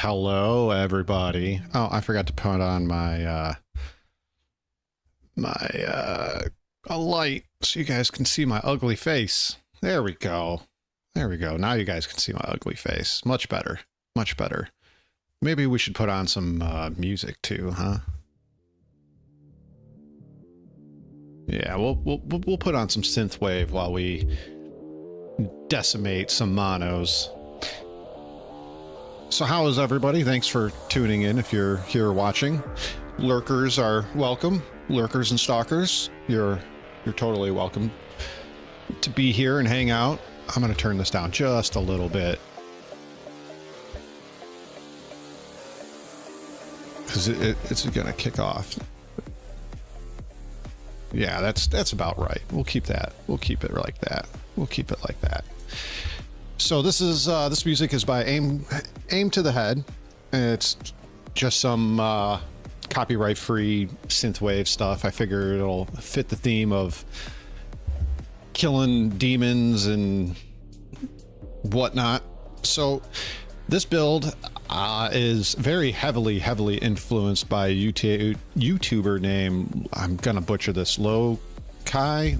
Hello, everybody. Oh, I forgot to put on my a light so you guys can see my ugly face. There we go. There we go. Now you guys can see my ugly face. Much better. Much better. Maybe we should put on some music too, huh? Yeah, we'll put on some synthwave while we decimate some monos. So how is everybody? Thanks for tuning in if you're here watching. Lurkers are welcome. Lurkers and stalkers, you're totally welcome to be here and hang out. I'm going to turn this down just a little bit, because it's going to kick off. Yeah, that's about right. We'll keep that. We'll keep it like that. We'll keep it like that. So this is this music is by Aim to the Head. It's just some copyright-free synthwave stuff. I figure it'll fit the theme of killing demons and whatnot. So this build is very heavily influenced by a YouTuber named, I'm gonna butcher this, Lokai.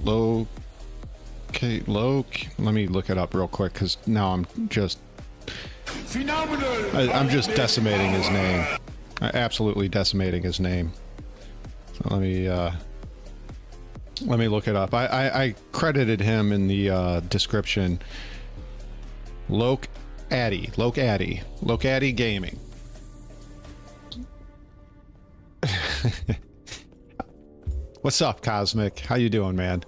Let me look it up real quick, because now I'm just decimating his name. Absolutely decimating his name. So let me look it up. I credited him in the description. Lokaddy Gaming. What's up, Cosmic? How you doing, man?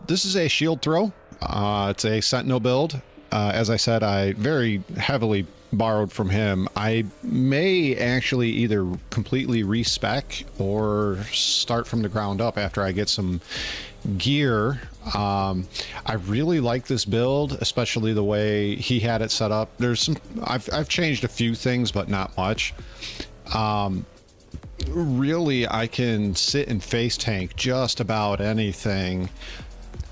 This is a shield throw. It's a Sentinel build. As I said, I very heavily borrowed from him. I may actually either completely respec or start from the ground up after I get some gear. I really like this build, especially the way he had it set up. There's some, I've changed a few things, but not much. Really, I can sit and face tank just about anything,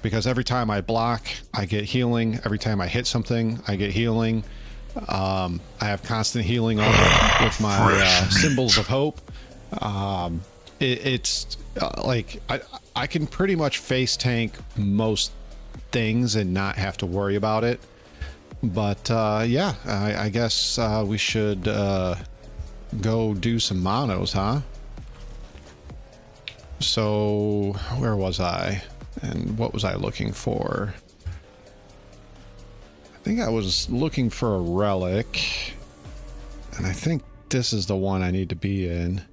because every time I block, I get healing. Every time I hit something, I get healing. I have constant healing on with my symbols of hope. It's like I can pretty much face tank most things and not have to worry about it. But yeah, I guess we should go do some monos, huh? So where was I, and what was I looking for? I think I was looking for a relic, and I think this is the one I need to be in.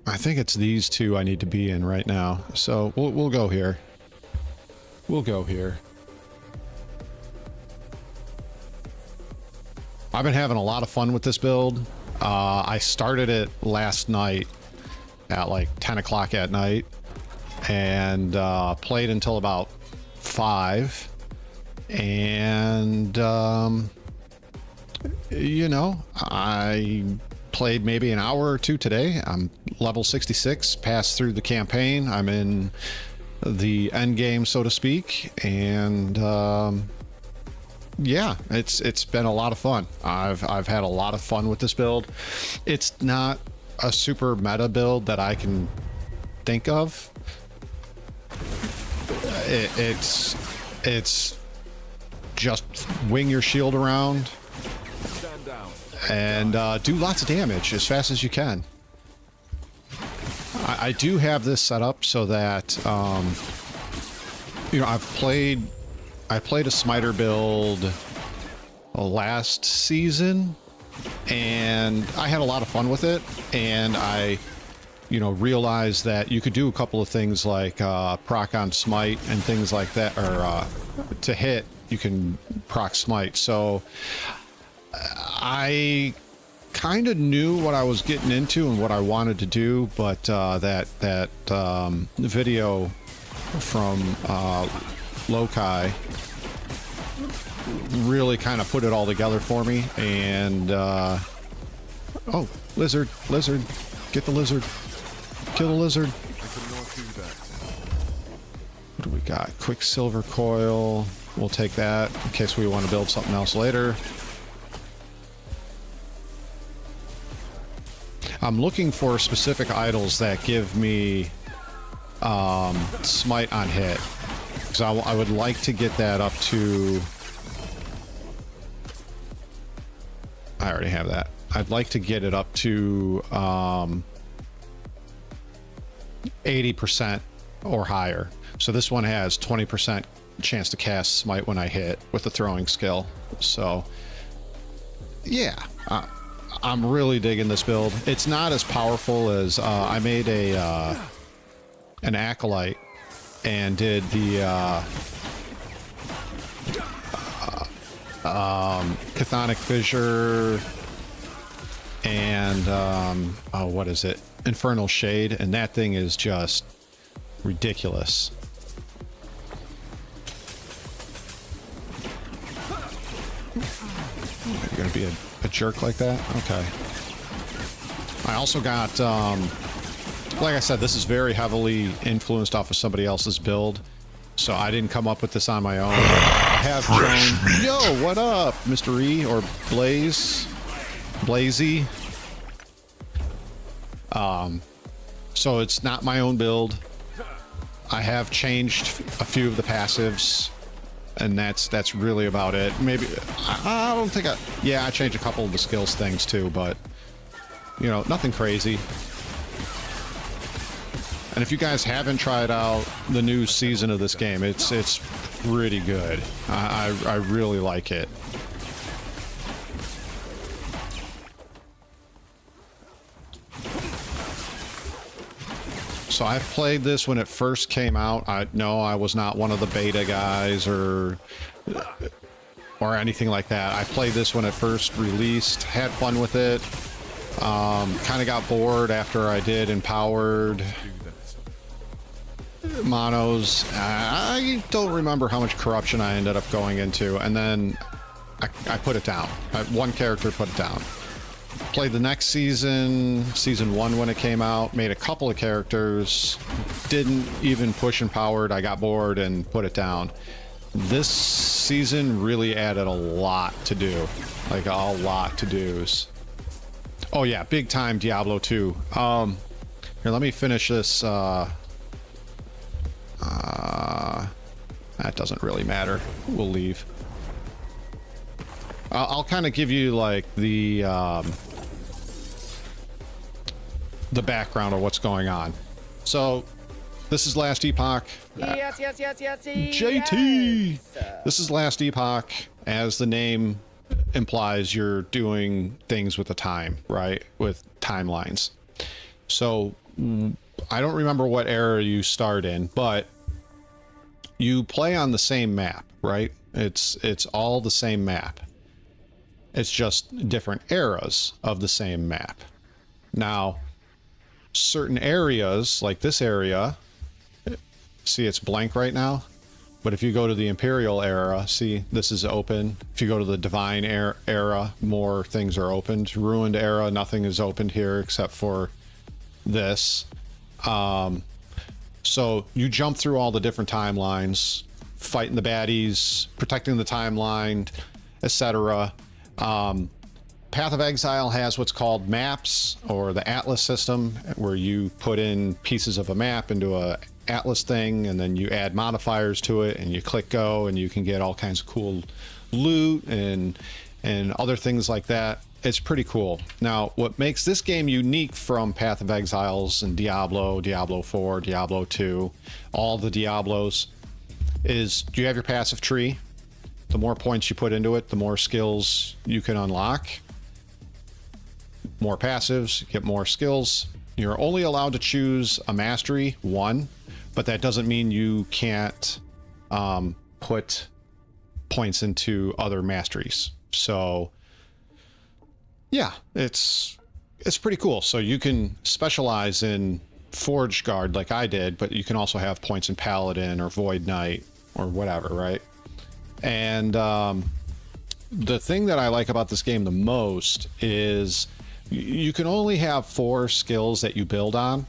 I think it's these two I need to be in right now. So we'll go here. We'll go here. I've been having a lot of fun with this build. I started it last night at like 10 o'clock at night, and played until about 5. And you know, I played maybe an hour or two today. I'm level 66, passed through the campaign. I'm in the end game, so to speak, and yeah, it's been a lot of fun. I've had a lot of fun with this build. It's not a super meta build that I can think of. It's just wing your shield around and do lots of damage as fast as you can. I do have this set up so that you know, I played a smiter build last season, and I had a lot of fun with it, and I, you know, realized that you could do a couple of things like proc on smite and things like that, or to hit you can proc smite. So I kind of knew what I was getting into and what I wanted to do, but that video from Lokai really kind of put it all together for me. And oh, lizard, get the lizard, kill the lizard. What do we got? Quicksilver coil. We'll take that in case we want to build something else later. I'm looking for specific idols that give me smite on hit. Because I would like to get that up to... I already have that. I'd like to get it up to 80% or higher. So this one has 20% chance to cast smite when I hit with the throwing skill. So yeah, I'm really digging this build. It's not as powerful as I made an acolyte and did the chthonic fissure and oh, what is it, infernal shade, and that thing is just ridiculous. You're gonna be a jerk like that? Okay. I also got like I said, this is very heavily influenced off of somebody else's build, so I didn't come up with this on my own. I have shown... Yo, what up, Mr. E or Blazy? So it's not my own build. I have changed a few of the passives, and that's really about it. Maybe I don't think I changed a couple of the skills things too, but you know, nothing crazy. And if you guys haven't tried out the new season of this game, it's pretty good. I really like it. So I've played this when it first came out. I was not one of the beta guys or anything like that. I played this when it first released, had fun with it. Kind of got bored after I did empowered monos. I don't remember how much corruption I ended up going into, and then I put it down. One character put it down. Played the next season, season 1 when it came out, made a couple of characters, didn't even push empowered. I got bored and put it down. This season really added a lot to do, like a lot to do's. Oh yeah, big time Diablo 2. Here, let me finish this. That doesn't really matter. We'll leave. I'll kind of give you like the background of what's going on. So this is last Epoch. Yes. JT. This is last Epoch. As the name implies, you're doing things with the time, right? With timelines. So I don't remember what era you start in, but you play on the same map, right? It's all the same map. It's just different eras of the same map. Now, certain areas, like this area, see it's blank right now, but if you go to the Imperial era, see this is open. If you go to the Divine era, more things are opened. Ruined era, nothing is opened here except for this. So you jump through all the different timelines, fighting the baddies, protecting the timeline, etc. Path of Exile has what's called maps, or the Atlas system, where you put in pieces of a map into a Atlas thing, and then you add modifiers to it, and you click go, and you can get all kinds of cool loot and other things like that. It's pretty cool. Now, what makes this game unique from Path of Exiles and Diablo, Diablo 4, Diablo 2, all the Diablos, is you have your passive tree. The more points you put into it, the more skills you can unlock. More passives, get more skills. You're only allowed to choose a mastery, one, but that doesn't mean you can't put points into other masteries. So yeah, it's pretty cool. So you can specialize in Forge Guard like I did, but you can also have points in Paladin or Void Knight or whatever, right? And the thing that I like about this game the most is you can only have 4 skills that you build on,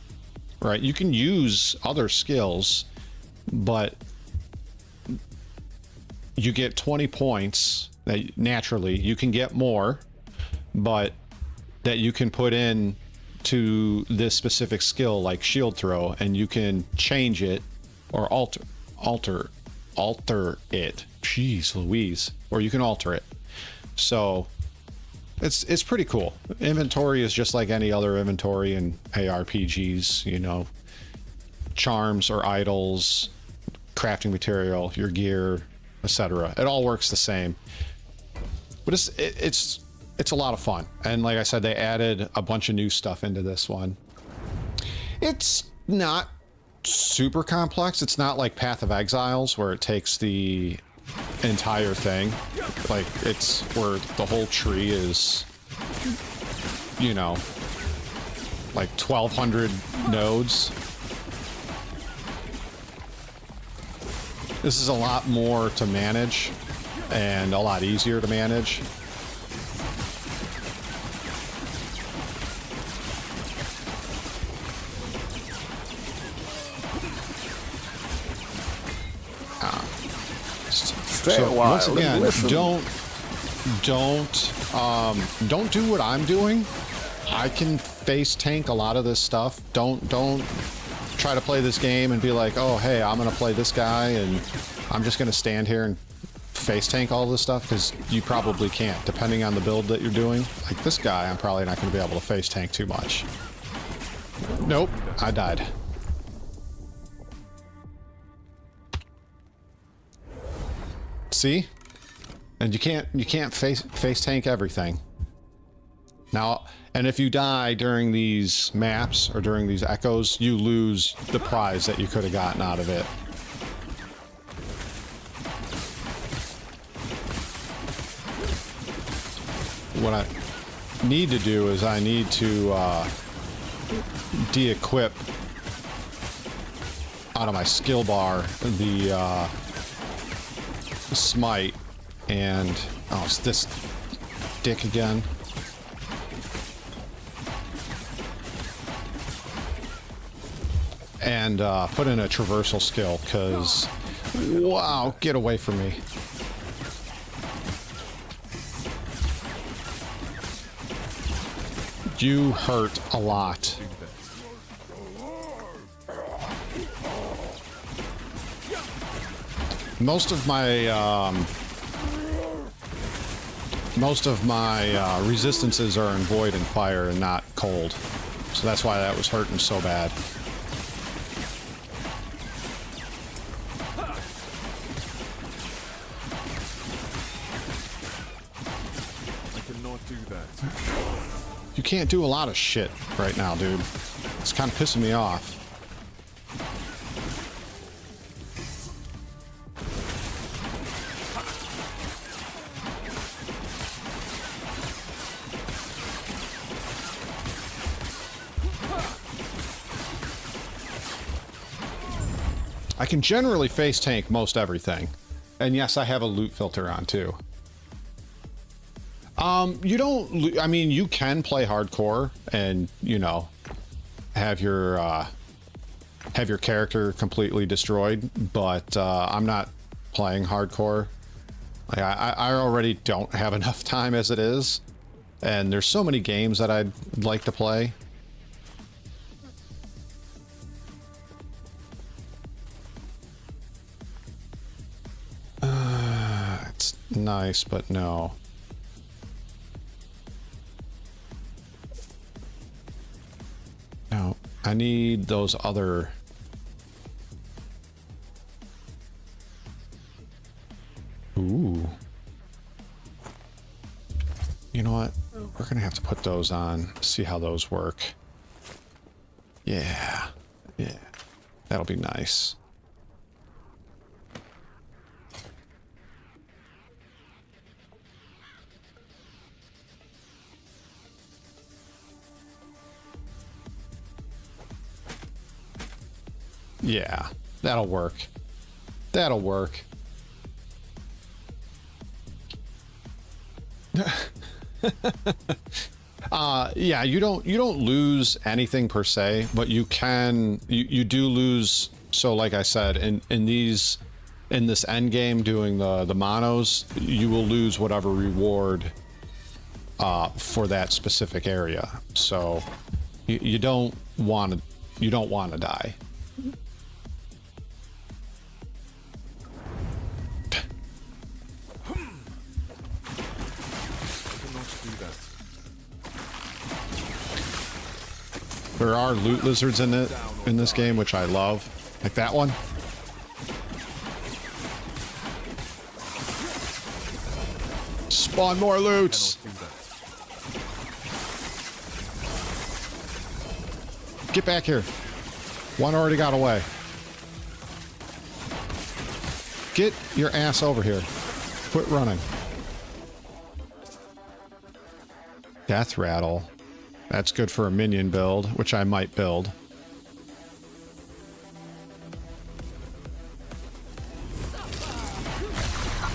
right? You can use other skills, but you get 20 points that naturally you can get more, but that you can put in to this specific skill like shield throw, and you can change it or alter it. Jeez Louise. Or you can alter it. So it's pretty cool. Inventory is just like any other inventory in ARPGs, you know, charms or idols, crafting material, your gear, etc. It all works the same. But it's a lot of fun. And like I said, they added a bunch of new stuff into this one. It's not super complex. It's not like Path of Exiles where it takes the entire thing. Like, it's where the whole tree is, you know, like 1,200 nodes. This is a lot more to manage and a lot easier to manage. So once again, don't do what I'm doing. I can face tank a lot of this stuff. Don't try to play this game and be like, oh hey, I'm gonna play this guy and I'm just gonna stand here and face tank all this stuff, because you probably can't, depending on the build that you're doing. Like this guy, I'm probably not gonna be able to face tank too much. Nope, I died. See? And you can't face tank everything. Now, and if you die during these maps or during these echoes, you lose the prize that you could have gotten out of it. What I need to do is I need to de-equip out of my skill bar the smite, and oh, it's this dick again. And put in a traversal skill, because wow, get away from me. You hurt a lot. Most of my resistances are in void and fire and not cold, so that's why that was hurting so bad. I cannot do that. You can't do a lot of shit right now, dude. It's kind of pissing me off. I can generally face tank most everything. And yes, I have a loot filter on too. You don't, I mean, you can play hardcore and, you know, have your character completely destroyed, but I'm not playing hardcore. Like, I already don't have enough time as it is, and there's so many games that I'd like to play. It's nice, but no. No, I need those other... Ooh. You know what? We're gonna have to put those on, see how those work. Yeah. Yeah. That'll be nice. Yeah, that'll work. That'll work. Yeah, you don't lose anything per se, but you can you do lose. So like I said, in in this end game doing the monos, you will lose whatever reward for that specific area. So you don't want to die. There are loot lizards in this game, which I love, like that one. Spawn more loots. Get back here. One already got away. Get your ass over here. Quit running. Death rattle. That's good for a minion build, which I might build.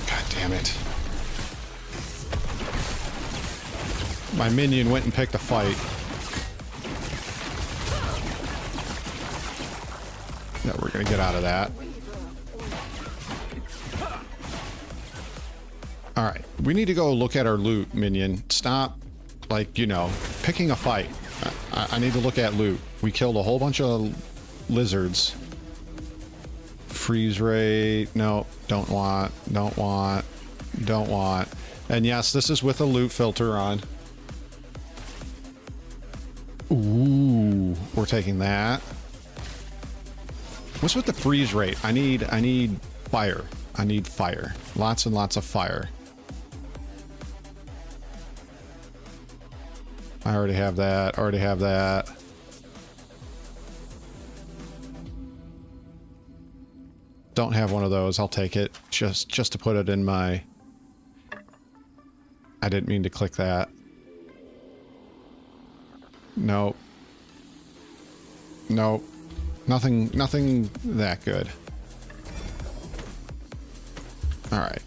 God damn it. My minion went and picked a fight. Yeah, we're gonna get out of that. Alright, we need to go look at our loot, minion. Stop, like, you know, picking a fight. I need to look at loot. We killed a whole bunch of lizards. Freeze rate. No, don't want. And yes, this is with a loot filter on. Ooh, we're taking that. What's with the freeze rate? I need fire. I need fire. Lots and lots of fire. I already have that. Don't have one of those. I'll take it. Just to put it in my... I didn't mean to click that. Nope. Nope. Nothing that good. Alright.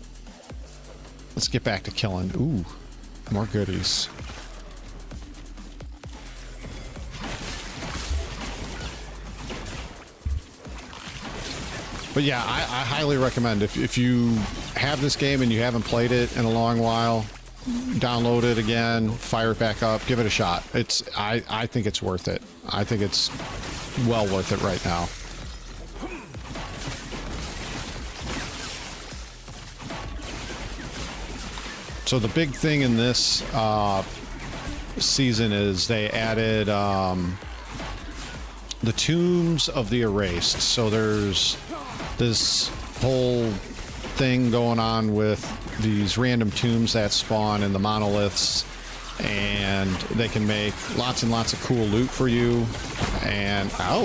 Let's get back to killing. Ooh. More goodies. But yeah, I highly recommend if you have this game and you haven't played it in a long while, download it again, fire it back up, give it a shot. I think it's worth it. I think it's well worth it right now. So the big thing in this season is they added the tombs of the erased. So there's this whole thing going on with these random tombs that spawn in the monoliths, and they can make lots and lots of cool loot for you. And ow,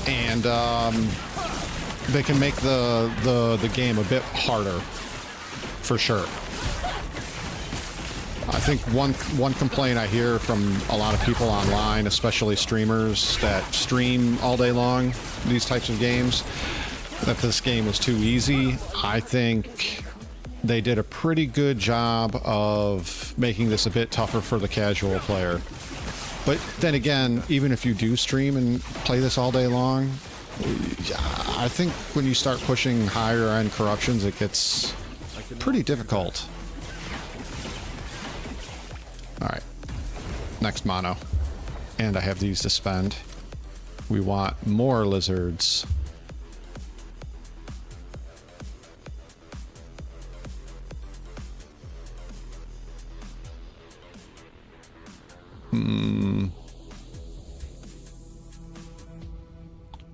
and they can make the game a bit harder for sure. I think one complaint I hear from a lot of people online, especially streamers that stream all day long these types of games, that this game is too easy. I think they did a pretty good job of making this a bit tougher for the casual player. But then again, even if you do stream and play this all day long, I think when you start pushing higher end corruptions, it gets pretty difficult. Alright, next mono. And I have these to spend. We want more lizards.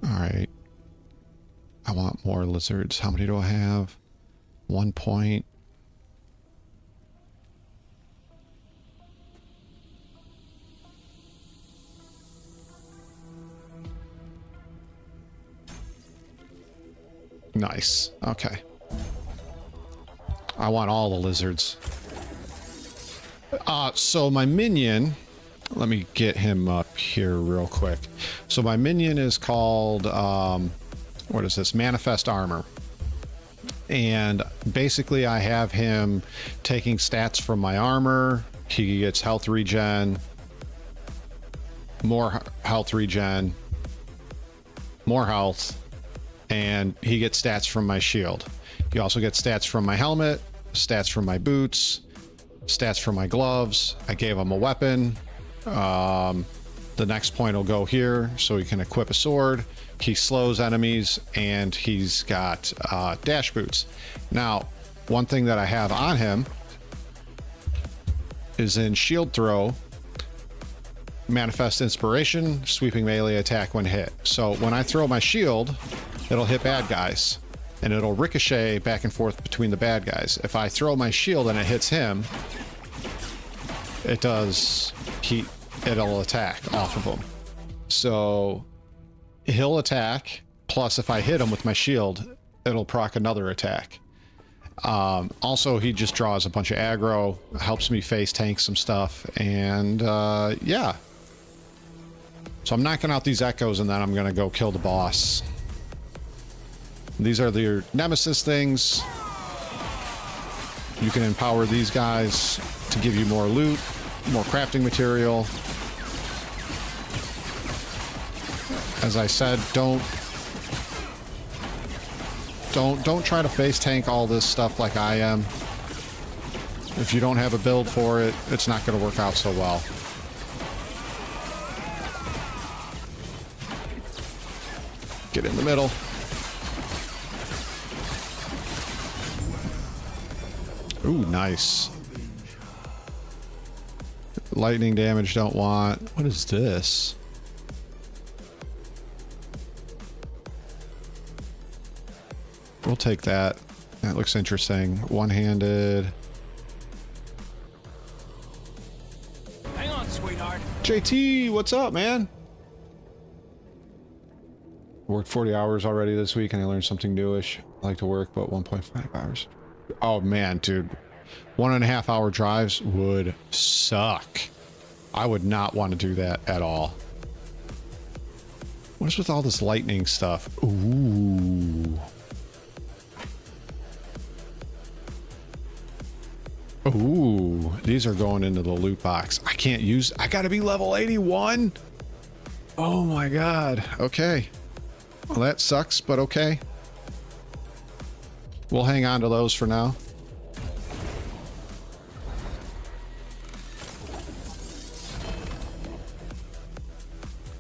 Alright. I want more lizards. How many do I have? 1 point. Nice. Okay. I want all the lizards. So my minion, let me get him up here real quick. So my minion is called, what is this? Manifest Armor. And basically I have him taking stats from my armor. He gets health regen. more health regen, more health, and he gets stats from my shield. He also gets stats from my helmet, stats from my boots, stats from my gloves. I gave him a weapon. The next point will go here so he can equip a sword. He slows enemies, and he's got dash boots. Now, one thing that I have on him is in shield throw, manifest inspiration, sweeping melee attack when hit. So when I throw my shield, it'll hit bad guys, and it'll ricochet back and forth between the bad guys. If I throw my shield and it hits him, it'll attack off of him. So he'll attack, plus if I hit him with my shield, it'll proc another attack. Also, he just draws a bunch of aggro, helps me face tank some stuff, and yeah. So I'm knocking out these echoes, and then I'm gonna go kill the boss. These are the nemesis things. You can empower these guys to give you more loot, more crafting material. As I said, don't try to face tank all this stuff like I am. If you don't have a build for it, it's not going to work out so well. Get in the middle. Ooh, nice. Lightning damage don't want. What is this? We'll take that. That looks interesting. One-handed. Hang on, sweetheart. JT, what's up, man? Worked 40 hours already this week, and I learned something newish. I like to work, but 1.5 hours. Oh, man, dude. 1.5 hour drives would suck. I would not want to do that at all. What is with all this lightning stuff? Ooh. Ooh, these are going into the loot box. I can't use... I gotta be level 81? Oh my god. Okay. Well, that sucks, but okay. We'll hang on to those for now.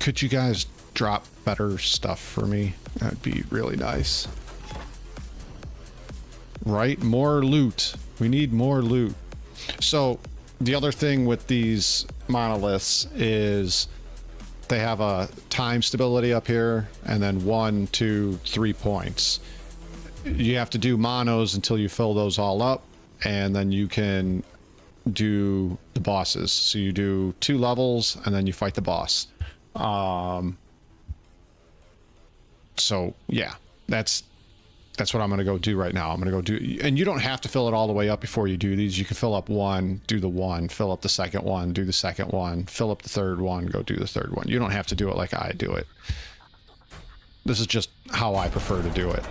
Could you guys drop better stuff for me? That'd be really nice. Right? More loot. We need more loot. So the other thing with these monoliths is they have a time stability up here, and then 1, 2, 3 points. You have to do monos until you fill those all up, and then you can do the bosses. So you do 2 levels, and then you fight the boss. So yeah, that's what I'm going to go do right now. I'm going to go do, and you don't have to fill it all the way up before you do these. You can fill up 1, do the 1, fill up the second one, do the second one, fill up the third one, go do the third one. You don't have to do it like I do it. This is just how I prefer to do it.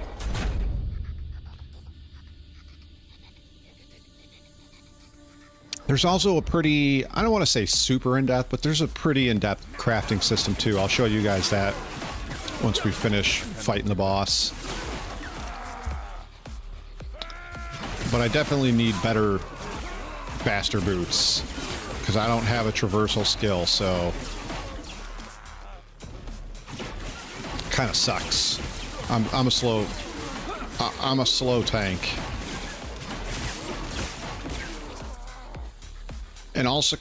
There's also a pretty, I don't want to say super in-depth, but there's a pretty in-depth crafting system too. I'll show you guys that once we finish fighting the boss. But I definitely need better, faster boots, because I don't have a traversal skill, so kind of sucks. I'm a slow tank. And also,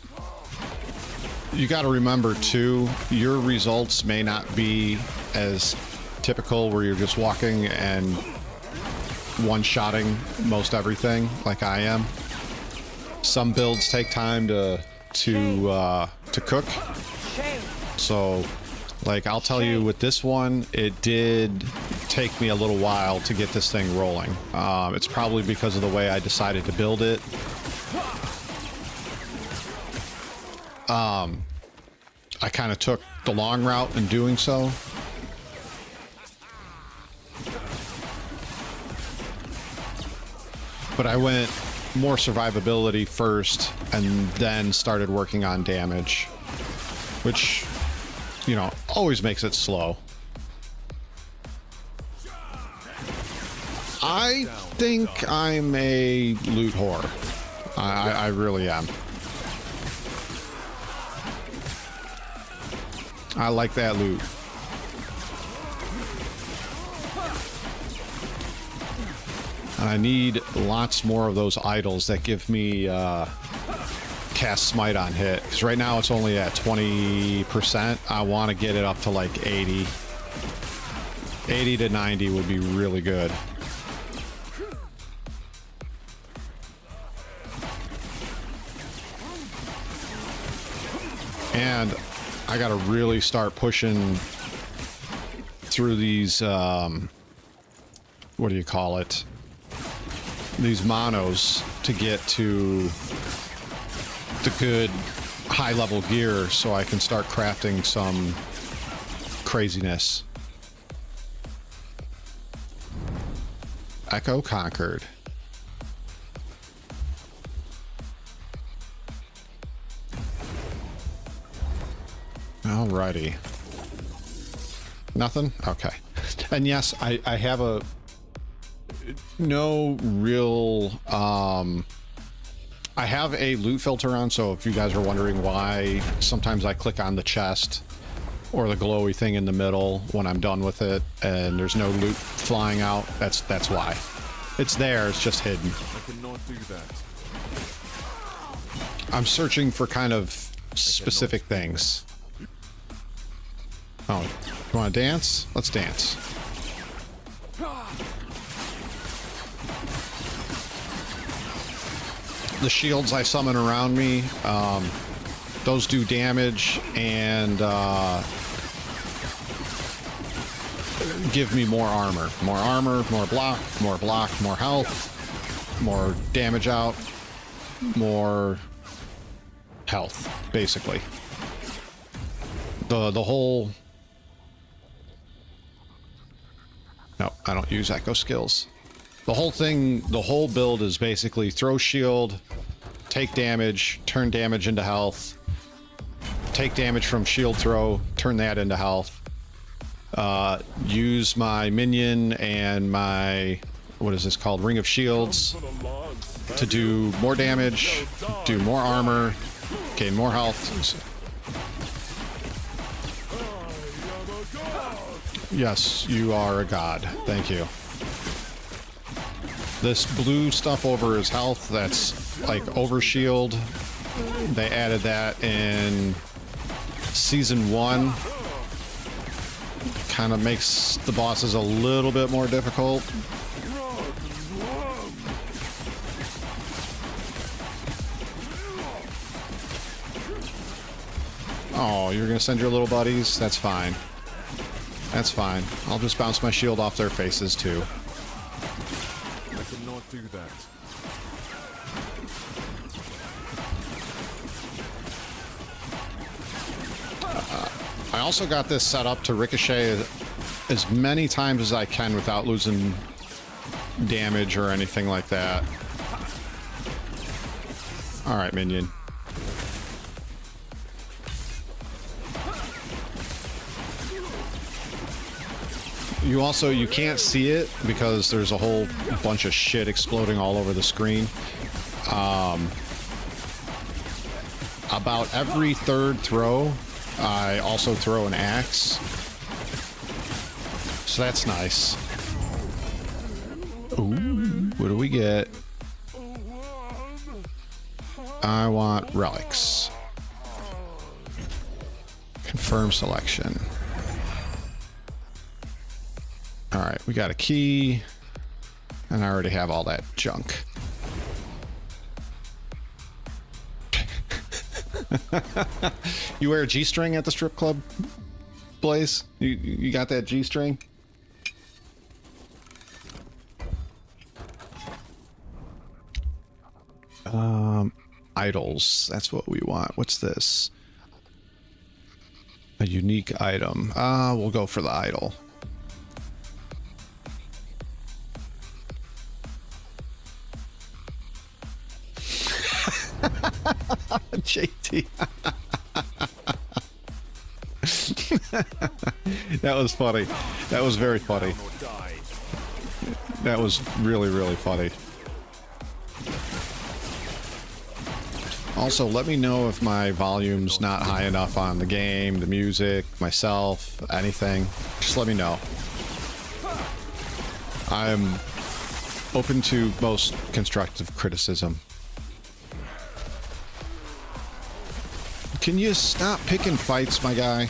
you got to remember too, your results may not be as typical where you're just walking and one-shotting most everything like I am. Some builds take time to cook. So, like, I'll tell you with this one, it did take me a little while to get this thing rolling. It's probably because of the way I decided to build it. I kind of took the long route in doing so. But I went more survivability first and then started working on damage, which you know, always makes it slow. I think I'm a loot whore. I really am. I like that loot. And I need lots more of those idols that give me cast smite on hit. Because right now it's only at 20%. I want to get it up to like 80. 80 to 90 would be really good. And I gotta really start pushing through these, what do you call it? These monos to get to the good high-level gear so I can start crafting some craziness. Echo conquered. Alrighty. Nothing? Okay. And yes, I have a no real I have a loot filter on, so if you guys are wondering why sometimes I click on the chest or the glowy thing in the middle when I'm done with it and there's no loot flying out, that's why. It's there, it's just hidden. I cannot do that. I'm searching for kind of specific things. Oh, you want to dance? Let's dance. The shields I summon around me, those do damage and give me more armor. More armor, more block, more health, more damage out, more health, basically. The whole... No, I don't use echo skills. The whole thing, the whole build is basically throw shield, take damage, turn damage into health, take damage from shield throw, turn that into health, use my minion and my, what is this called, Ring of Shields to do more damage, do more armor, gain more health. Yes, you are a god. Thank you. This blue stuff over his health, that's like overshield. They added that in season 1. Kind of makes the bosses a little bit more difficult. Oh, you're gonna send your little buddies? That's fine. That's fine. I'll just bounce my shield off their faces too. I cannot do that. I also got this set up to ricochet as many times as I can without losing damage or anything like that. Alright, minion. You can't see it because there's a whole bunch of shit exploding all over the screen. About every third throw, I also throw an axe. So that's nice. Ooh, what do we get? I want relics. Confirm selection. Alright, we got a key. And I already have all that junk. You wear a G-string at the strip club, Blaze? You got that G-string? Idols. That's what we want. What's this? A unique item. We'll go for the idol. JT. That was funny. That was very funny. Or die. That was really, really funny. Also, let me know if my volume's not high enough on the game, the music, myself, anything. Just let me know. I'm open to most constructive criticism. Can you stop picking fights, my guy?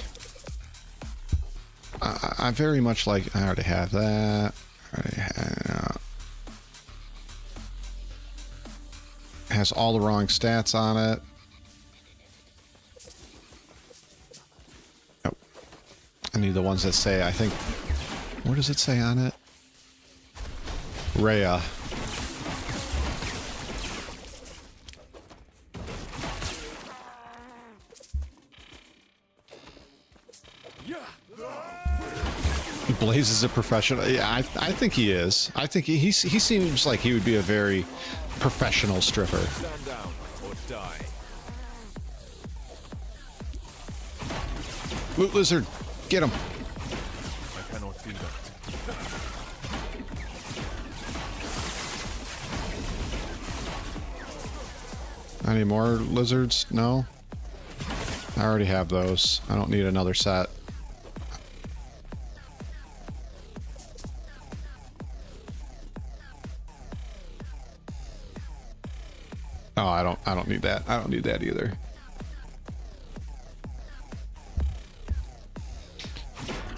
I very much like... I already have that. Has all the wrong stats on it. Oh. I need the ones that say, I think... What does it say on it? Rhea. Blaze is a professional. Yeah, I think he is. I think he seems like he would be a very professional stripper. Stand down or die. Loot lizard, get him. I cannot do that. Any more lizards? No? I already have those. I don't need another set. Oh, I don't need that. I don't need that either.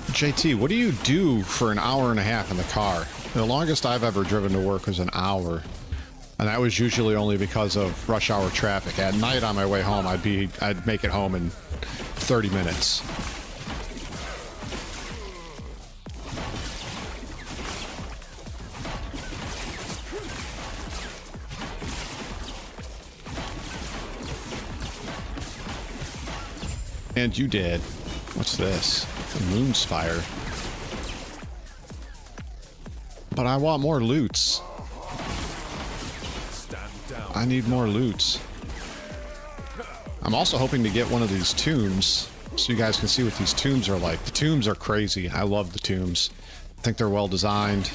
JT, what do you do for an hour and a half in the car? The longest I've ever driven to work was an hour. And that was usually only because of rush hour traffic. At night on my way home, I'd make it home in 30 minutes. And you did. What's this? A moonspire. But I want more loots. Stand down. I need more loots. I'm also hoping to get one of these tombs so you guys can see what these tombs are like. The tombs are crazy. I love the tombs. I think they're well designed.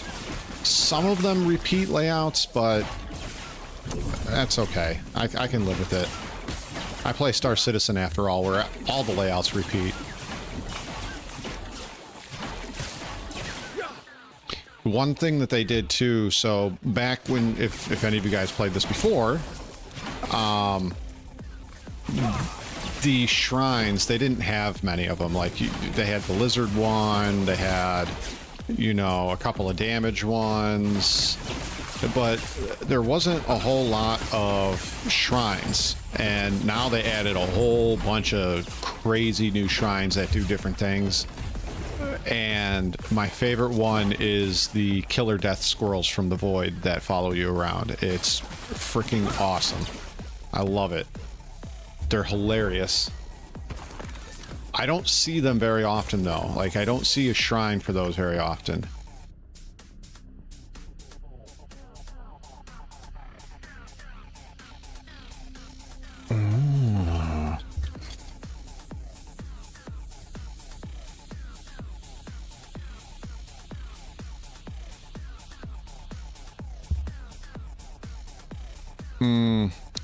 Some of them repeat layouts, but that's okay. I can live with it. I play Star Citizen after all, where all the layouts repeat. One thing that they did too, so back when, if any of you guys played this before, the shrines, they didn't have many of them. Like, they had the lizard one, they had, you know, a couple of damage ones, but there wasn't a whole lot of shrines. And now they added a whole bunch of crazy new shrines that do different things. And my favorite one is the killer death squirrels from the void that follow you around. It's freaking awesome. I love it. They're hilarious. I don't see them very often though. Like, I don't see a shrine for those very often.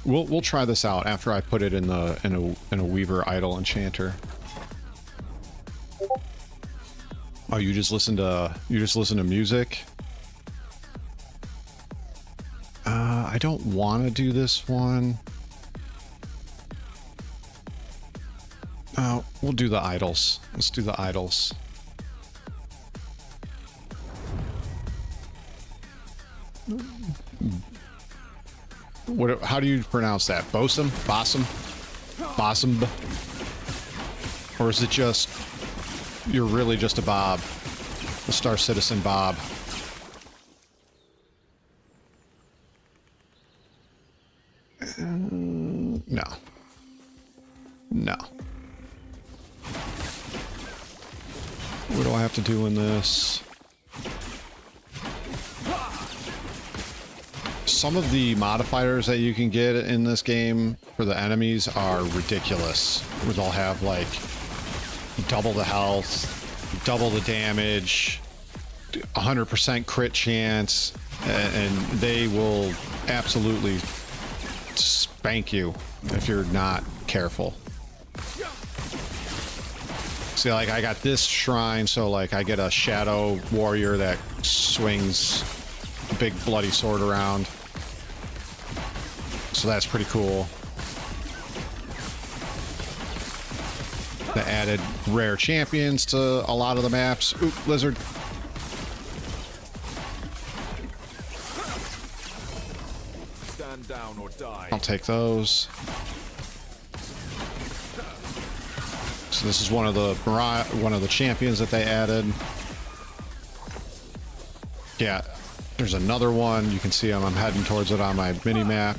We'll try this out after I put it in a Weaver Idol Enchanter. Oh, you just listen to music? I don't want to do this one. We'll do the idols. Let's do the idols. How do you pronounce that? Bosom? Bosom? Bosom? Or is it just, you're really just a Bob? A Star Citizen Bob? No. No. What do I have to do in this? Some of the modifiers that you can get in this game for the enemies are ridiculous. Where they'll have like double the health, double the damage, 100% crit chance, and they will absolutely spank you if you're not careful. See, like, I got this shrine, so like I get a shadow warrior that swings a big bloody sword around. So that's pretty cool. They added rare champions to a lot of the maps. Oop, lizard. Stand down or die. I'll take those. So this is one of the champions that they added. Yeah, there's another one. You can see him. I'm heading towards it on my mini map.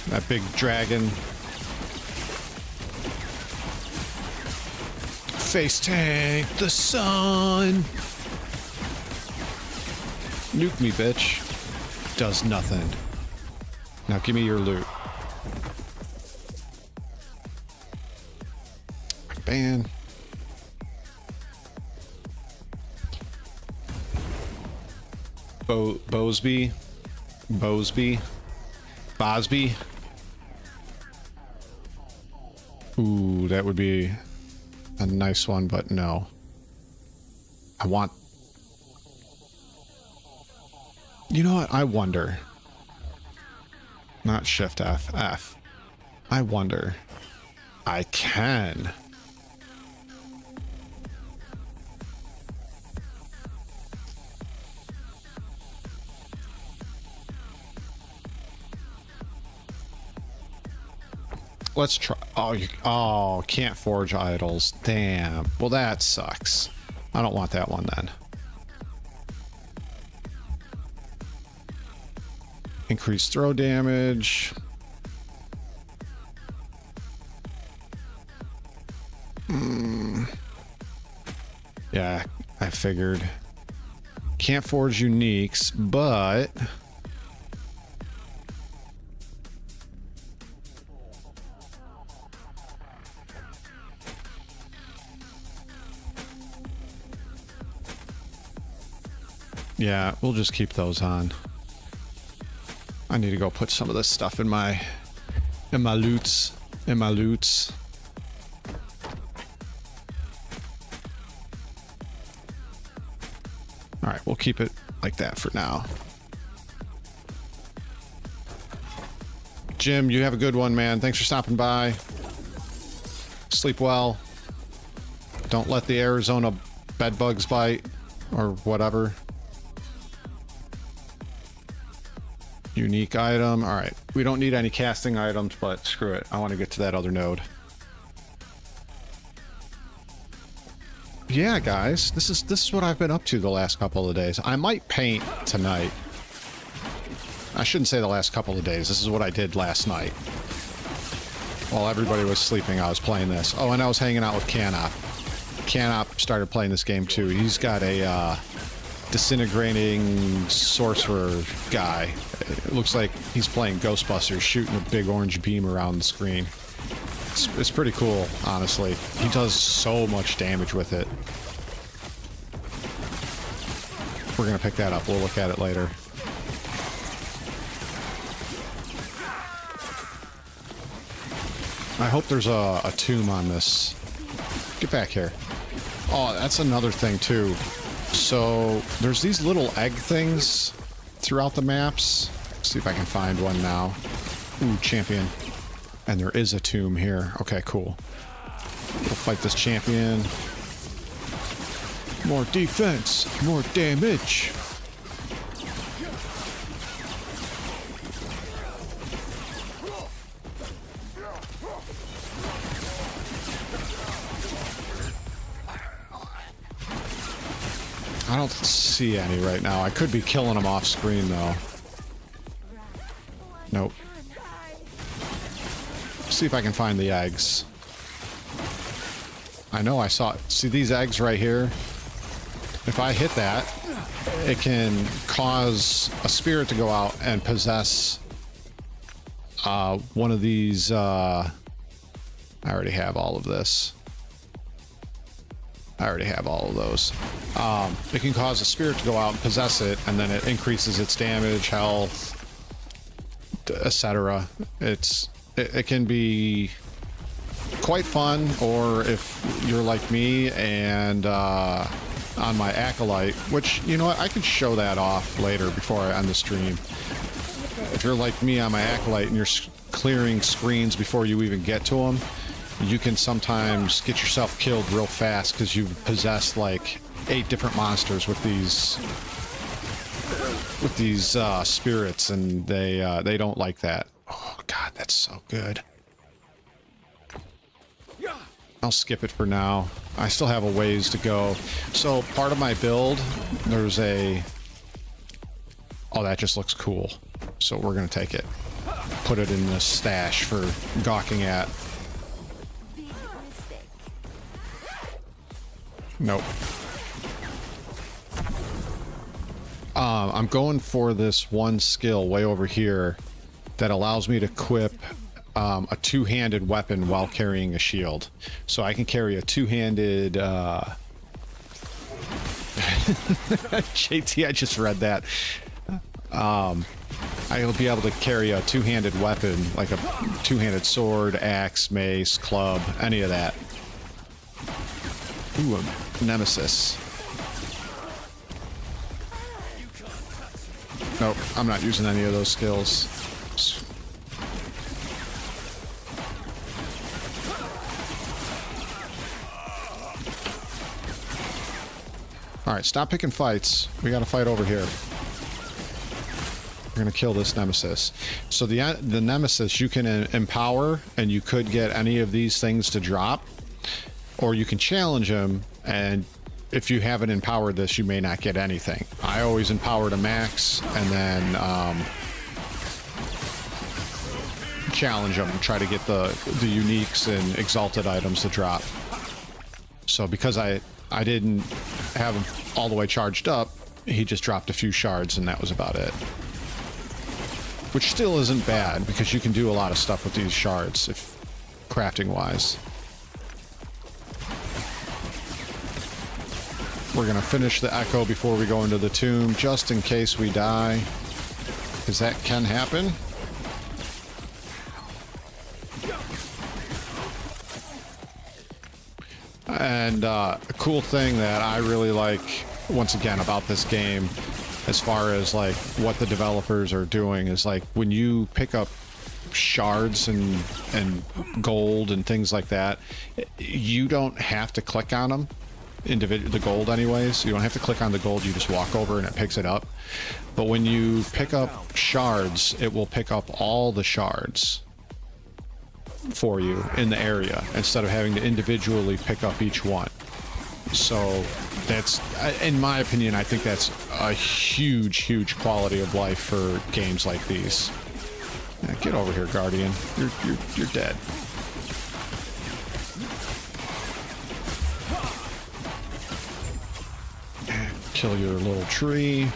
That big dragon. Face tank, the sun. Nuke me, bitch. Does nothing. Now give me your loot. Ban. Bosby. Ooh, that would be a nice one, but no. I want... You know what? I wonder. Not Shift F. F. I wonder. I can. Let's try. Oh, can't forge idols. Damn. Well, that sucks. I don't want that one then. Increased throw damage. Yeah, I figured. Can't forge uniques, but... Yeah, we'll just keep those on. I need to go put some of this stuff in my loots. All right, we'll keep it like that for now. Jim, you have a good one, man. Thanks for stopping by. Sleep well. Don't let the Arizona bed bugs bite or whatever. Unique item. All right. We don't need any casting items, but screw it. I want to get to that other node. Yeah, guys, this is what I've been up to the last couple of days. I might paint tonight. I shouldn't say the last couple of days. This is what I did last night. While everybody was sleeping, I was playing this. Oh, and I was hanging out with Canop. Canop started playing this game too. He's got a disintegrating sorcerer guy. It looks like he's playing Ghostbusters, shooting a big orange beam around the screen. It's pretty cool, honestly. He does so much damage with it. We're gonna pick that up. We'll look at it later. I hope there's a tomb on this. Get back here. Oh, that's another thing too. So there's these little egg things throughout the maps. Let's see if I can find one now. Ooh, champion. And there is a tomb here. Okay, cool. We'll fight this champion. More defense, more damage. I don't see any right now. I could be killing them off screen though. Nope. See if I can find the eggs. I know I saw it. See these eggs right here? If I hit that, it can cause a spirit to go out and possess one of these. I already have all of this. I already have all of those. It can cause a spirit to go out and possess it, and then it increases its damage, health, etc. It can be quite fun, or if you're like me and on my acolyte, which, you know what, I could show that off later before I end the stream. If you're like me on my acolyte and you're clearing screens before you even get to them, you can sometimes get yourself killed real fast because you've possessed like 8 different monsters with these spirits, and they don't like that. Oh god, that's so good. I'll skip it for now. I still have a ways to go. So part of my build, there's a... Oh, that just looks cool. So we're gonna take it. Put it in the stash for gawking at. Nope. I'm going for this one skill way over here that allows me to equip a two-handed weapon while carrying a shield. So I can carry a two-handed... JT, I just read that. I'll be able to carry a two-handed weapon, like a two-handed sword, axe, mace, club, any of that. Ooh, a nemesis. Nope, I'm not using any of those skills. Alright, stop picking fights. We gotta fight over here. We're gonna kill this nemesis. So the nemesis you can empower, and you could get any of these things to drop, or you can challenge him, and if you haven't empowered this, you may not get anything. I always empower to max, and then challenge them, try to get the uniques and exalted items to drop. So because I didn't have him all the way charged up, he just dropped a few shards, and that was about it. Which still isn't bad, because you can do a lot of stuff with these shards, if crafting-wise. We're gonna finish the echo before we go into the tomb, just in case we die, because that can happen. And a cool thing that I really like, once again, about this game, as far as like what the developers are doing, is like when you pick up shards and gold and things like that, you don't have to click on them. The gold anyways, you don't have to click on the gold, you just walk over and it picks it up. But when you pick up shards, it will pick up all the shards for you in the area, instead of having to individually pick up each one. So that's, in my opinion, I think that's a huge quality of life for games like these. Yeah, get over here, Guardian. You're dead. Kill your little tree.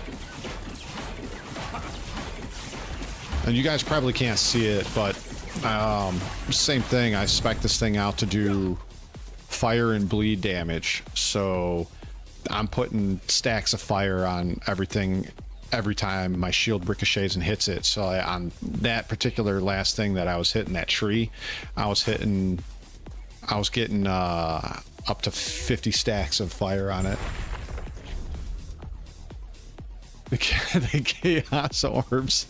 And you guys probably can't see it, but same thing. I spec this thing out to do fire and bleed damage, so I'm putting stacks of fire on everything every time my shield ricochets and hits it. So on that particular last thing that I was hitting, that tree, I was getting up to 50 stacks of fire on it. The chaos orbs.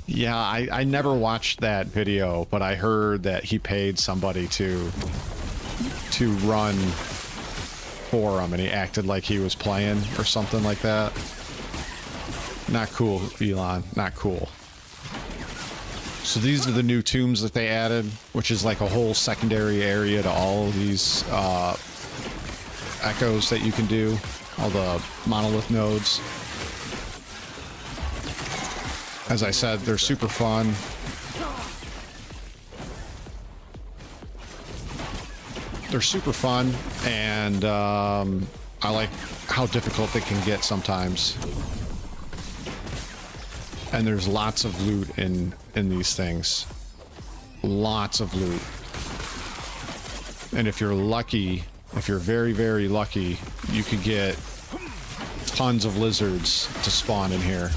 Yeah, I never watched that video, but I heard that he paid somebody to run for him, and he acted like he was playing or something like that. Not cool, Elon. Not cool. So these are the new tombs that they added, which is like a whole secondary area to all of these echoes that you can do. All the monolith nodes. As I said, they're super fun. They're super fun, and I like how difficult they can get sometimes. And there's lots of loot in these things. Lots of loot. And if you're lucky, if you're very, very lucky, you could get tons of lizards to spawn in here,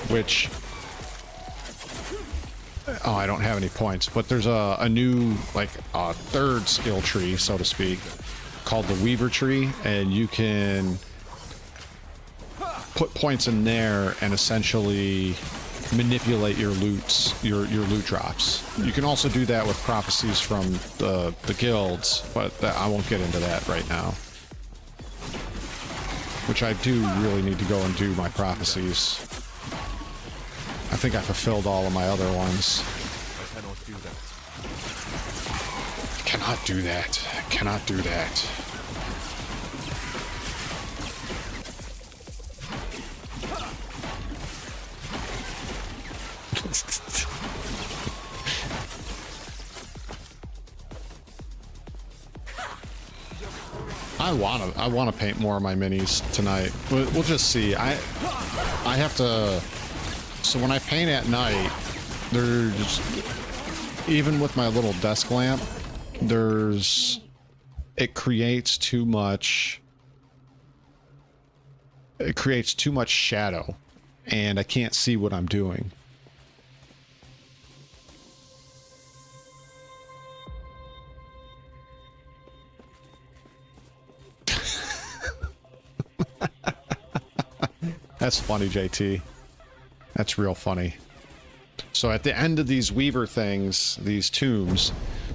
which, oh, I don't have any points, but there's a new, like a third skill tree, so to speak, called the Weaver tree, and you can put points in there and essentially manipulate your loots, your loot drops. You can also do that with prophecies from the guilds, but I won't get into that right now. Which I do really need to go and do my prophecies. I think I fulfilled all of my other ones. I cannot do that. Cannot do that. Cannot do that. I wanna paint more of my minis tonight. We'll just see. I have to. So when I paint at night, there's, even with my little desk lamp, it creates too much. It creates too much shadow, and I can't see what I'm doing. That's funny, JT. That's real funny. So at the end of these Weaver things, these tombs,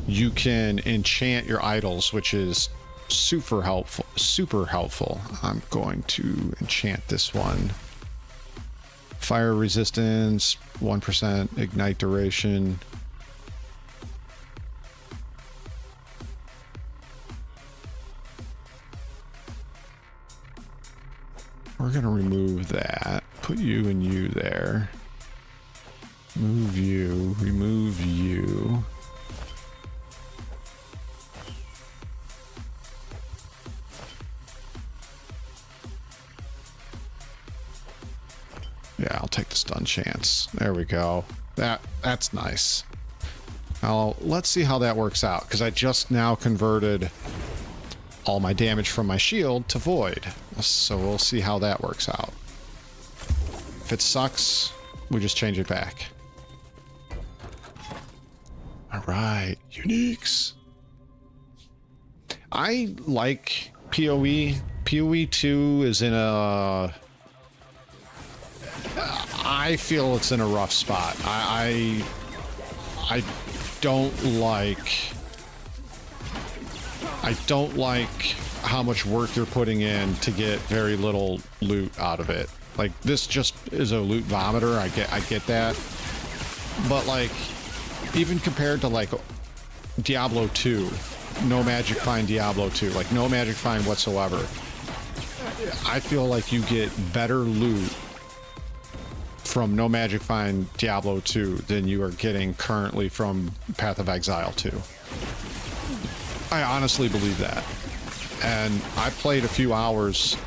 you can enchant your idols, which is super helpful. Super helpful. I'm going to enchant this one. Fire resistance, 1% ignite duration. We're gonna remove that. Put you and you there. Move you. Remove you. Yeah, I'll take the stun chance. There we go. That's nice. Now let's see how that works out, because I just now converted all my damage from my shield to void. So we'll see how that works out. If it sucks, we just change it back. All right, uniques. I like PoE. PoE 2 is in a... I feel it's in a rough spot. I don't like... I don't like how much work you're putting in to get very little loot out of it. Like, this just is a loot vomiter. I get that. But like, even compared to like Diablo 2, no magic find Diablo 2, like no magic find whatsoever, I feel like you get better loot from no magic find Diablo 2 than you are getting currently from Path of Exile 2. I honestly believe that. And I played a few hours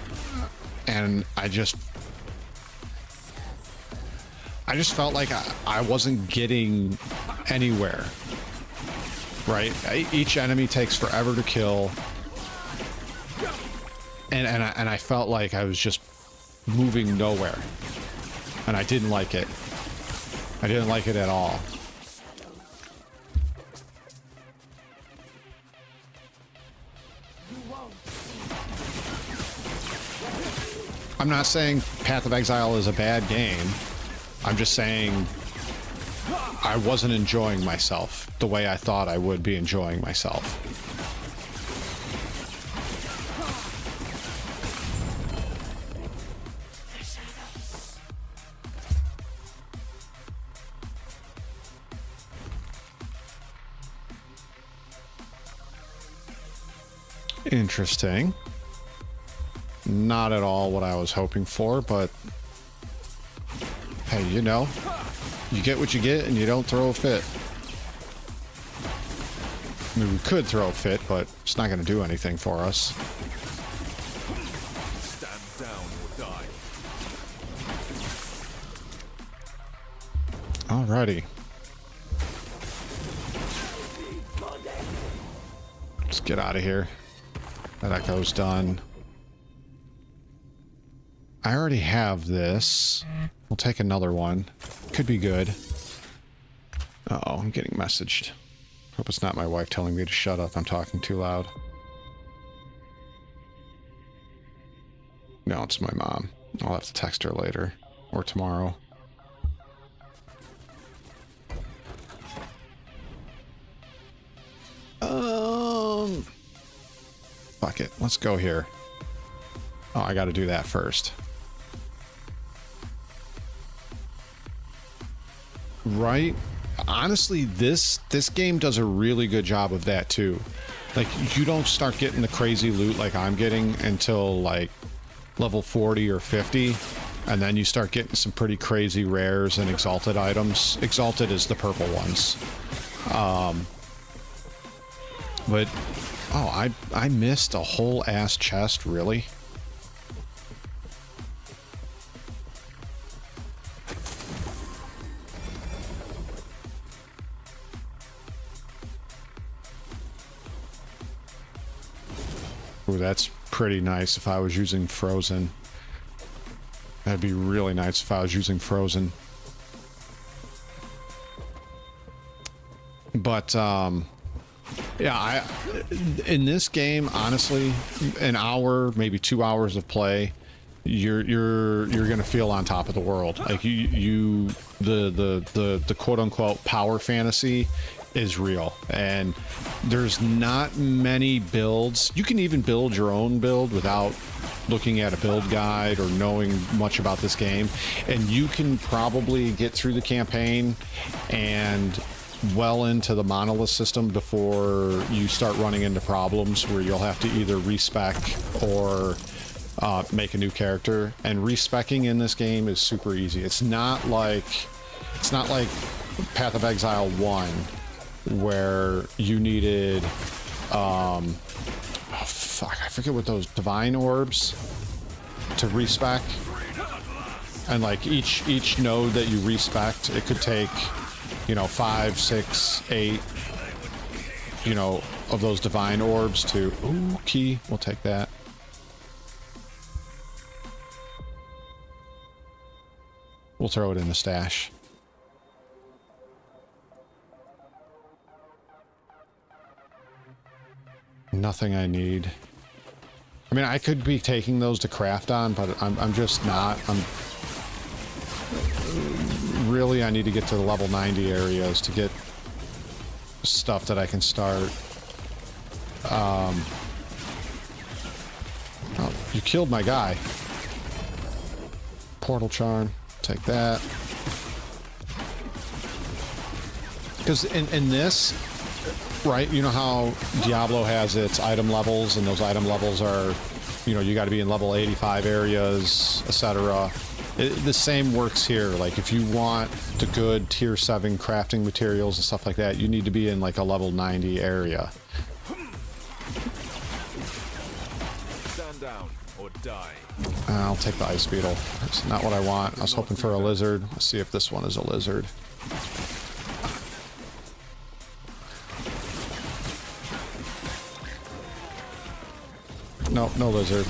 and I just felt like I wasn't getting anywhere. Right? Each enemy takes forever to kill. And I felt like I was just moving nowhere. And I didn't like it. I didn't like it at all. I'm not saying Path of Exile is a bad game. I'm just saying I wasn't enjoying myself the way I thought I would be enjoying myself. Interesting. Not at all what I was hoping for, but hey, you know, you get what you get and you don't throw a fit. I mean, we could throw a fit, but it's not going to do anything for us. Stand down or die. Alrighty. Let's get out of here. That echo's done. I already have this. We'll take another one. Could be good. Uh-oh, I'm getting messaged. Hope it's not my wife telling me to shut up. I'm talking too loud. No, it's my mom. I'll have to text her later. Or tomorrow. Fuck it. Let's go here. Oh, I gotta do that first. Right? Honestly, this game does a really good job of that too. Like, you don't start getting the crazy loot like I'm getting until like level 40 or 50, and then you start getting some pretty crazy rares and exalted items. Exalted is the purple ones. But oh, I missed a whole ass chest, really? Ooh, that's pretty nice if I was using frozen. That'd be really nice if I was using frozen. But, yeah, in this game, honestly, an hour, maybe 2 hours of play, you're gonna feel on top of the world. Like the quote unquote power fantasy is real, and there's not many builds. You can even build your own build without looking at a build guide or knowing much about this game, and you can probably get through the campaign and well into the monolith system before you start running into problems where you'll have to either respec or make a new character. And respecing in this game is super easy. It's not like Path of Exile 1 where you needed oh fuck, I forget what those divine orbs to respec, and like each node that you respect, it could take, you know, 5, 6, 8, you know, of those divine orbs to... Ooh, key. We'll take that. We'll throw it in the stash. Nothing I need. I mean, I could be taking those to craft on, but I'm just not. Really, I need to get to the level 90 areas to get stuff that I can start. Oh, you killed my guy. Portal charm. Take that. Because in this, right, you know how Diablo has its item levels, and those item levels are, you know, you got to be in level 85 areas, etc. The same works here. Like, if you want the good tier 7 crafting materials and stuff like that, you need to be in like a level 90 area. Stand down or die. I'll take the ice beetle. That's not what I want. I was hoping for a lizard. Let's see if this one is a lizard. Nope, no lizard.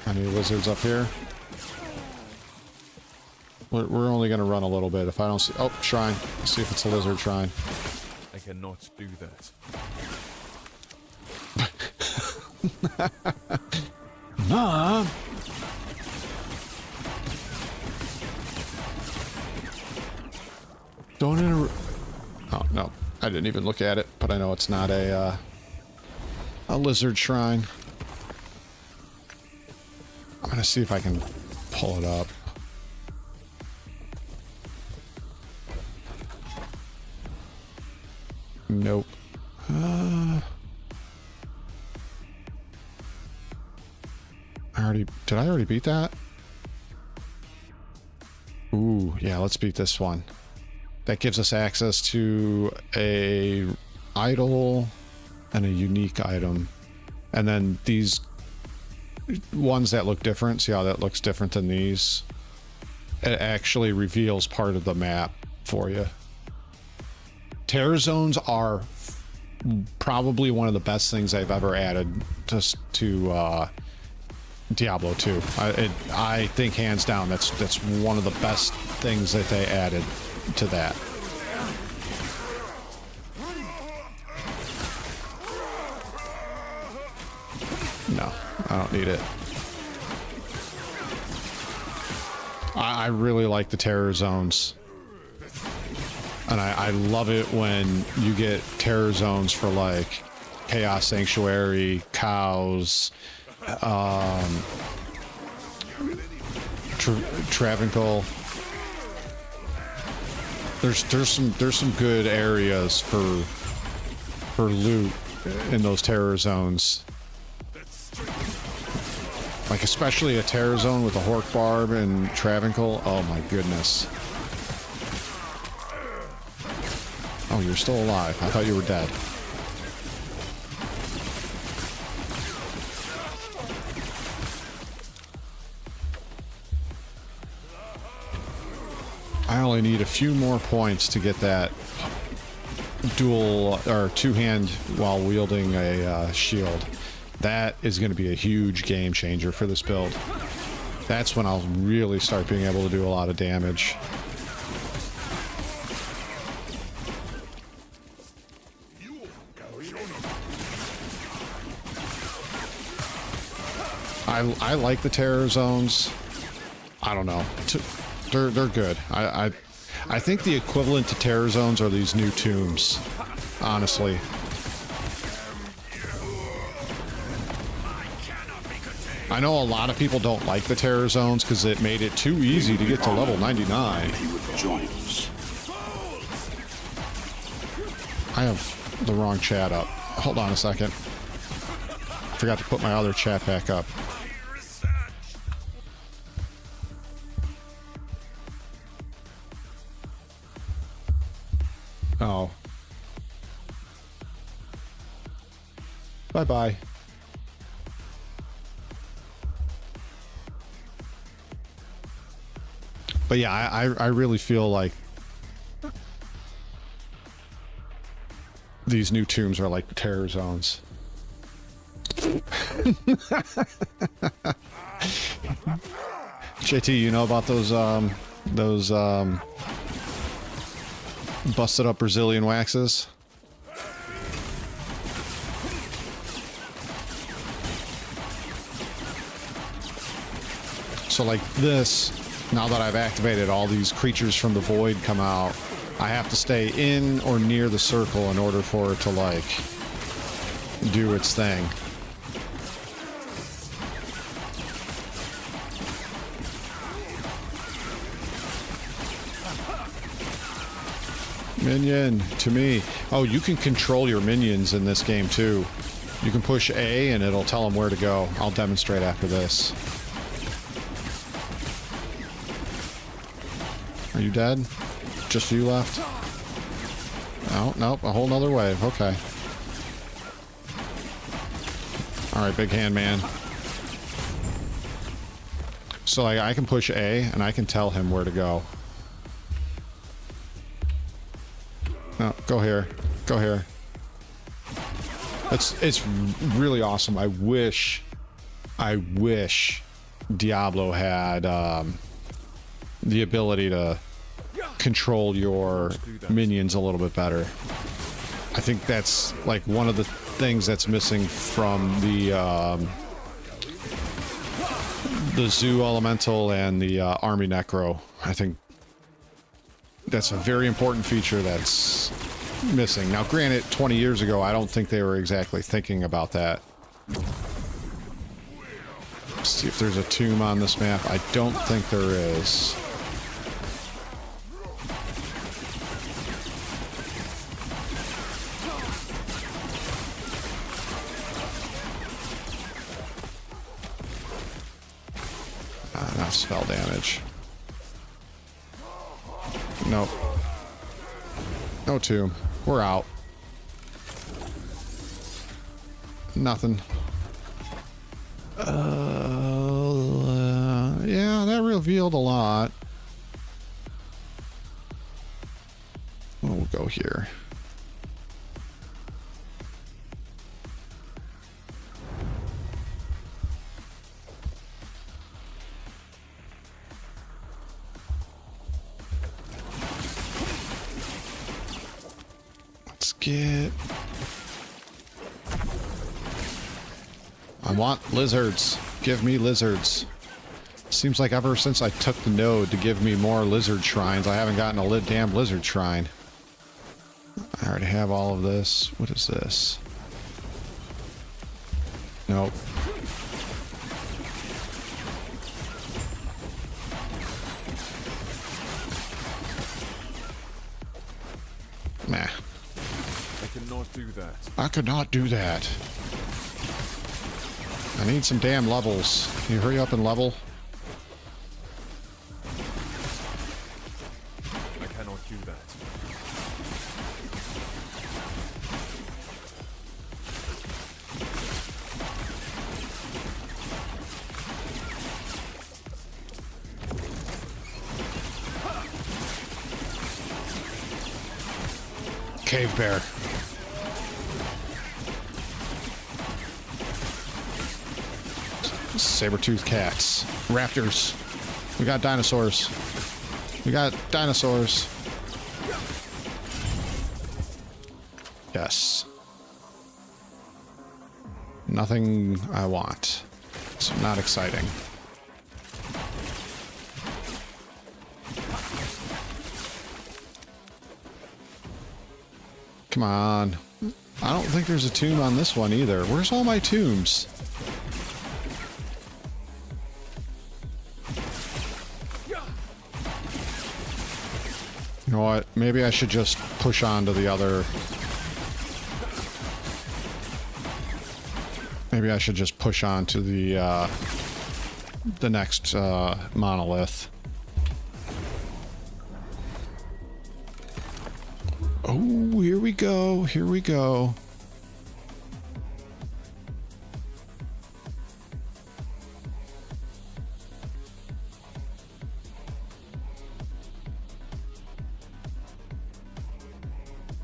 Any lizards up here? We're only going to run a little bit. If I don't see... Oh, shrine. Let's see if it's a lizard shrine. I cannot do that. Mom! Don't interrupt... Oh, no. I didn't even look at it, but I know it's not a lizard shrine. I'm gonna see if I can pull it up. Nope. Did I already beat that? Ooh, yeah, let's beat this one. That gives us access to a idol and a unique item. And then these ones that look different, see how that looks different than these? It actually reveals part of the map for you. Terror zones are probably one of the best things I've ever added to Diablo 2. I think hands down that's one of the best things that they added to that. No, I don't need it. I really like the terror zones. And I love it when you get terror zones for like Chaos Sanctuary, cows, Travancore. There's some good areas for loot in those terror zones. Like especially a terror zone with a Hork Barb and Travancore. Oh my goodness. Oh, you're still alive. I thought you were dead. I only need a few more points to get that dual or two-hand while wielding a shield. That is going to be a huge game changer for this build. That's when I'll really start being able to do a lot of damage. I like the terror zones. I don't know. They're good. I think the equivalent to terror zones are these new tombs, honestly. I know a lot of people don't like the terror zones because it made it too easy to get to level 99. I have the wrong chat up. Hold on a second. Forgot to put my other chat back up. Oh. Bye-bye. But yeah, I really feel like these new tombs are like the terror zones. JT, you know about those busted up Brazilian waxes? So like this, now that I've activated, all these creatures from the void come out. I have to stay in or near the circle in order for it to like do its thing. Minion to me. Oh, you can control your minions in this game too. You can push A and it'll tell them where to go. I'll demonstrate after this. Are you dead? Just you left? Oh, nope, a whole nother wave. Okay. Alright, big hand man. So I can push A and I can tell him where to go. No, go here. Go here. It's really awesome. I wish Diablo had the ability to control your minions a little bit better. I think that's like one of the things that's missing from the Zoo Elemental and the Army Necro. I think that's a very important feature that's missing. Now, granted, 20 years ago, I don't think they were exactly thinking about that. Let's see if there's a tomb on this map. I don't think there is. Enough spell damage. Nope. No tomb. We're out. Nothing. Yeah, that revealed a lot. We'll go here. Let's get... I want lizards. Give me lizards. Seems like ever since I took the node to give me more lizard shrines, I haven't gotten a damn lizard shrine. I already have all of this. What is this? Nope. Nah. I cannot do that. I could not do that. I need some damn levels. Can you hurry up and level? I cannot do that. Cave bear. Saber-toothed cats. Raptors. We got dinosaurs. We got dinosaurs. Yes. Nothing I want. So not exciting. Come on. I don't think there's a tomb on this one either. Where's all my tombs? You know what? Maybe I should just push on to the other... Maybe I should just push on to the next monolith. Oh, here we go. Here we go.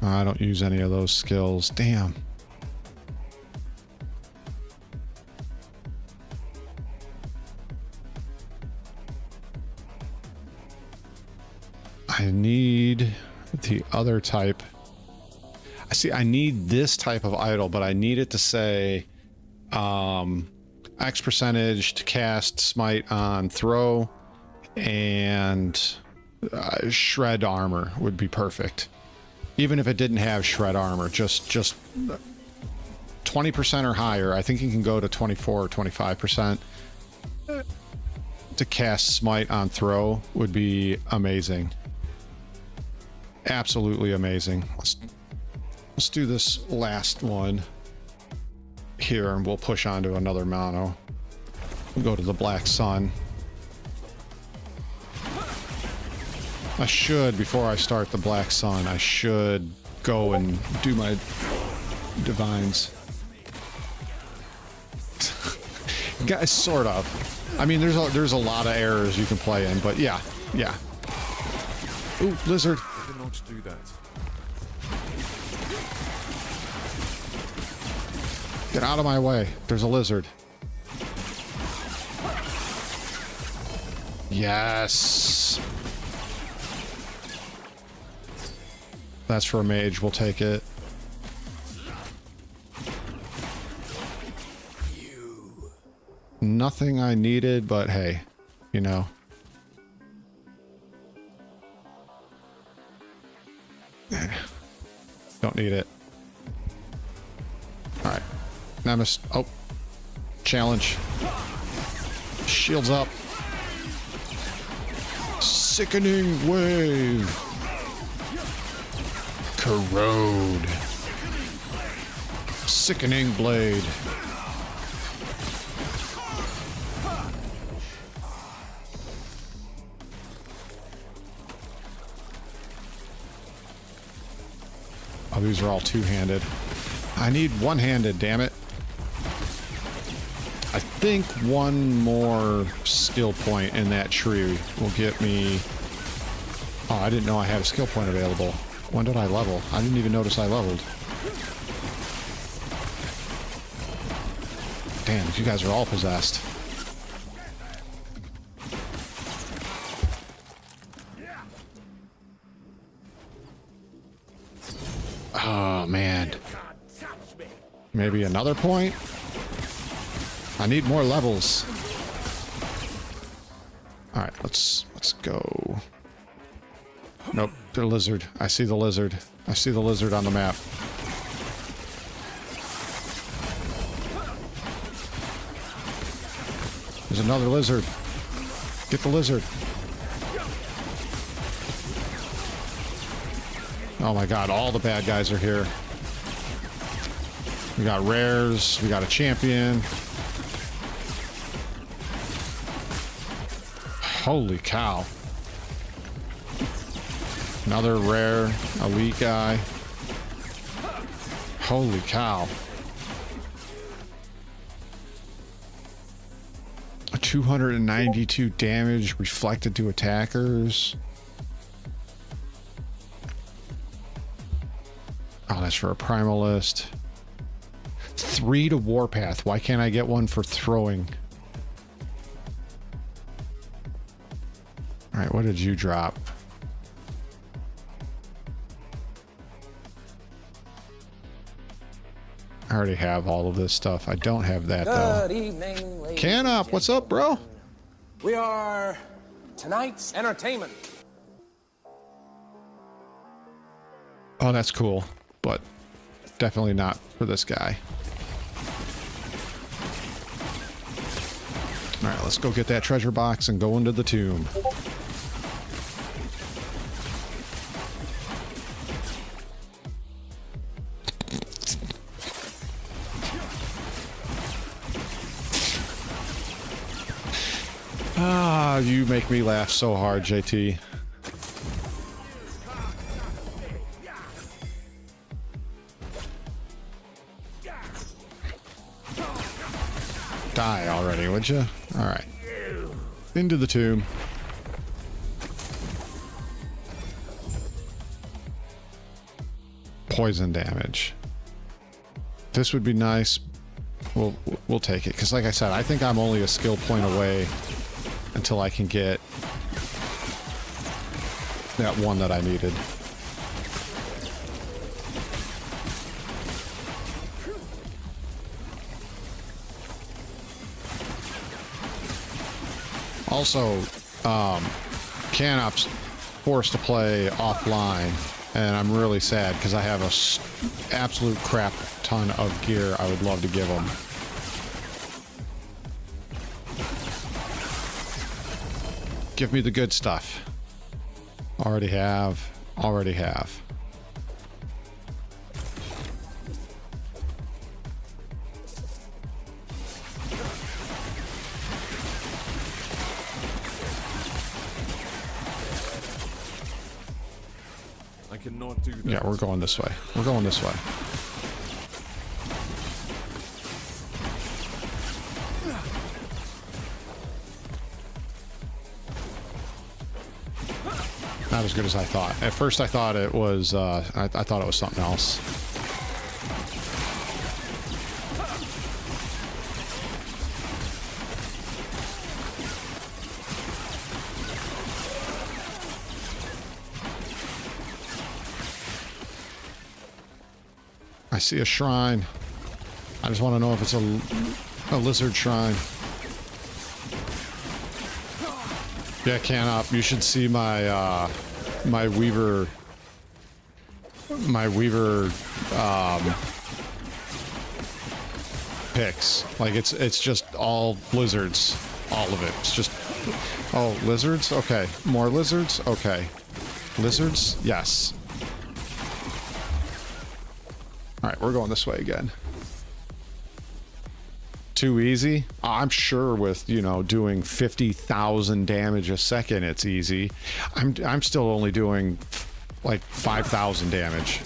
I don't use any of those skills. Damn. I need the other type. I see. I need this type of idol, but I need it to say X percentage to cast smite on throw, and shred armor would be perfect. Even if it didn't have shred armor, just 20% or higher. I think you can go to 24 or 25% to cast smite on throw would be amazing. Absolutely amazing. Let's do this last one here, and we'll push on to another mono. We'll go to the Black Sun. I should, before I start the Black Sun, I should go and do my divines. Guys, sort of. I mean, there's a lot of errors you can play in, but yeah. Ooh, lizard. I cannot do that. Get out of my way. There's a lizard. Yes. That's for a mage. We'll take it. Nothing I needed, but hey, you know. Don't need it. Alright. Nemesis. Oh. Challenge. Shields up. Sickening wave. Corrode. Sickening blade. Oh, these are all two-handed. I need one-handed, damn it. I think one more skill point in that tree will get me... Oh, I didn't know I had a skill point available. When did I level? I didn't even notice I leveled. Damn, you guys are all possessed. Oh, man. Maybe another point? I need more levels. All right, let's go. Nope, the lizard. I see the lizard. I see the lizard on the map. There's another lizard. Get the lizard. Oh my god, all the bad guys are here. We got rares, we got a champion. Holy cow. Another rare elite guy. Holy cow. A 292 damage reflected to attackers. Oh, that's for a primalist. 3 to warpath. Why can't I get one for throwing? All right, what did you drop? I already have all of this stuff. I don't have that though. Good evening, ladies. Can up, what's up, bro? We are tonight's entertainment. Oh, that's cool, but definitely not for this guy. All right, let's go get that treasure box and go into the tomb. Ah, you make me laugh so hard, JT. Die already, would you? All right. Into the tomb. Poison damage. This would be nice. We'll take it, because like I said, I think I'm only a skill point away until I can get that one that I needed. Also, Canop's forced to play offline, and I'm really sad because I have a absolute crap ton of gear I would love to give him. Give me the good stuff. Already have. Already have. I cannot do that. Yeah, we're going this way. We're going this way. Not as good as I thought. At first I thought it was, I thought it was something else. I see a shrine. I just want to know if it's a lizard shrine. Yeah, Canop, you should see my my weaver picks. Like it's just all lizards, all of it. It's just, oh, lizards? Okay. More lizards? Okay. Lizards? Yes. All right, we're going this way again. Too easy? I'm sure with, you know, doing 50,000 damage a second, it's easy. I'm still only doing like 5,000 damage.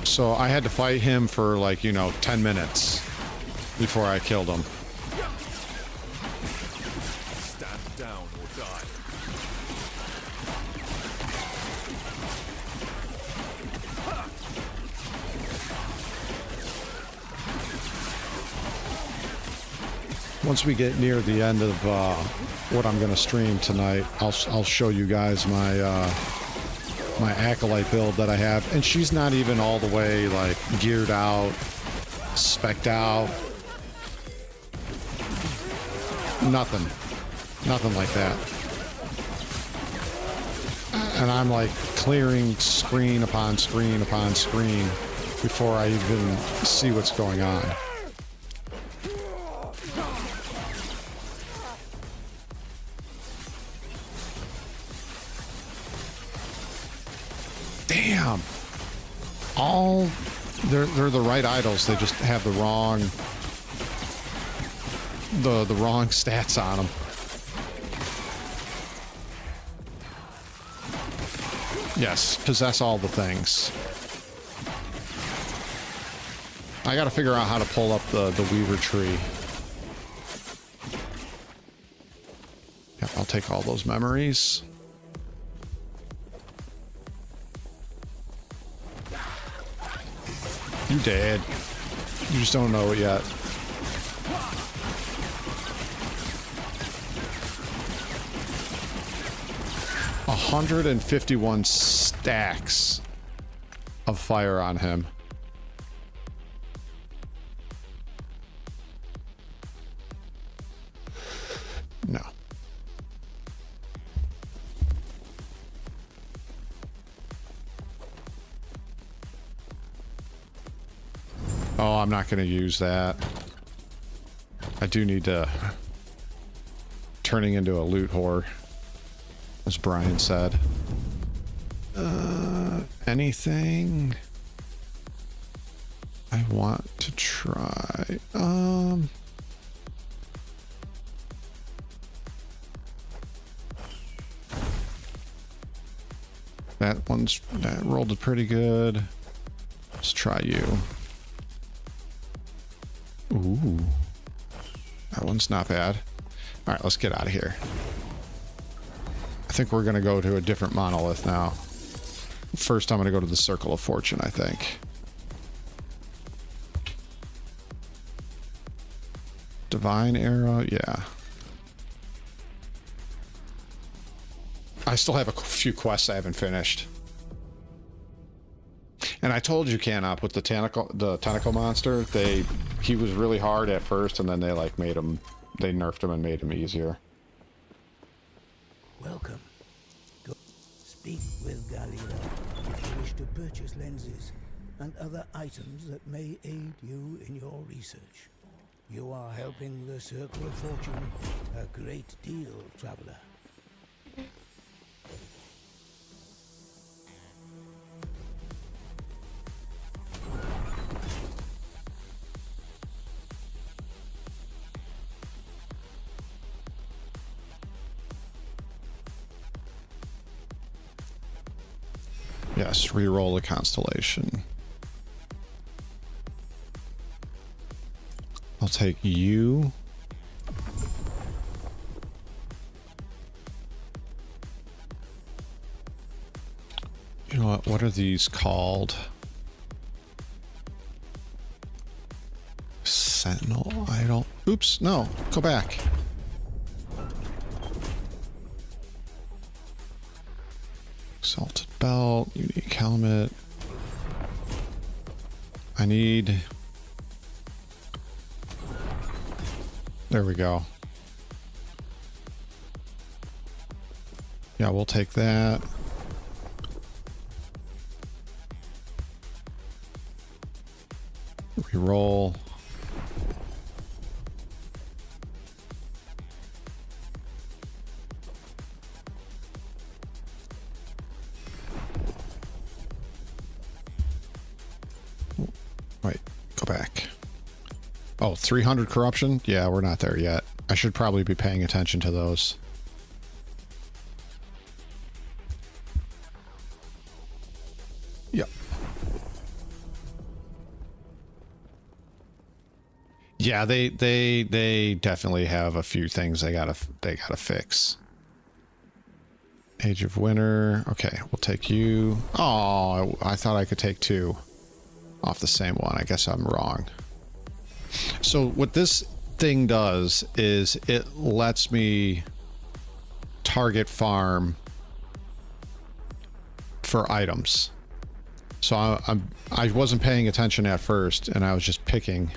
So I had to fight him for like, you know, 10 minutes before I killed him. Stand down or die. once we get near the end of what I'm gonna stream tonight, I'll show you guys my my acolyte build that I have, and she's not even all the way like geared out, spec'd out, nothing like that. And I'm like clearing screen upon screen upon screen before I even see what's going on. Damn. All they're the right idols, they just have the wrong the wrong stats on them. Yes, possess all the things. I gotta figure out how to pull up the Weaver tree. Yep, I'll take all those memories. You dead. You just don't know it yet. A 151 stacks of fire on him. No. Oh, I'm not going to use that. I do need to... Turning into a loot whore, as Brian said. Anything I want to try? That rolled it pretty good. Let's try you. Ooh. That one's not bad. All right, let's get out of here. I think we're going to go to a different monolith now. First, I'm going to go to the Circle of Fortune, I think. Divine Arrow, yeah. I still have a few quests I haven't finished. And I told you, Canop, with the tentacle monster, he was really hard at first, and then they like made him, they nerfed him and made him easier. Welcome. Go speak with Galila if you wish to purchase lenses and other items that may aid you in your research. You are helping the Circle of Fortune a great deal, traveler. Yes, re-roll the constellation. I'll take you. You know what are these called? Sentinel idol. Oops, no, go back. Exalted belt, unique helmet. I need... There we go. Yeah, we'll take that. Reroll. Wait, go back. Oh, 300 corruption? Yeah, we're not there yet. I should probably be paying attention to those. Yep. Yeah, they definitely have a few things they gotta fix. Age of Winter. Okay, we'll take you. Oh, I thought I could take two off the same one. I guess I'm wrong. So with this thing does is it lets me target farm for items. So I wasn't paying attention at first, and I was just picking.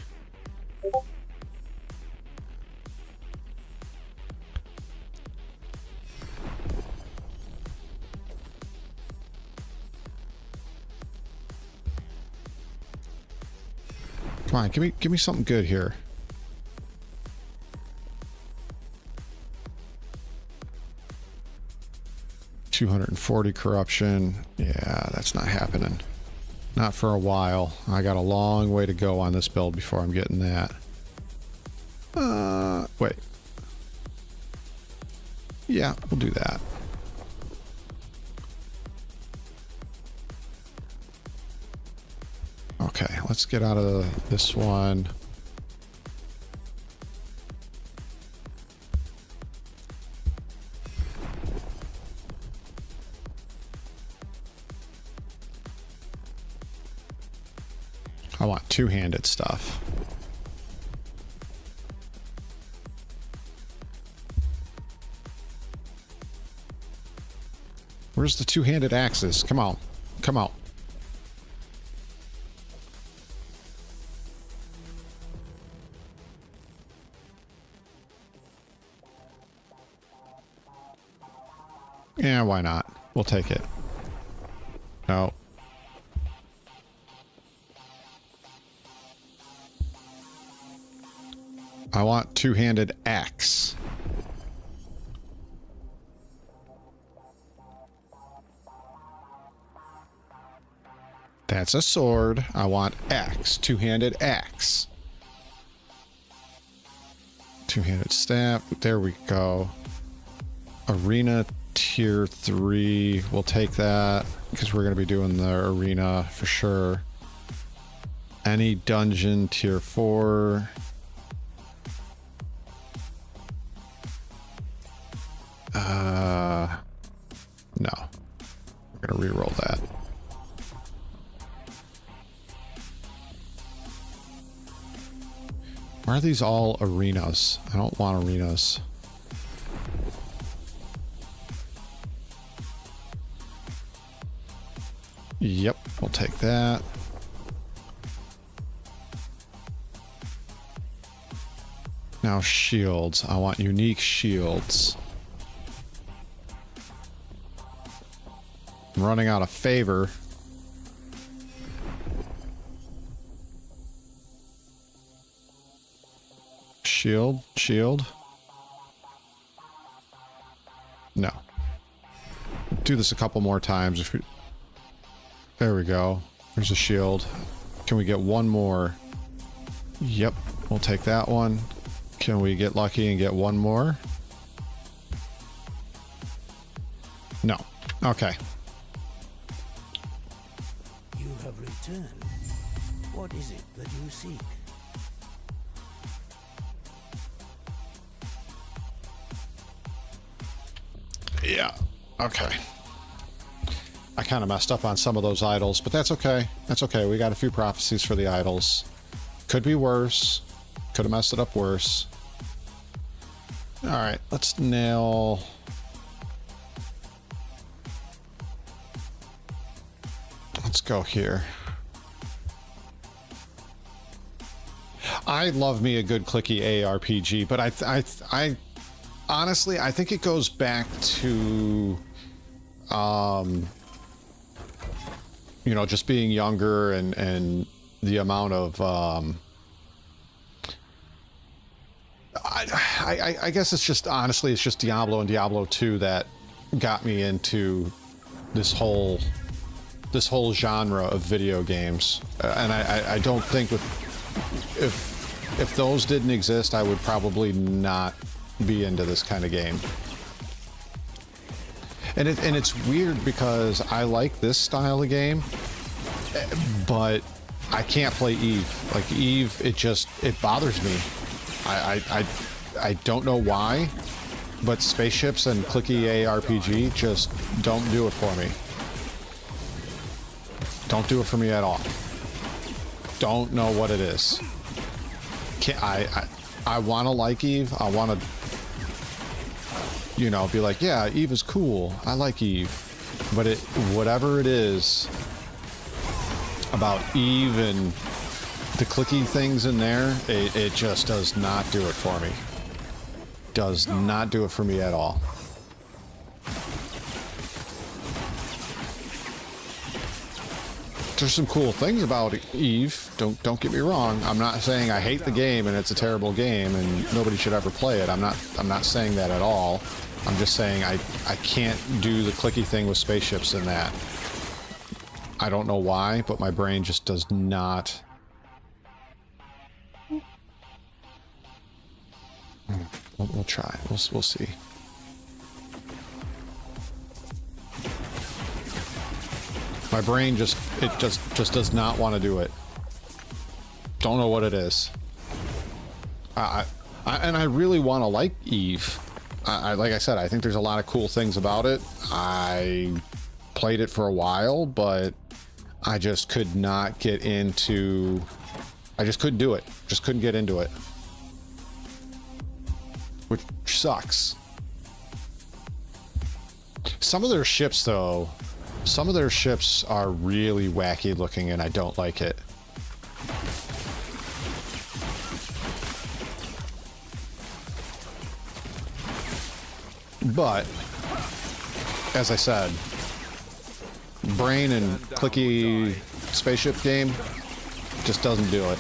Come on, give me something good here. $240 corruption. Yeah, that's not happening. Not for a while. I got a long way to go on this build before I'm getting that. Wait. Yeah, we'll do that. Okay, let's get out of this one. I want two-handed stuff. Where's the two-handed axes? Come on. Come out. Yeah, why not? We'll take it. No. I want two-handed axe. That's a sword. I want axe. Two-handed axe. Two-handed staff. There we go. Arena tier 3. We'll take that because we're going to be doing the arena for sure. Any dungeon tier 4. No. We're going to re-roll that. Why are these all arenas? I don't want arenas. Yep, we'll take that. Now shields. I want unique shields. I'm running out of favor. Shield. No. Do this a couple more times. If we... There we go. There's a shield. Can we get one more? Yep, we'll take that one. Can we get lucky and get one more? No. Okay. You have returned. What is it that you seek? Yeah. Okay. I kind of messed up on some of those idols, but that's okay. That's okay. We got a few prophecies for the idols. Could be worse. Could have messed it up worse. All right. Let's nail... Let's go here. I love me a good clicky ARPG, but I honestly, I think it goes back to, you know, just being younger and the amount of, I guess it's just, honestly, it's just Diablo and Diablo 2 that got me into this whole genre of video games. And I don't think if those didn't exist, I would probably not be into this kind of game. And it's weird because I like this style of game, but I can't play Eve. Like Eve, it bothers me. I don't know why, but spaceships and clicky ARPG just don't do it for me. Don't do it for me at all. Don't know what it is. I want to like Eve. I want to, you know, be like, yeah, Eve is cool. I like Eve. But it, whatever it is about Eve and the clicky things in there, it just does not do it for me. Does not do it for me at all. There's some cool things about Eve. Don't get me wrong. I'm not saying I hate the game and it's a terrible game and nobody should ever play it. I'm not saying that at all. I'm just saying I can't do the clicky thing with spaceships in that. I don't know why, but my brain just does not. We'll try. We'll see. My brain just does not want to do it. Don't know what it is. And I really want to like Eve. Like I said, I think there's a lot of cool things about it. I played it for a while, but I just could not get into. I just couldn't do it. Just couldn't get into it, which sucks. Some of their ships, though. Some of their ships are really wacky looking and I don't like it. But, as I said, brain and clicky spaceship game just doesn't do it.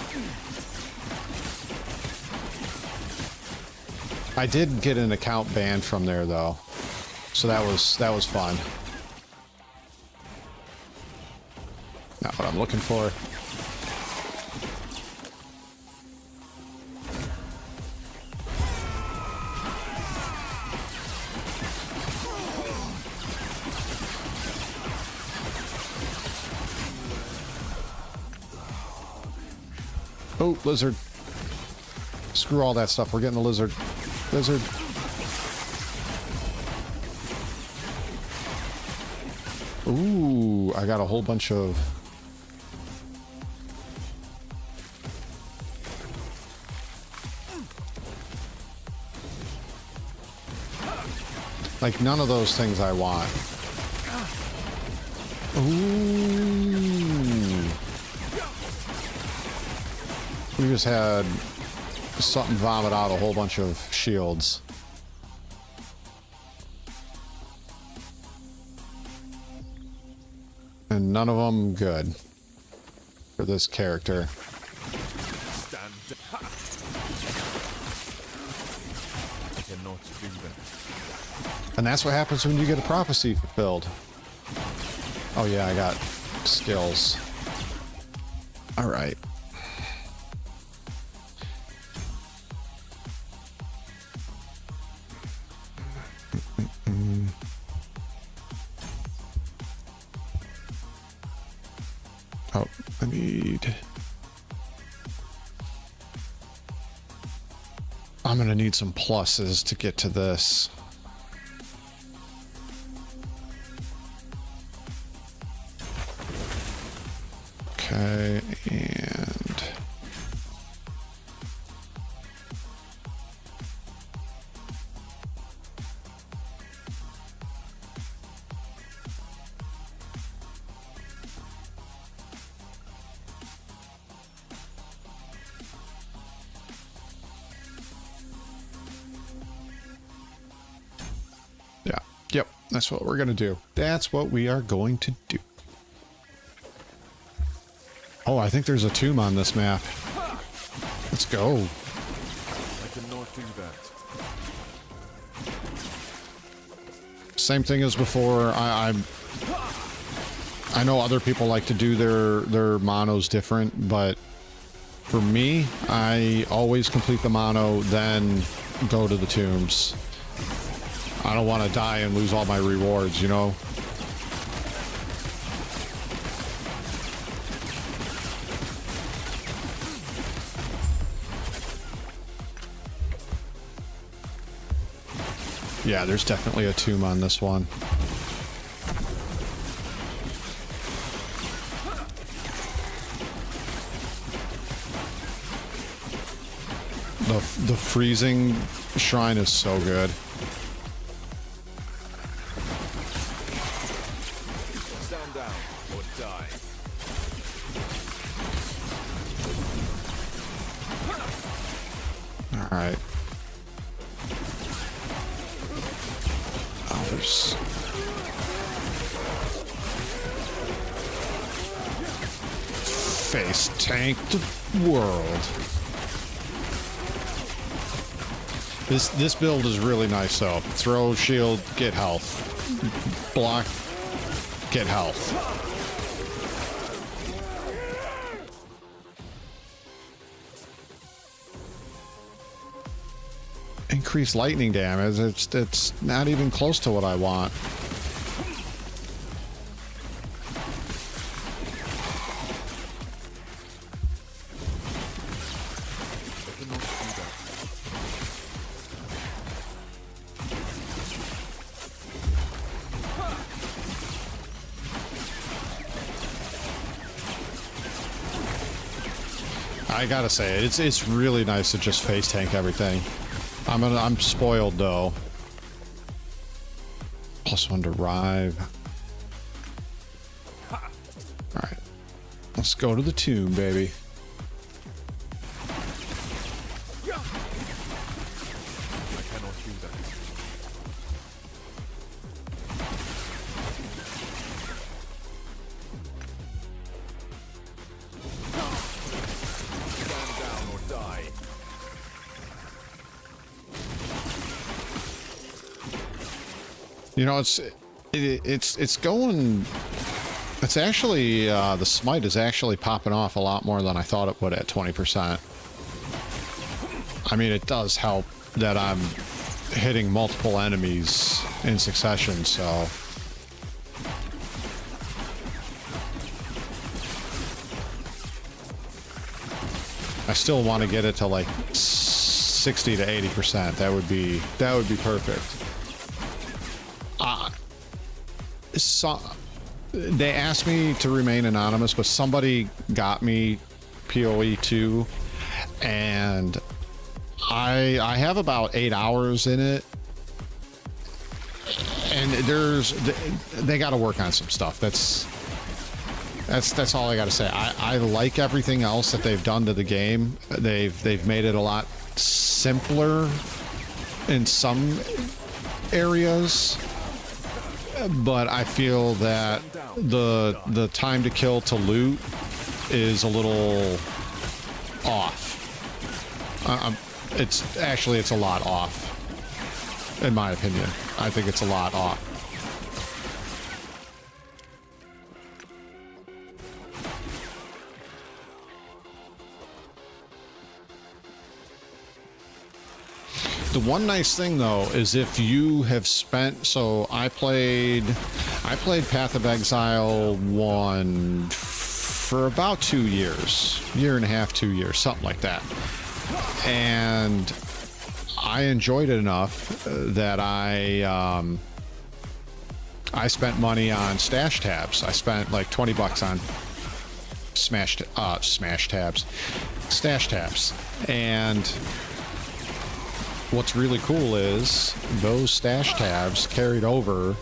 I did get an account banned from there though, so that was fun. Not what I'm looking for. Oh, lizard. Screw all that stuff. We're getting the lizard. Lizard. Ooh, I got a whole bunch of... like, none of those things I want. Ooh. We just had something vomit out a whole bunch of shields. And none of them good for this character. Stand down. I cannot do that. And that's what happens when you get a prophecy fulfilled. Oh yeah, I got skills. All right. Oh, I need... I'm gonna need some pluses to get to this. Okay, and... yeah, yep, that's what we're gonna do. That's what we are going to do. Oh, I think there's a tomb on this map. Let's go. I cannot do that. Same thing as before. I know other people like to do their monos different, but for me, I always complete the mono, then go to the tombs. I don't want to die and lose all my rewards, you know? Yeah, there's definitely a tomb on this one. The freezing shrine is so good. Stand down or die. All right. Oh, there's... Face tanked world. This build is really nice though. Throw, shield, get health. Block, get health. Increase lightning damage. It's not even close to what I want. I gotta say, it's really nice to just face tank everything. I'm spoiled though. +1 to Rive. Alright. Let's go to the tomb, baby. I cannot do that. Stand down or die. You know, it's going. It's actually the smite is actually popping off a lot more than I thought it would at 20%. I mean, it does help that I'm hitting multiple enemies in succession, so. I still want to get it to like 60 to 80%. That would be perfect. So, they asked me to remain anonymous, but somebody got me PoE 2, and I have about 8 hours in it, and they got to work on some stuff. That's all I got to say. I like everything else that they've done to the game. They've made it a lot simpler in some areas, but I feel that the time to kill to loot is a little off. It's a lot off, in my opinion. I think it's a lot off. The one nice thing though is if you have spent, so I played Path of Exile 1 for about 2 years, year and a half, 2 years, something like that, and I enjoyed it enough that I spent money on stash tabs. I spent like 20 bucks on stash tabs, and what's really cool is those stash tabs carried over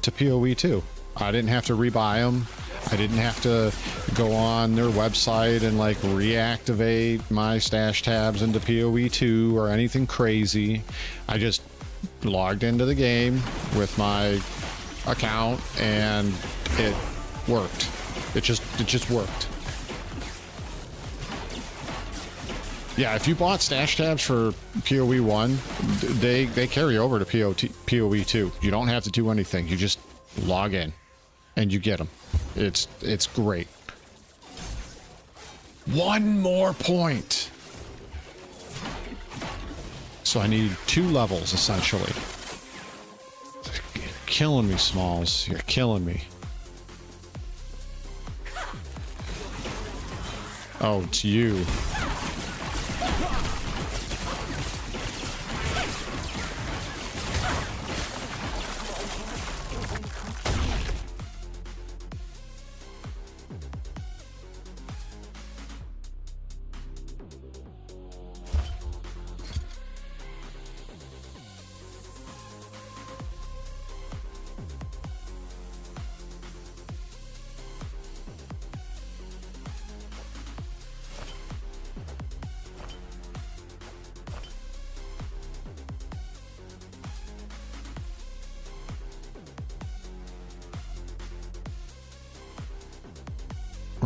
to PoE 2. I didn't have to rebuy them. I didn't have to go on their website and like reactivate my stash tabs into PoE 2 or anything crazy. I just logged into the game with my account and it worked. It just worked. Yeah, if you bought stash tabs for PoE 1, they carry over to PoE 2. You don't have to do anything. You just log in and you get them. It's great. One more point. So I need 2 levels, essentially. You're killing me, Smalls. You're killing me. Oh, it's you.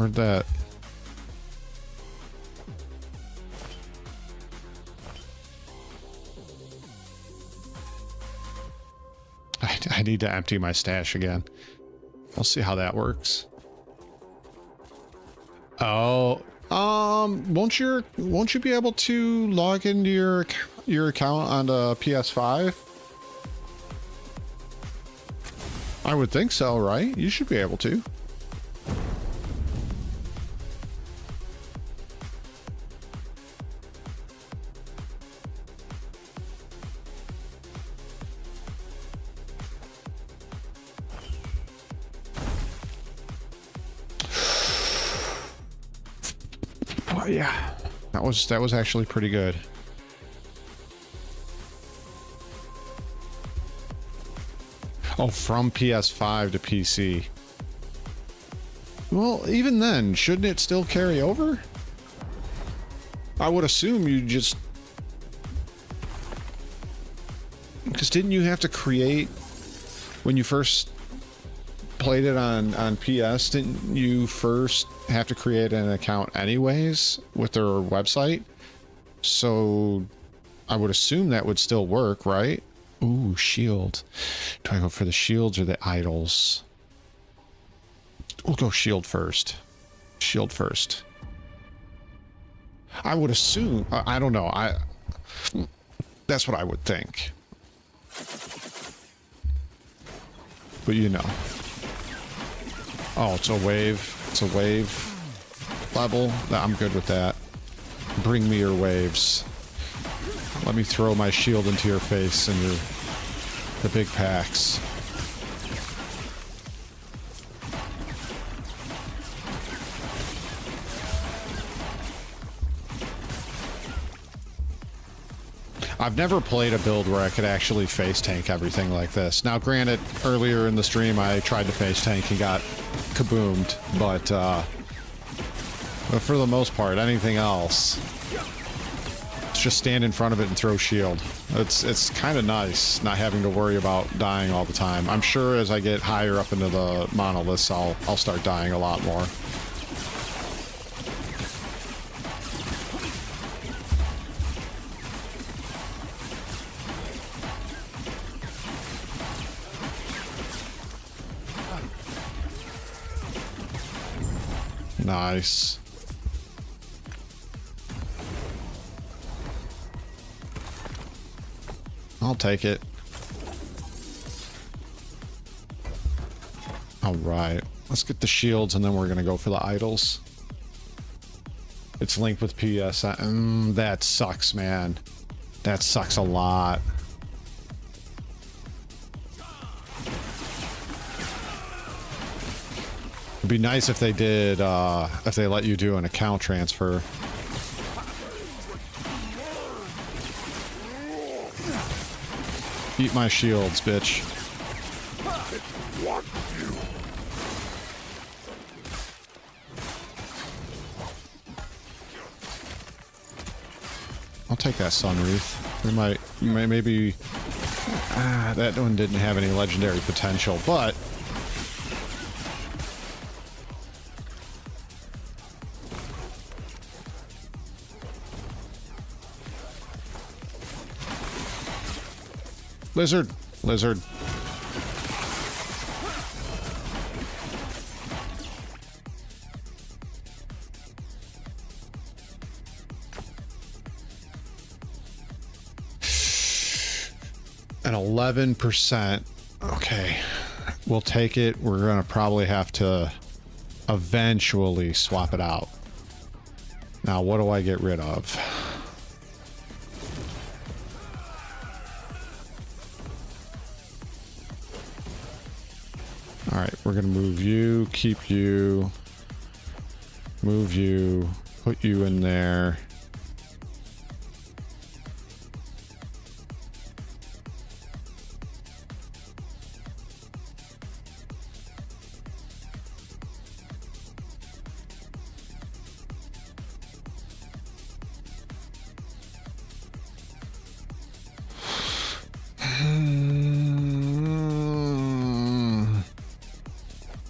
Where'd that? I need to empty my stash again. We'll see how that works. Oh, won't you be able to log into your account on the PS5? I would think so, right? You should be able to. Oh yeah, that was actually pretty good. Oh, from PS5 to PC. Well, even then, shouldn't it still carry over? I would assume you just... Because didn't you have to create... When you first played it on PS, didn't you first have to create an account anyways with their website? So I would assume that would still work, right? Ooh, shield. Do I go for the shields or the idols? We'll go shield first. Shield first. I would assume, I don't know. That's what I would think. But you know. Oh, it's a wave. It's a wave level. I'm good with that. Bring me your waves. Let me throw my shield into your face and the big packs. I've never played a build where I could actually face tank everything like this. Now, granted, earlier in the stream I tried to face tank and got kaboomed, but for the most part, anything else, it's just stand in front of it and throw shield. It's kind of nice not having to worry about dying all the time. I'm sure as I get higher up into the monoliths, I'll start dying a lot more. Nice. I'll take it. All right, let's get the shields and then we're gonna go for the idols. It's linked with PS. That sucks, man. That sucks a lot. It'd be nice if they did, if they let you do an account transfer. Eat my shields, bitch. I'll take that sun wreath. Maybe that one didn't have any legendary potential, but lizard. An 11%. Okay, we'll take it. We're gonna probably have to eventually swap it out. Now, what do I get rid of? All right, we're gonna move you, keep you, move you, put you in there.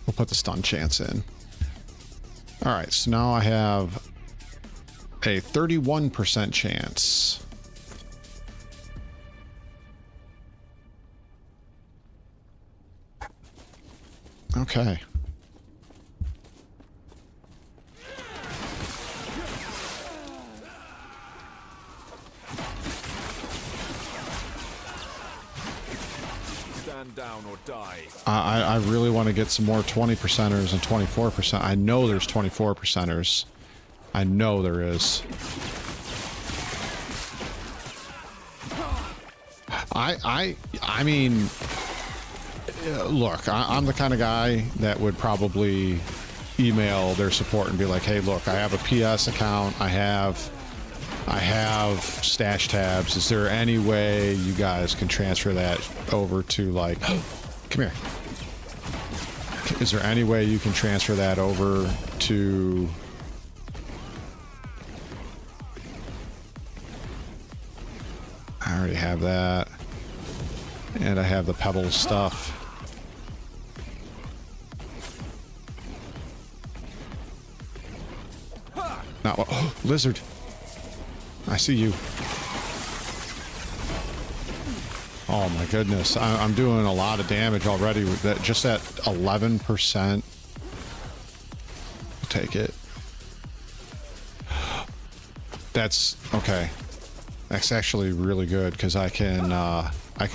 We'll put the stun chance in. All right, so now I have a 31% chance. Okay. Stand down or die. I really want to get some more 20%ers and 24%. I know there's 24%ers. I know there is. I mean, look, I'm the kind of guy that would probably email their support and be like, hey, look, I have a PS account. I have stash tabs. Is there any way you guys can transfer that over to, like, come here. Is there any way you can transfer that over to... I already have that. And I have the pebble stuff. Not what? Oh, lizard. I see you. Oh my goodness. I'm doing a lot of damage already with that. Just that 11%. I'll take it. That's okay. That's actually really good because I can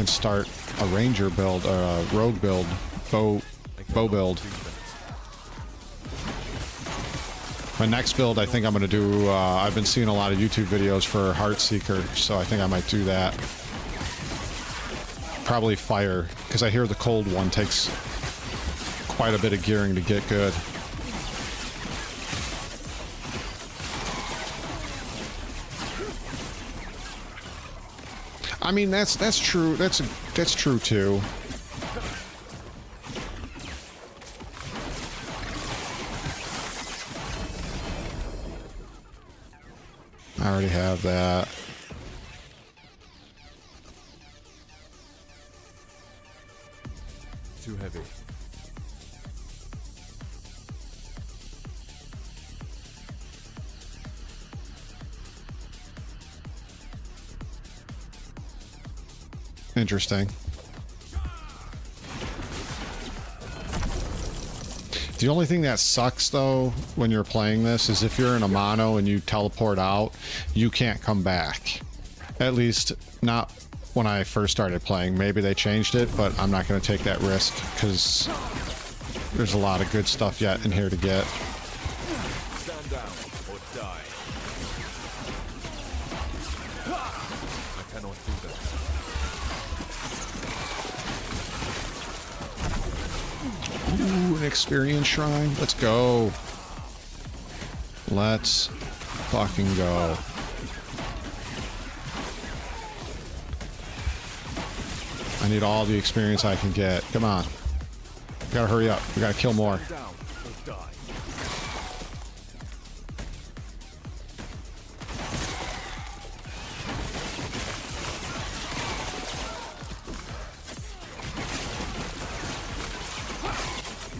start a ranger build, a rogue build, bow build. My next build, I think I'm going to do, I've been seeing a lot of YouTube videos for Heartseeker, so I think I might do that. Probably fire, because I hear the cold one takes quite a bit of gearing to get good. I mean, that's true. That's true too. I already have that. Too heavy. Interesting. The only thing that sucks, though, when you're playing this is if you're in a mono and you teleport out, you can't come back. At least, not when I first started playing. Maybe they changed it, but I'm not going to take that risk because there's a lot of good stuff yet in here to get. Stand down or die. I cannot do that. Ooh, an experience shrine. Let's go. Let's fucking go. I need all the experience I can get. Come on. We gotta hurry up. We gotta kill more. Down or die.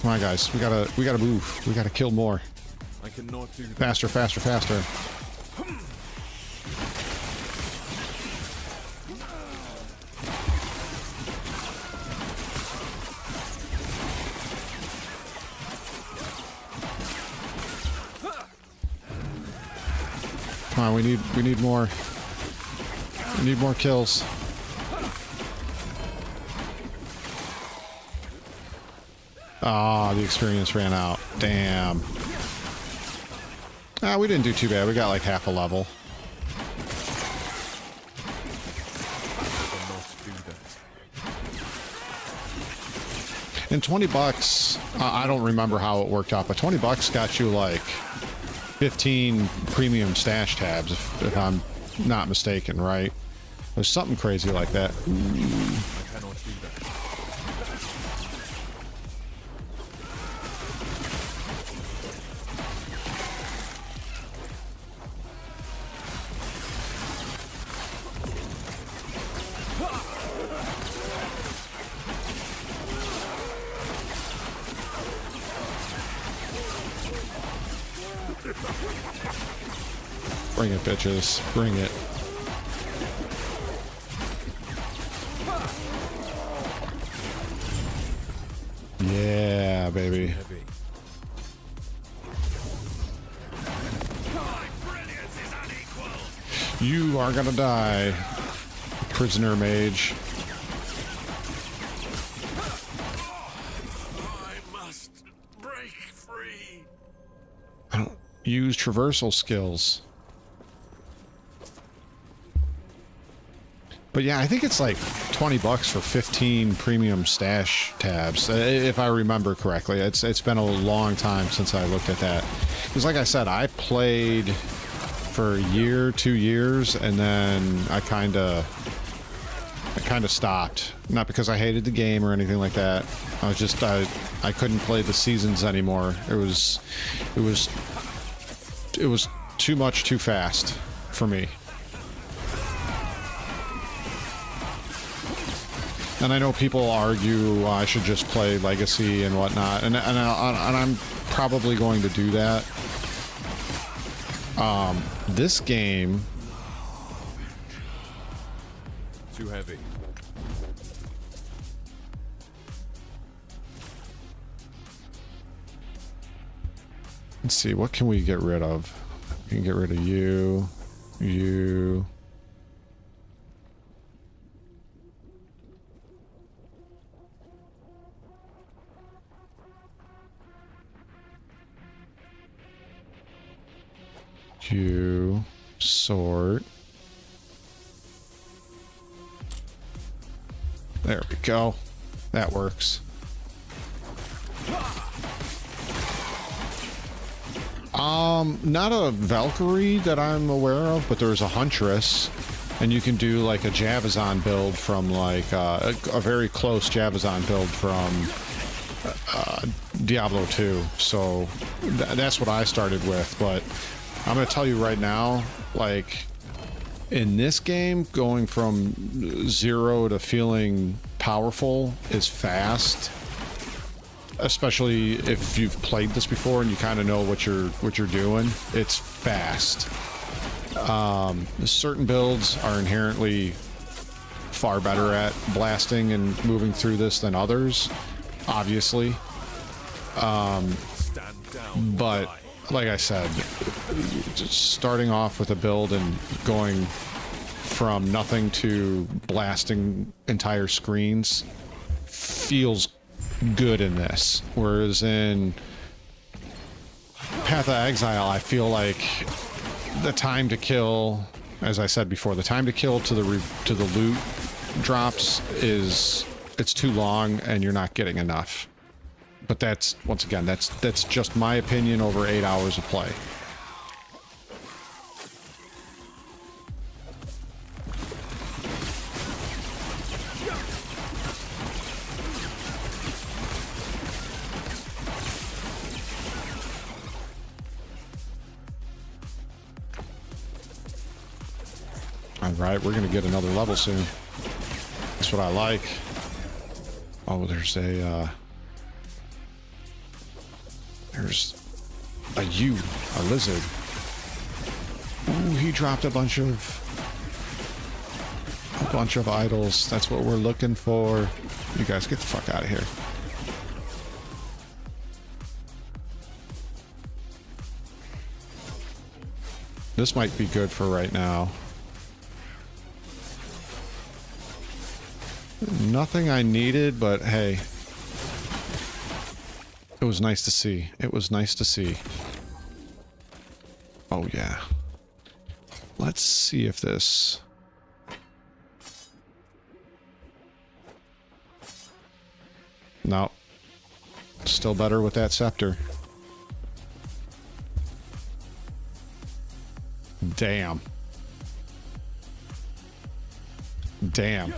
Come on, guys. We gotta move. We gotta kill more. I cannot do that. Faster, faster, faster. Come on, we need more. We need more kills. Ah, the experience ran out. Damn. Ah, we didn't do too bad. We got like half a level. I cannot do that. And 20 bucks, I don't remember how it worked out, but 20 bucks got you like 15 premium stash tabs, if I'm not mistaken, right? There's something crazy like that. I cannot do that. Bring it, bitches. Bring it. Yeah, baby. Heavy. You are gonna die, prisoner mage. I must break free. I don't use traversal skills. But yeah, I think it's like 20 bucks for 15 premium stash tabs, if I remember correctly. It's been a long time since I looked at that. Because like I said, I played for a year, 2 years, and then I kind of stopped. Not because I hated the game or anything like that. I was just I couldn't play the seasons anymore. It was too much too fast for me. And I know people argue I should just play Legacy and whatnot, and I'm probably going to do that. This game, Too heavy. let's see, what can we get rid of? We can get rid of you. You. You. Sort. There we go. That works. Not a Valkyrie that I'm aware of, but there's a Huntress, and you can do like a Javazon build from like a very close Javazon build from Diablo 2. So that's what I started with, but I'm going to tell you right now, like, in this game, going from 0 to feeling powerful is fast. Especially if you've played this before and you kind of know what you're doing. It's fast. Certain builds are inherently far better at blasting and moving through this than others, obviously. Stand down. But like I said, just starting off with a build and going from nothing to blasting entire screens feels good in this. Whereas in Path of Exile, I feel like the time to kill, as I said before, the time to kill to the loot drops it's too long and you're not getting enough. But that's, once again, that's just my opinion over 8 hours of play. All right, we're gonna get another level soon. That's what I like. Oh, there's a lizard. Ooh, he dropped a bunch of idols. That's what we're looking for. You guys get the fuck out of here. This might be good for right now. Nothing I needed, but hey. It was nice to see. It was nice to see. Oh, yeah. Let's see if this... No. Still better with that scepter. Damn. Damn.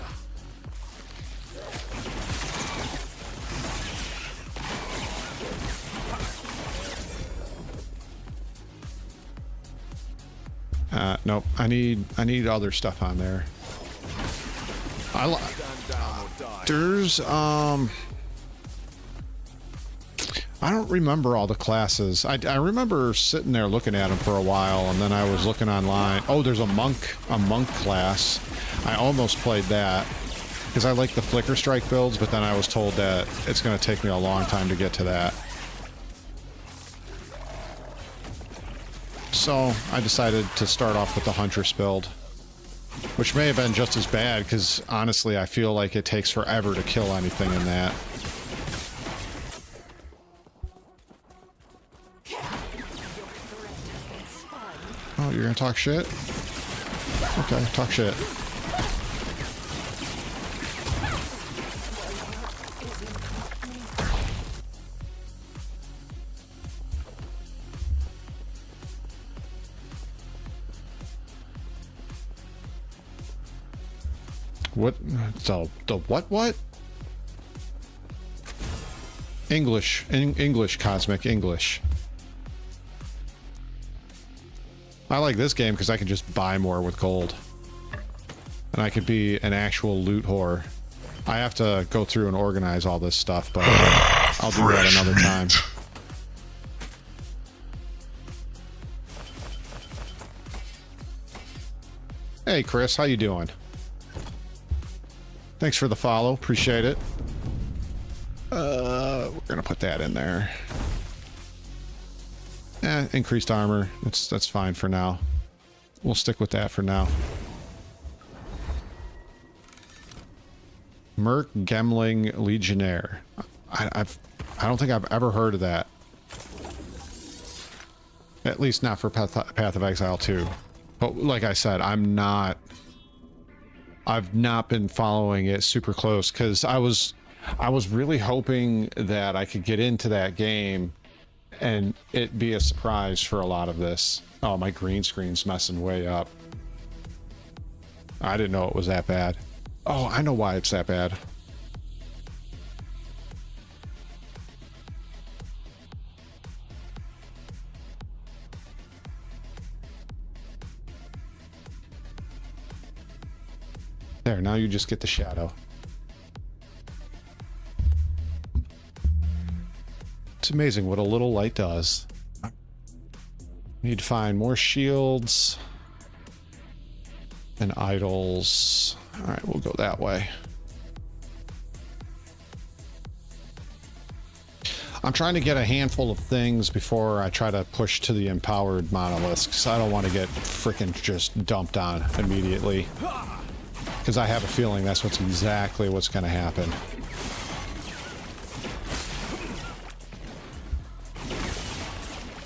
Nope. I need other stuff on there. There's I don't remember all the classes. I remember sitting there looking at them for a while, and then I was looking online. Oh, there's a monk class. I almost played that because I like the flicker strike builds, but then I was told that it's going to take me a long time to get to that. So I decided to start off with the huntress build, which may have been just as bad because honestly I feel like it takes forever to kill anything in that. Oh, you're gonna talk shit? Okay, talk shit. What? The what? English. English, Cosmic English. I like this game because I can just buy more with gold. And I could be an actual loot whore. I have to go through and organize all this stuff, but I'll do that another time. Hey Chris, how you doing? Thanks for the follow, appreciate it. We're gonna put that in there. Increased armor. That's fine for now. We'll stick with that for now. Merc Gemling Legionnaire. I don't think I've ever heard of that. At least not for Path of Exile 2. But like I said, I've not been following it super close because I was really hoping that I could get into that game and it be a surprise for a lot of this. Oh, my green screen's messing way up. I didn't know it was that bad. Oh, I know why it's that bad. There, now you just get the shadow. It's amazing what a little light does. Need to find more shields and idols. All right, we'll go that way. I'm trying to get a handful of things before I try to push to the empowered monoliths because I don't want to get freaking just dumped on immediately. Because I have a feeling that's exactly what's going to happen.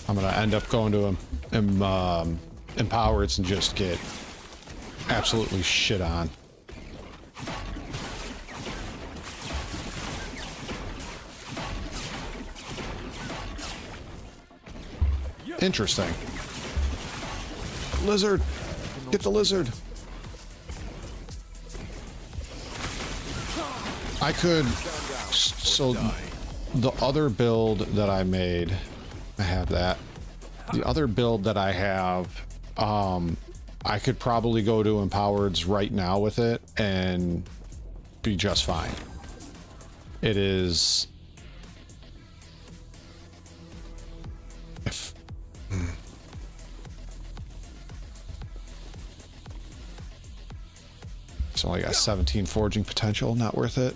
I'm going to end up going to empowereds and just get absolutely shit on. Interesting. Lizard! Get the lizard! I could... So, the other build that I made... I have that. The other build that I have, I could probably go to empowereds right now with it and be just fine. It is... It's only got 17 forging potential, not worth it.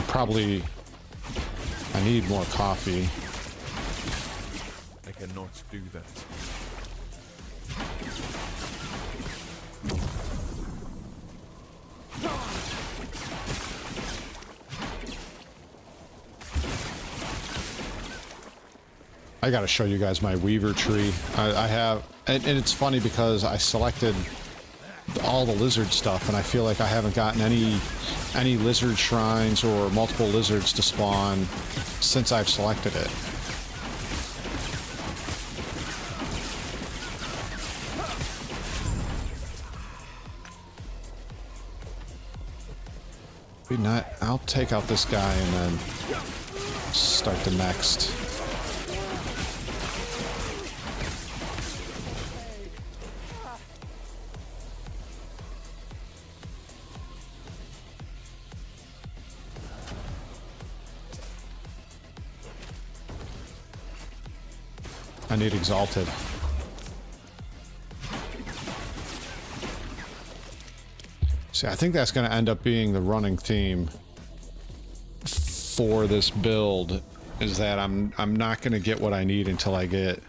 Probably, I need more coffee. I cannot do that. I gotta show you guys my weaver tree. I have, and it's funny because I selected all the lizard stuff and I feel like I haven't gotten any lizard shrines or multiple lizards to spawn since I've selected it. I'll take out this guy and then start the next. I need exalted. See, I think that's going to end up being the running theme for this build, is that I'm not going to get what I need until I get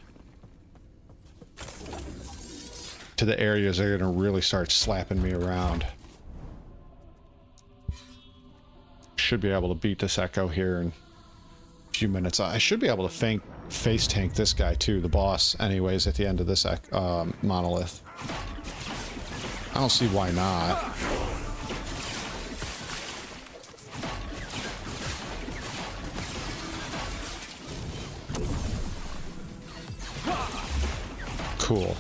to the areas that are going to really start slapping me around. Should be able to beat this Echo here in a few minutes. I should be able to face tank this guy too, the boss, anyways, at the end of this monolith. I don't see why not. Cool.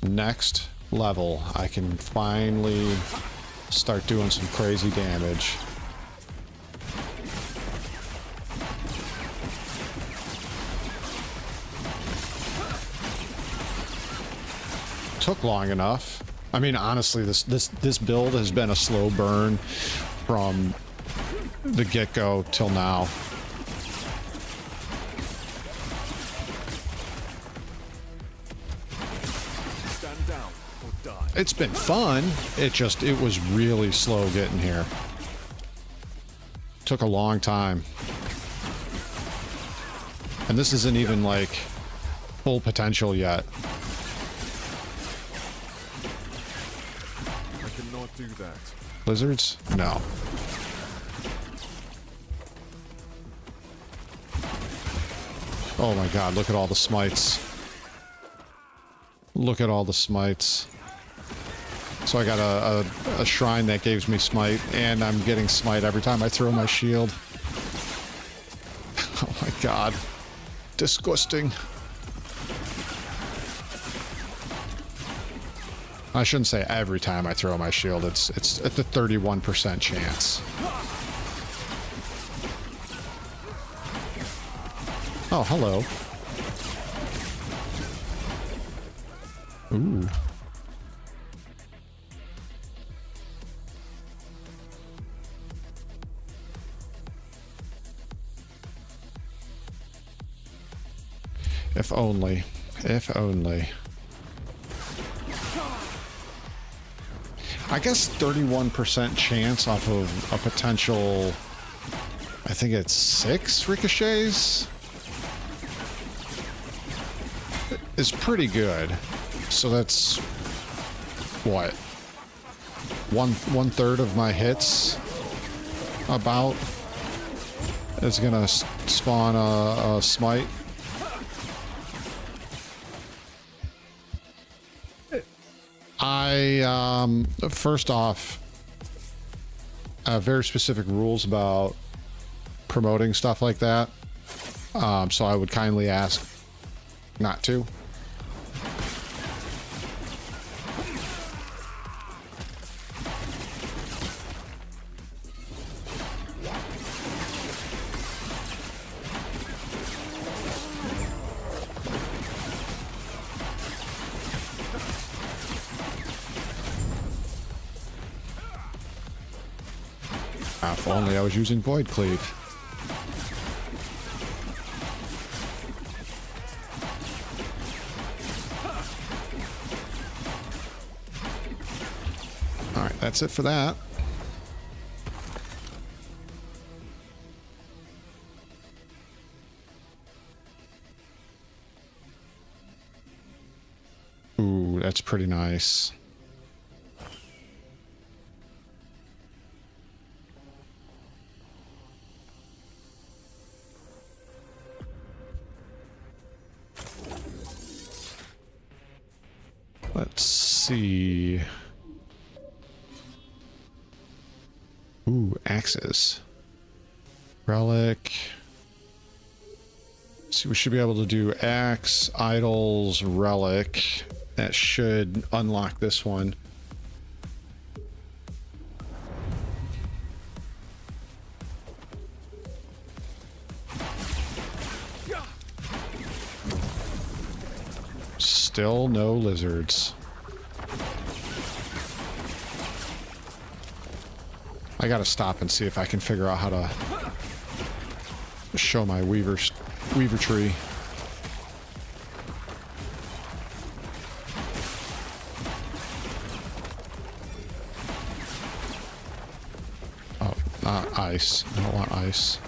Next level, I can finally start doing some crazy damage. Took long enough. I mean, honestly, this build has been a slow burn from the get-go till now. It's been fun. It was really slow getting here. Took a long time. And this isn't even like full potential yet. I cannot do that. Lizards? No. Oh my god, look at all the smites. Look at all the smites. So I got a shrine that gives me smite, and I'm getting smite every time I throw my shield. Oh my god. Disgusting. I shouldn't say every time I throw my shield, it's at the 31% chance. Oh, hello. Ooh. If only. If only. I guess 31% chance off of a potential, I think it's 6 ricochets, is pretty good. So that's what, one third of my hits about is gonna spawn a smite. First off, very specific rules about promoting stuff like that. So I would kindly ask not to. If only I was using Void Cleave. Alright, that's it for that. Ooh, that's pretty nice. Let's see. Ooh, axes. Relic. See, we should be able to do axe, idols, relic. That should unlock this one. Still no lizards. I gotta stop and see if I can figure out how to show my weaver weaver tree. Oh, not ice. I don't want ice.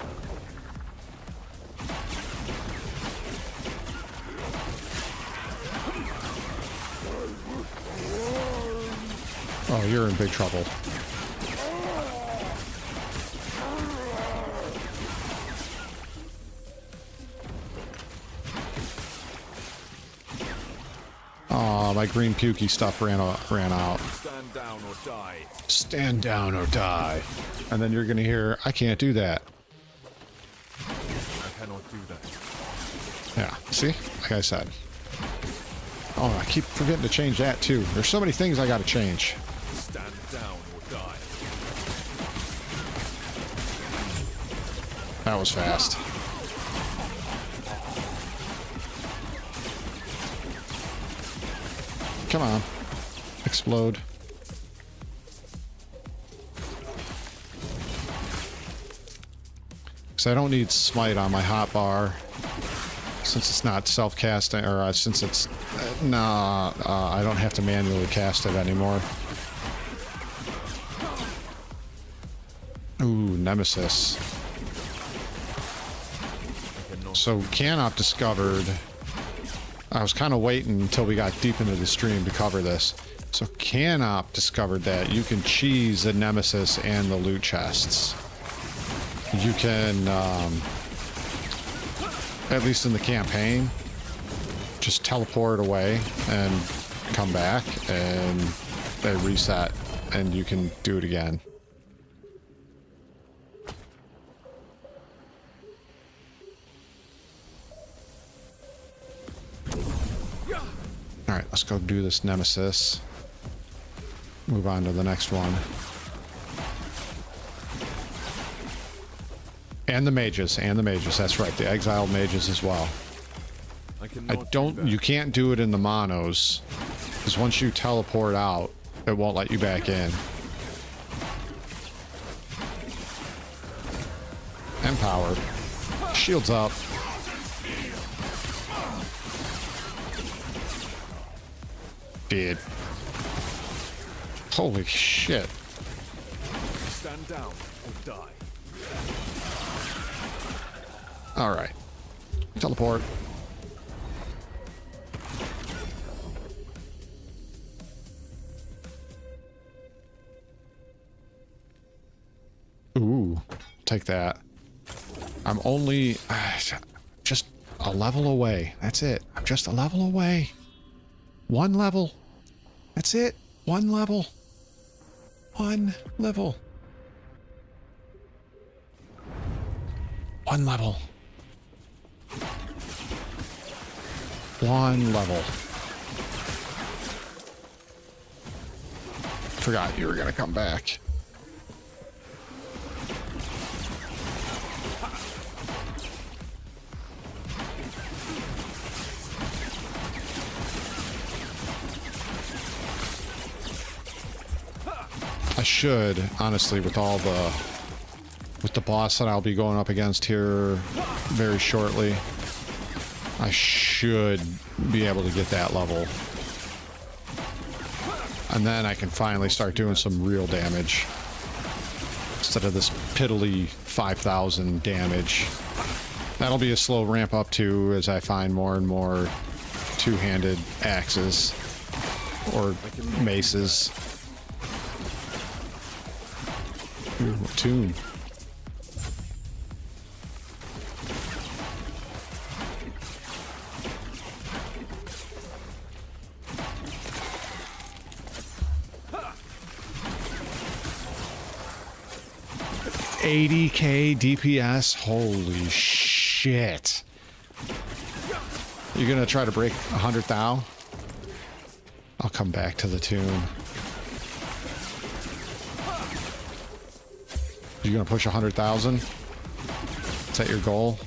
Oh, you're in big trouble. Oh, my green pukey stuff ran out. Stand down or die. Stand down or die. And then you're gonna hear, I can't do that. I cannot do that. Yeah, see? Like I said. Oh, I keep forgetting to change that too. There's so many things I gotta change. Stand down or die. That was fast. Come on. Explode. So I don't need smite on my hotbar. Since it's not self-casting, or since it's... I don't have to manually cast it anymore. Ooh, Nemesis. So Canop discovered... I was kind of waiting until we got deep into the stream to cover this. So Canop discovered that you can cheese the Nemesis and the loot chests. You can, at least in the campaign, just teleport away and come back and they reset and you can do it again. Alright, let's go do this Nemesis. Move on to the next one. And the mages, that's right, the exiled mages as well. You can't do it in the monos, because once you teleport out, it won't let you back in. Empowered. Shields up. Did. Holy shit. Stand down or die. Alright. Teleport. Ooh. Take that. I'm only... just a level away. That's it. I'm just a level away. One level. That's it. One level. One level. One level. One level. Forgot you were gonna come back. I should, honestly, with the boss that I'll be going up against here very shortly, I should be able to get that level. And then I can finally start doing some real damage. Instead of this piddly 5,000 damage. That'll be a slow ramp up too as I find more and more two-handed axes. Or maces. Ooh, a tomb. $80k DPS. Holy shit. You're gonna try to break 100 thou? I'll come back to the tomb. You're gonna push 100,000? Is that your goal?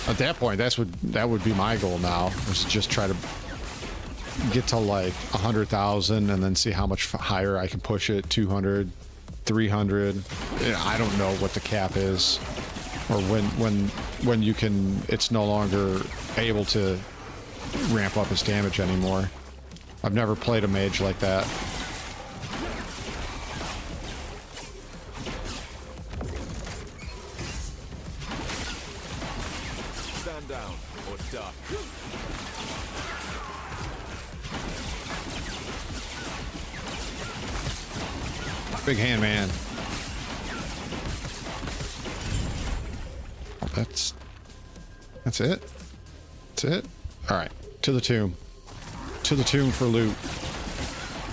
At that point, that would be my goal now. Is to just try to get to like 100,000 and then see how much higher I can push it. 200, 300. I don't know what the cap is, or when you can. It's no longer able to ramp up his damage anymore. I've never played a mage like that. Stand down or die. Big hand man. That's it. That's it. All right, to the tomb. To the tomb for loot.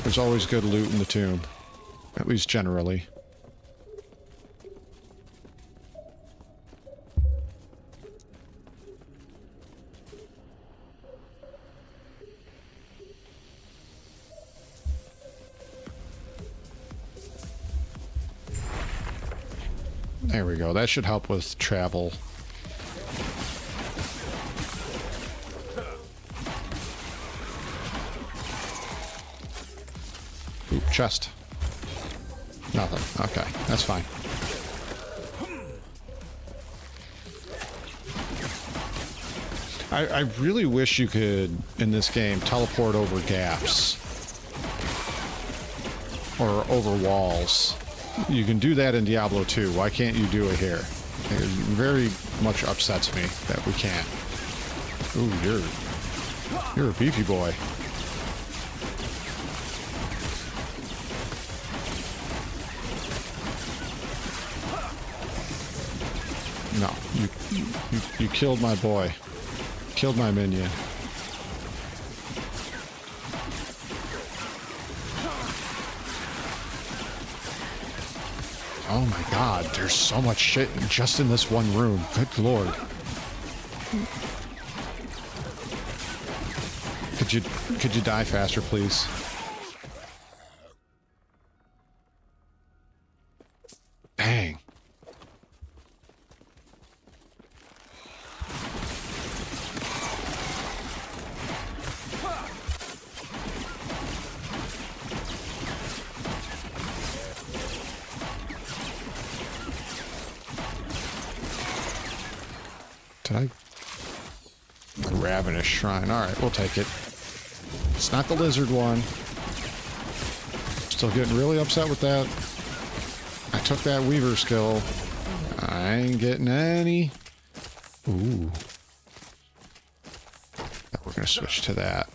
There's always good loot in the tomb, at least generally. There we go. That should help with travel. Ooh, chest. Nothing. Okay, that's fine. I really wish you could, in this game, teleport over gaps. Or over walls. You can do that in Diablo 2. Why can't you do it here? It very much upsets me that we can't. Ooh, you're a beefy boy. No, you killed my boy. Killed my minion. Oh my god, there's so much shit just in this one room. Good lord. Could you die faster, please? Dang. Did I? Ravenous Shrine. Alright, we'll take it. It's not the lizard one. Still getting really upset with that. I took that Weaver skill. I ain't getting any. Ooh. We're gonna switch to that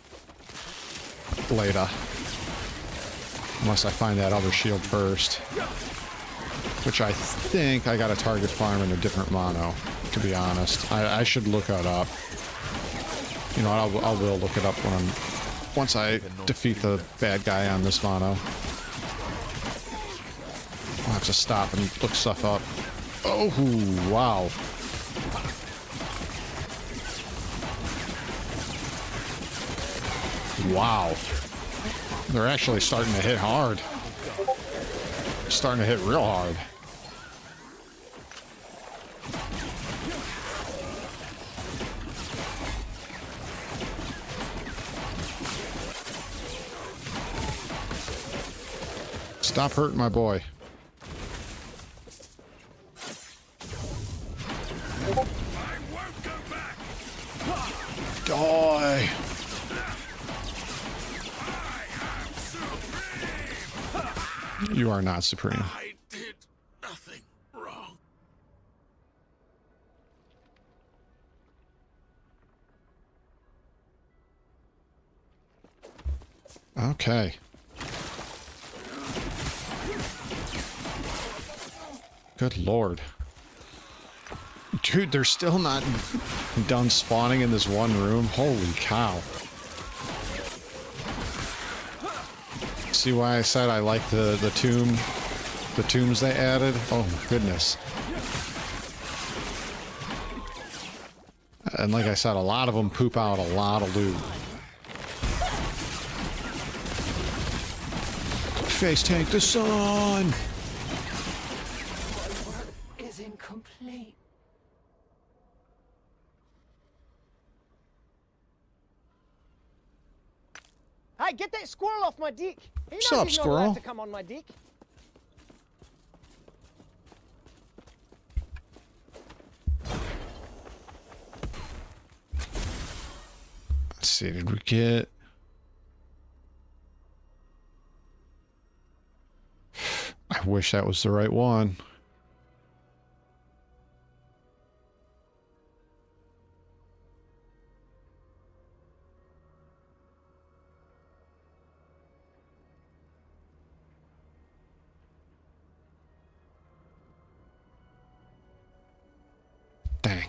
later. Unless I find that other shield first. Which I think I got a target farm in a different mono, to be honest. I should look that up. You know, I will look it up once I defeat the bad guy on this mono. I'll have to stop and look stuff up. Oh, wow. Wow. They're actually starting to hit hard. Starting to hit real hard. Stop hurting my boy. Die. You are not supreme. I did nothing wrong. Okay. Good lord. Dude, they're still not done spawning in this one room. Holy cow. See why I said I like the tombs they added? Oh my goodness. And like I said, a lot of them poop out a lot of loot. Face tank the sun! Is incomplete. Hey, get that squirrel off my dick. He knows Sup, he's not squirrel? allowed to come on my dick. see, did we get... I wish that was the right one. Dang.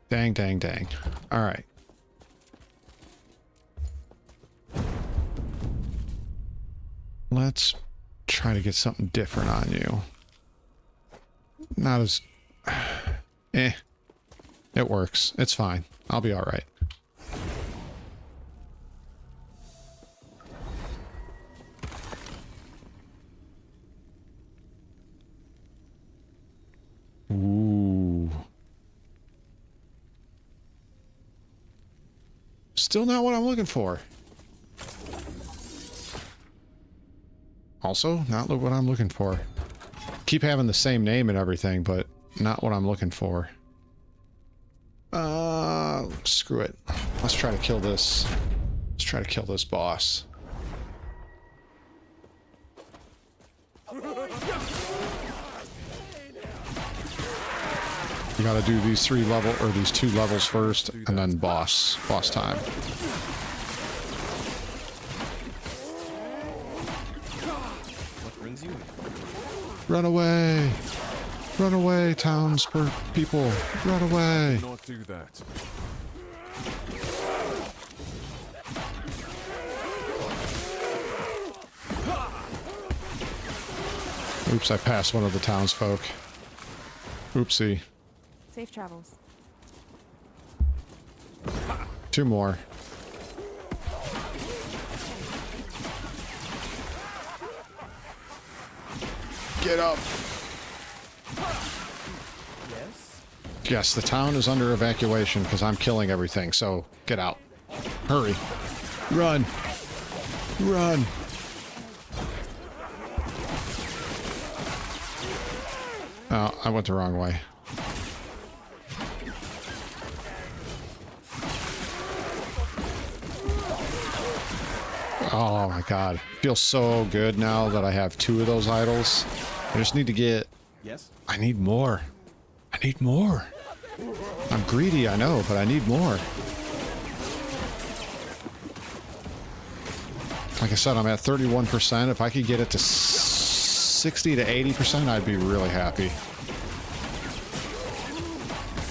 Dang, dang, dang. All right. Let's try to get something different on you. Not as... Eh. It works. It's fine. I'll be all right. Ooh. Still not what I'm looking for. Also, not what I'm looking for. Keep having the same name and everything, but not what I'm looking for. Screw it. Let's try to kill this. Let's try to kill this boss. You gotta do these these 2 levels first, and then boss time. Run away! Run away, people! Run away! Do not do that. Oops, I passed one of the townsfolk. Oopsie. Safe travels. 2 more. Get up! Yes? Yes, the town is under evacuation because I'm killing everything, so get out. Hurry. Run! Run! Oh, I went the wrong way. Oh my god. Feels so good now that I have 2 of those idols. I just need to get... Yes? I need more. I need more. I'm greedy, I know, but I need more. Like I said, I'm at 31%. If I could get it to 60 to 80%, I'd be really happy.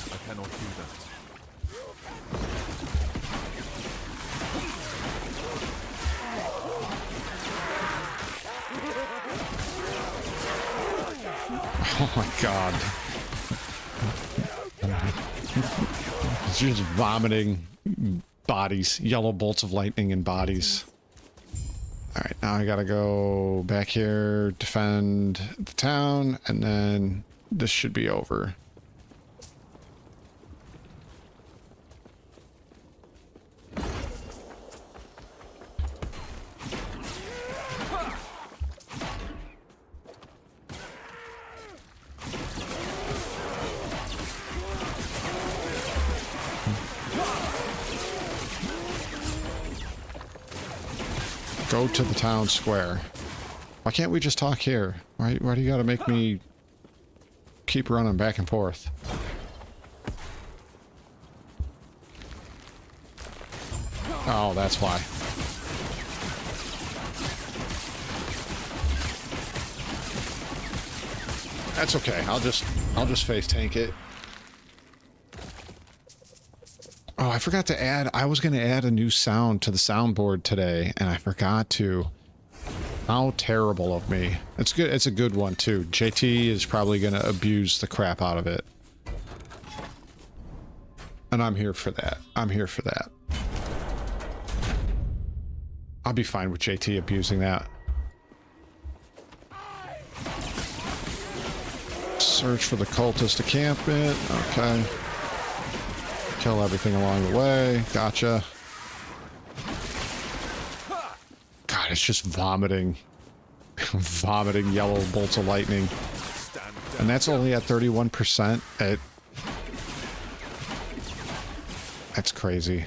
I cannot do that. Oh my god. It's just vomiting bodies. Yellow bolts of lightning and bodies. Alright, now I gotta go back here, defend the town, and then this should be over. Go to the town square. Why can't we just talk here? Why do you gotta make me keep running back and forth? Oh, that's why. That's okay. I'll just face tank it. Oh, I forgot to add, I was going to add a new sound to the soundboard today, and I forgot to. How terrible of me. It's good. It's a good one, too. JT is probably going to abuse the crap out of it. And I'm here for that. I'm here for that. I'll be fine with JT abusing that. Search for the cultist encampment. Okay. Kill everything along the way. Gotcha. God, it's just vomiting. Vomiting yellow bolts of lightning. And that's only at 31%. That's crazy.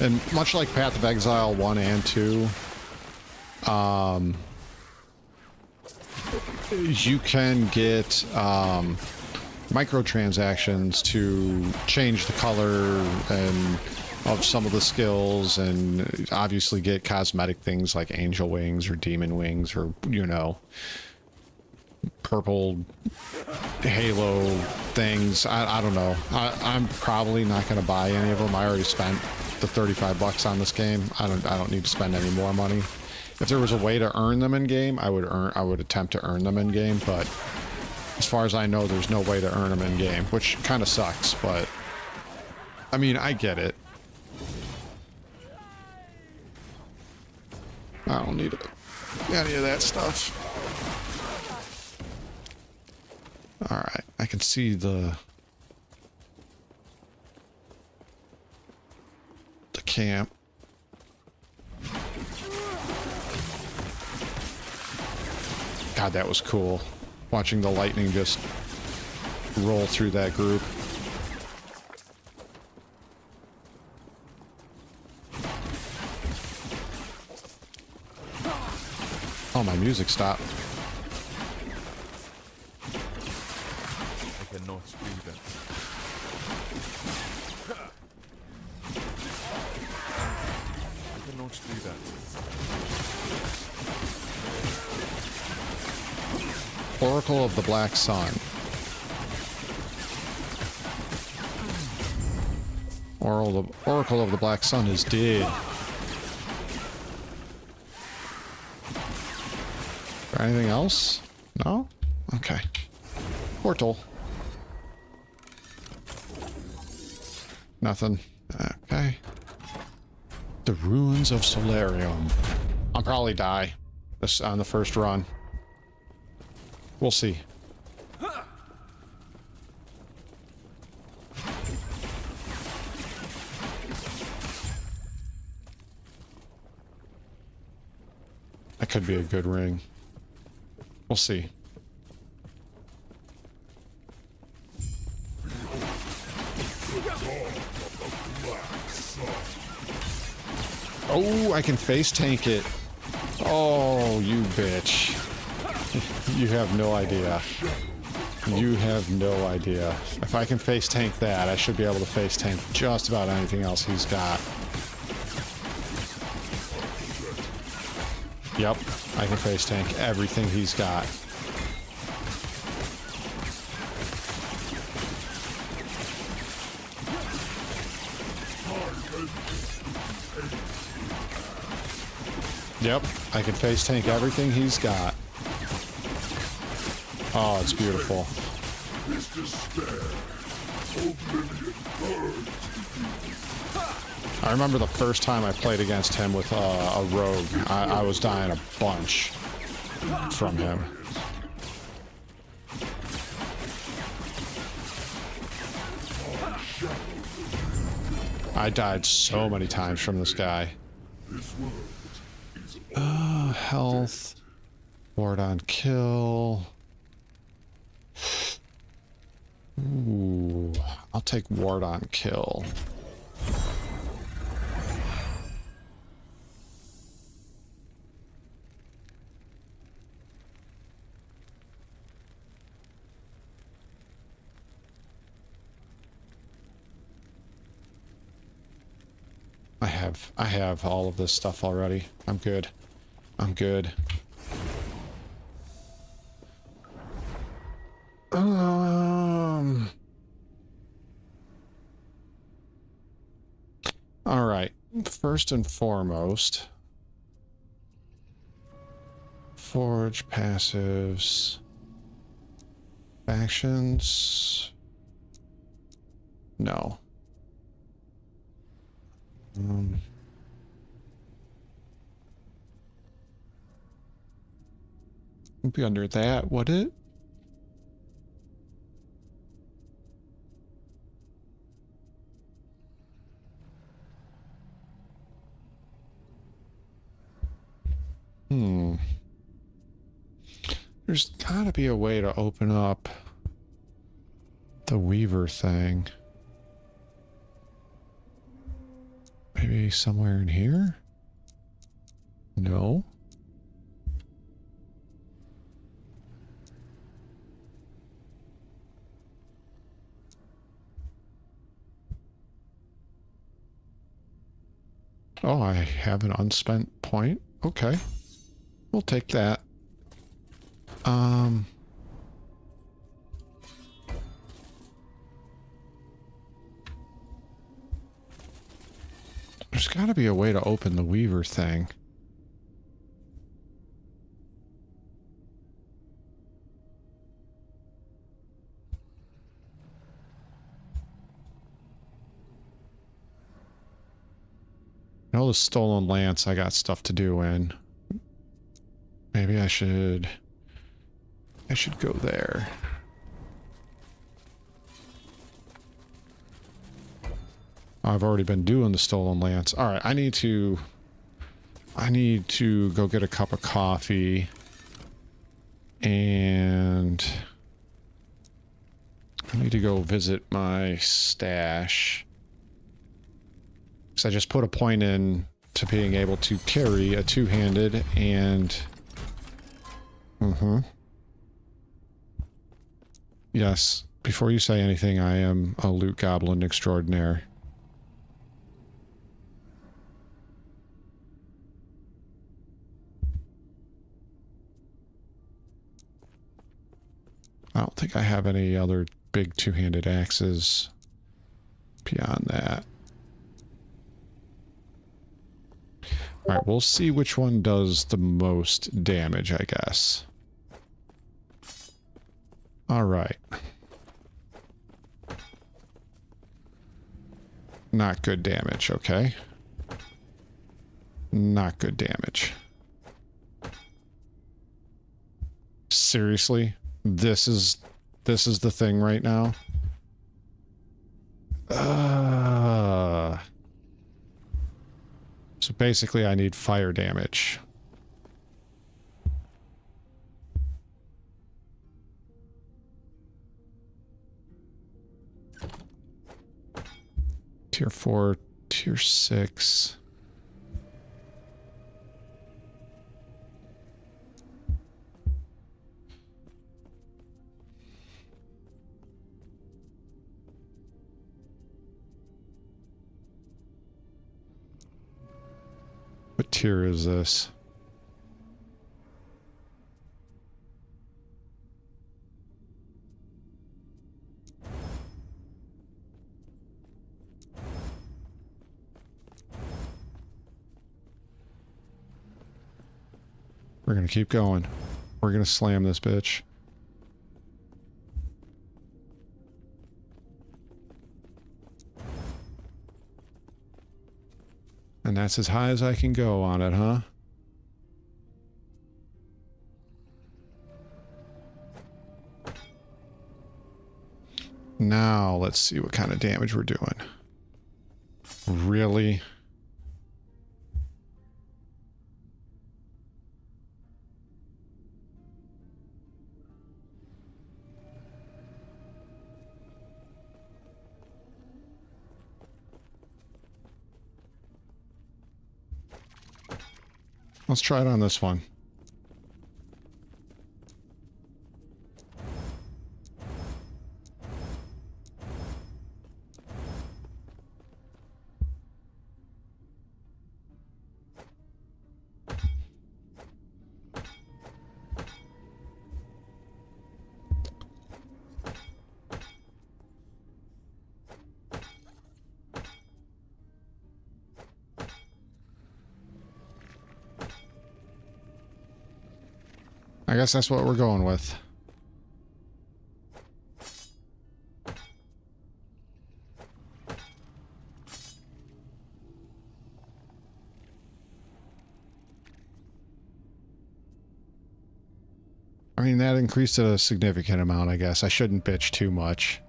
And much like Path of Exile 1 and 2, you can get microtransactions to change the color and of some of the skills, and obviously get cosmetic things like angel wings or demon wings, or, you know, purple halo things. I don't know. I'm probably not going to buy any of them. I already spent the 35 bucks on this game. I don't need to spend any more money. If there was a way to earn them in game, I would attempt to earn them in game, but as far as I know, there's no way to earn them in game, which kind of sucks, but I mean, I get it. I don't need any of that stuff. Alright, I can see the camp. God, that was cool. Watching the lightning just roll through that group. Oh, my music stopped. I cannot do that. I cannot do that. Oracle of the Black Sun. Oracle of the Black Sun is dead. Anything else? No? Okay. Portal. Nothing. Okay. The ruins of Solarium. I'll probably die this on the first run. We'll see. That could be a good ring. We'll see. Oh, I can face tank it. Oh, you bitch. You have no idea. You have no idea. If I can face tank that, I should be able to face tank just about anything else he's got. Yep, I can face tank everything he's got. Yep, I can face tank everything he's got. Oh, it's beautiful. I remember the first time I played against him with a rogue. I was dying a bunch from him. I died so many times from this guy. Health. Ward on kill. Ooh, I'll take ward on kill. I have all of this stuff already. I'm good. I'm good. All right. First and foremost, forge passives, factions. No. It'd be under that, would it? There's gotta be a way to open up the Weaver thing. Maybe somewhere in here? No. Oh, I have an unspent point. Okay. We'll take that. There's got to be a way to open the Weaver thing. I know the Stolen Lance I got stuff to do in. Maybe I should go there. I've already been doing the Stolen Lance. All right, I need to go get a cup of coffee and I need to go visit my stash. So I just put a point in to being able to carry a two-handed and... Yes, before you say anything, I am a loot goblin extraordinaire. I don't think I have any other big two-handed axes beyond that. Alright, we'll see which one does the most damage, I guess. Alright. Not good damage, okay. Not good damage. Seriously? This is the thing right now? So basically I need fire damage. Tier 4, tier 6. What tier is this? We're gonna keep going. We're gonna slam this bitch. And that's as high as I can go on it, huh? Now, let's see what kind of damage we're doing. Really? Let's try it on this one. I guess that's what we're going with. I mean, that increased a significant amount, I guess. I shouldn't bitch too much.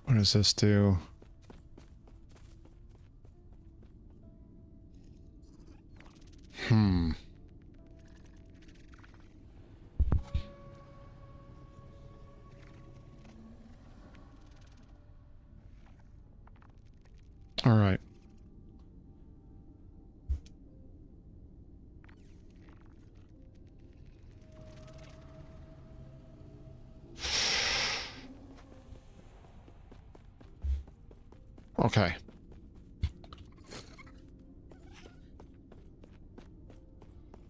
What does this do? All right. Okay.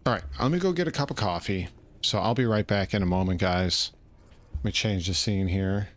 All right, let me go get a cup of coffee. So I'll be right back in a moment, guys. Let me change the scene here.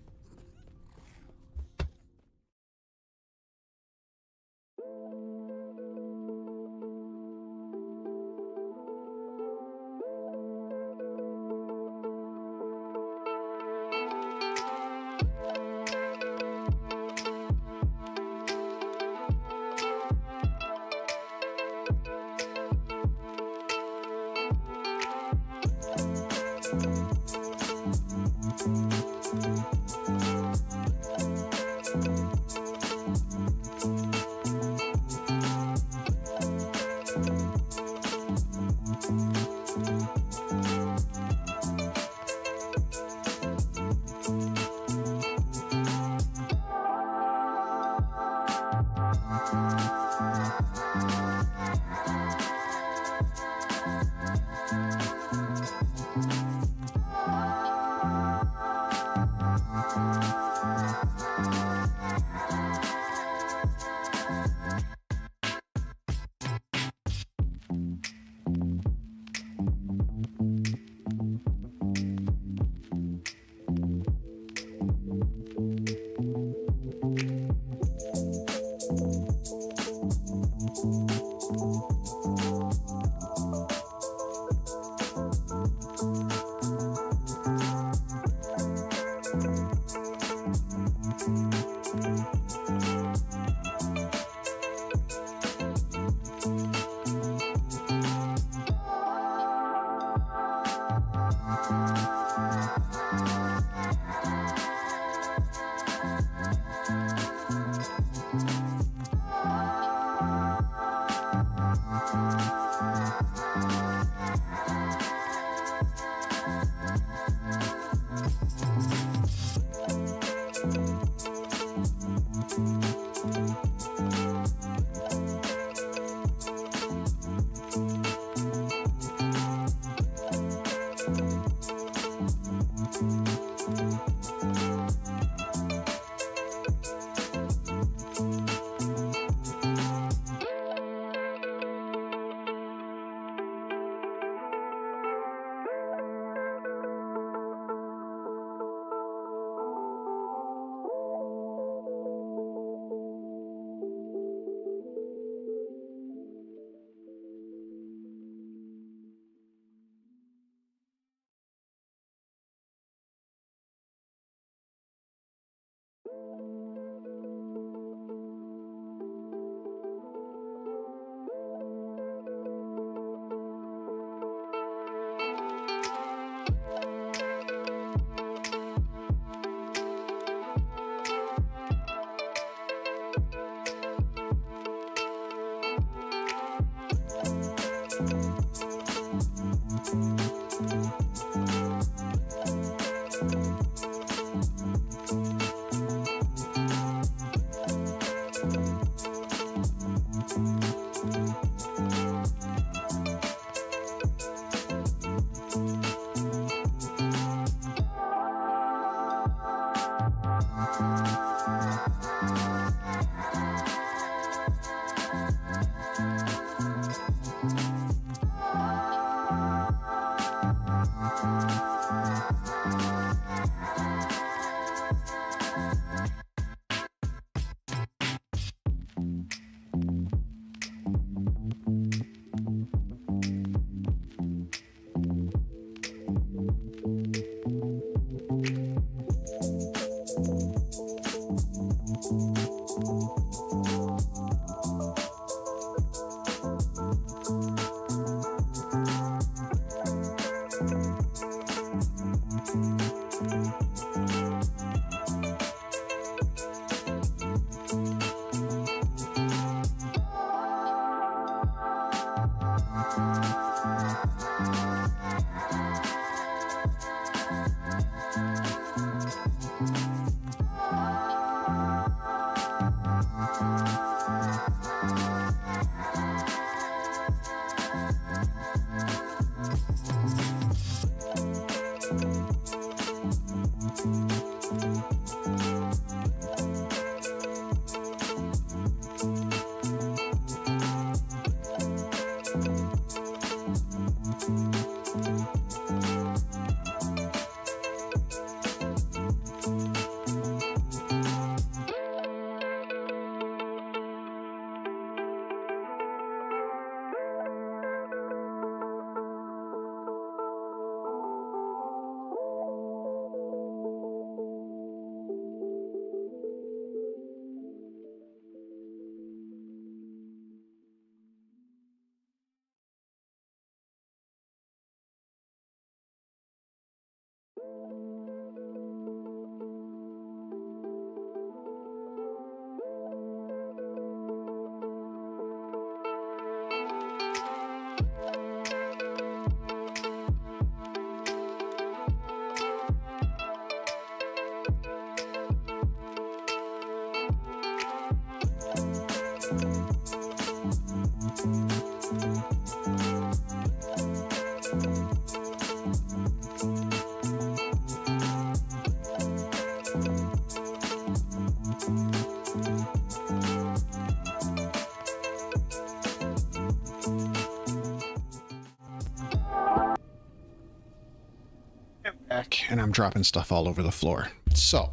back, and I'm dropping stuff all over the floor. So,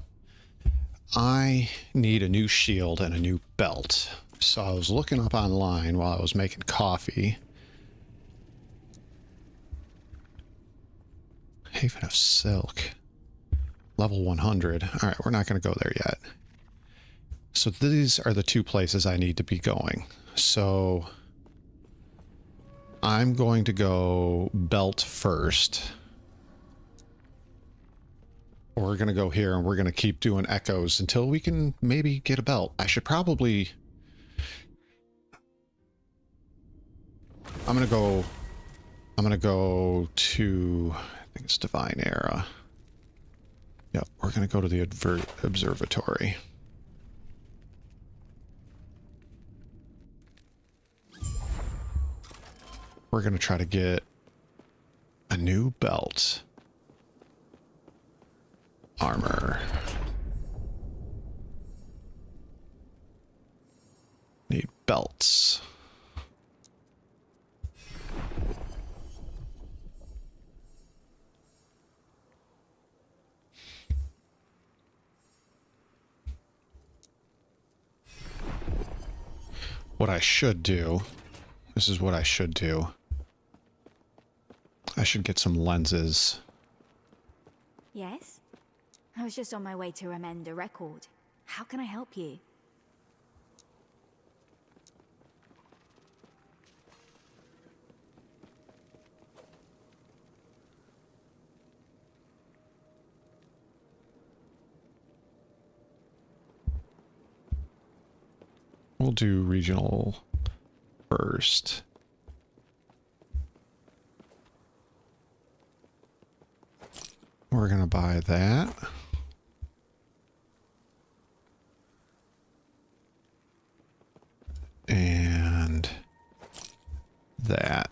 I need a new shield and a new belt. So I was looking up online while I was making coffee. Haven of Silk. Level 100. Alright, we're not going to go there yet. So these are the two places I need to be going. So I'm going to go belt first. We're going to go here and we're going to keep doing echoes until we can maybe get a belt. I should probably... I'm going to go to... I think it's Divine Era. Yep, we're going to go to the observatory. We're going to try to get a new belt. Armor. Need belts. What I should do, this is what I should do. I should get some lenses. Yes? I was just on my way to amend a record. How can I help you? We'll do regional first. We're gonna buy that. And that.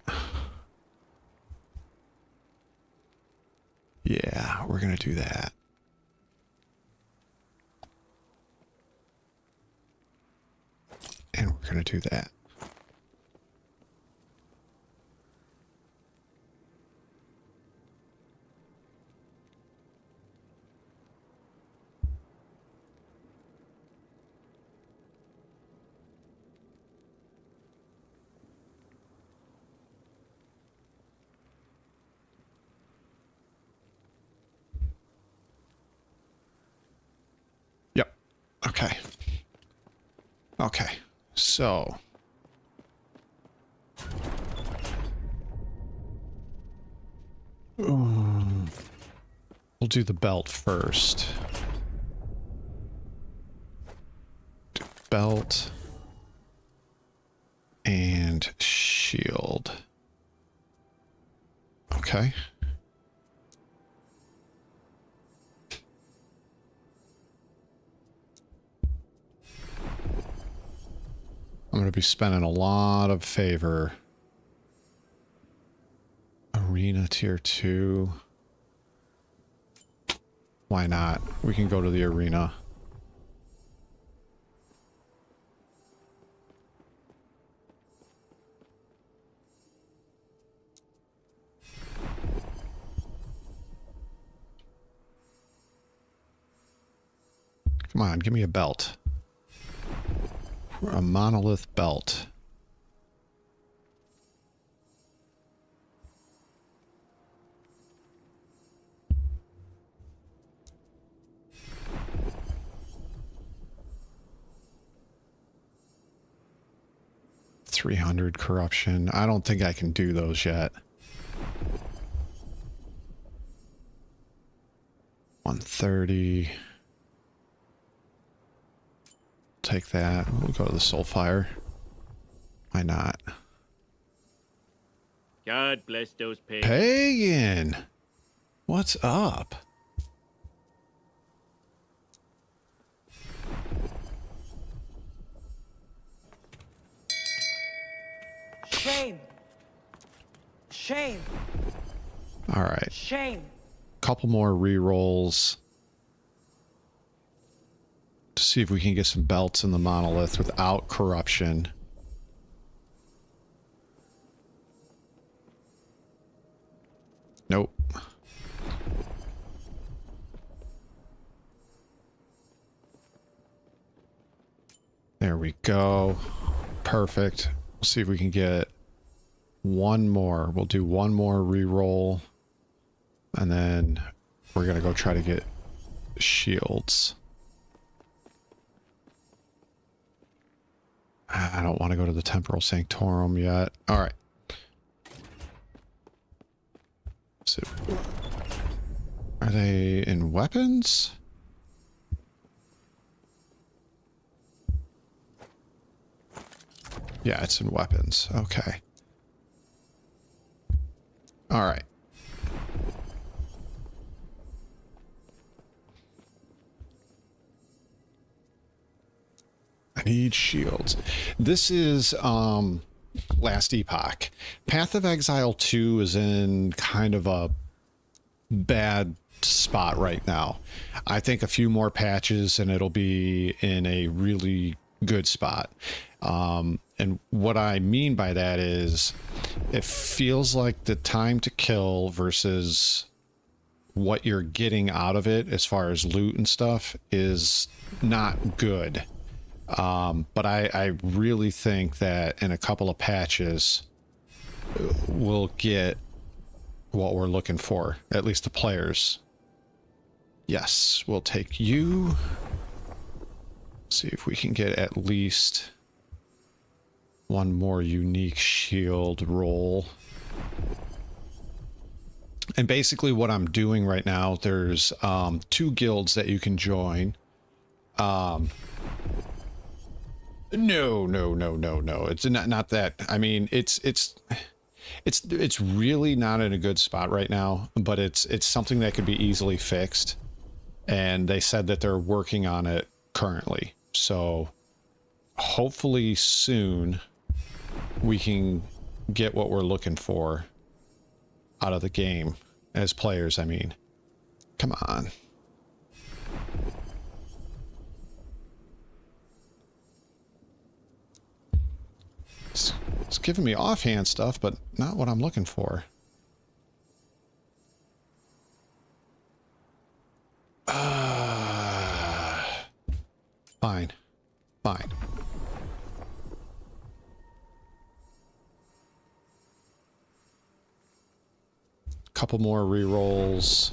Yeah, we're gonna do that. And we're gonna do that. Yep. Okay. Okay. So. We'll do the belt first. Belt and shield. Okay. I'm going to be spending a lot of favor. Arena tier 2. Why not? We can go to the arena. Come on, give me a belt. A monolith belt. $300 corruption. I don't think I can do those yet. 130. Take that. We'll go to the Soulfire. Why not? God bless those pigs. Pagan! What's up? Shame. Shame. All right. Shame. Couple more re-rolls to see if we can get some belts in the monolith without corruption. Nope. There we go. Perfect. We'll see if we can get one more. We'll do one more reroll. And then we're going to go try to get shields. I don't want to go to the Temporal Sanctorum yet. All right. So, are they in weapons? Yeah, it's in weapons. Okay. All right. I need shields. This is last Epoch. Path of Exile 2 is in kind of a bad spot right now. I think a few more patches and it'll be in a really good spot. And what I mean by that is it feels like the time to kill versus what you're getting out of it as far as loot and stuff is not good. But I really think that in a couple of patches, we'll get what we're looking for, at least the players. Yes, we'll take you. See if we can get at least one more unique shield roll. And basically what I'm doing right now, there's 2 guilds that you can join. No. It's not that. I mean, it's really not in a good spot right now, but it's something that could be easily fixed. And they said that they're working on it currently. So hopefully soon we can get what we're looking for out of the game as players. I mean, come on. It's giving me offhand stuff, but not what I'm looking for. Fine. Fine. Couple more rerolls.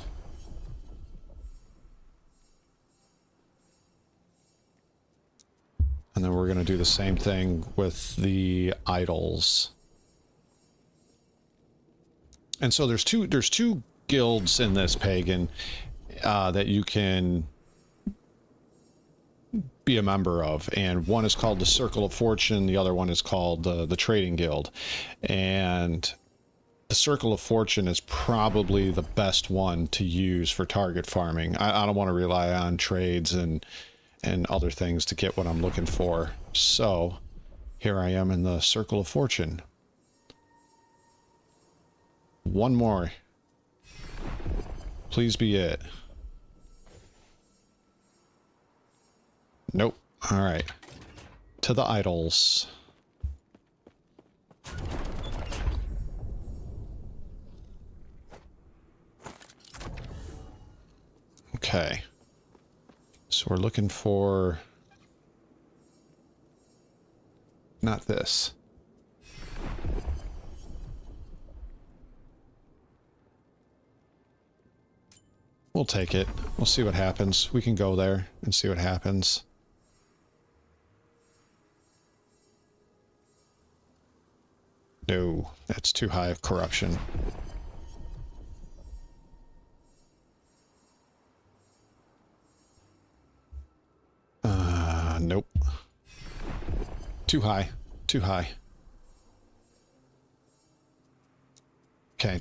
And then we're going to do the same thing with the idols. And so there's two guilds in this pagan that you can be a member of, and one is called the Circle of Fortune, the other one is called the Trading Guild. And the Circle of Fortune is probably the best one to use for target farming. I don't want to rely on trades and other things to get what I'm looking for. So here I am in the Circle of Fortune. One more. Please be it. Nope. All right. To the idols. Okay. So we're looking for... not this. We'll take it. We'll see what happens. We can go there and see what happens. No, that's too high of corruption. Nope. Too high. Too high. Okay.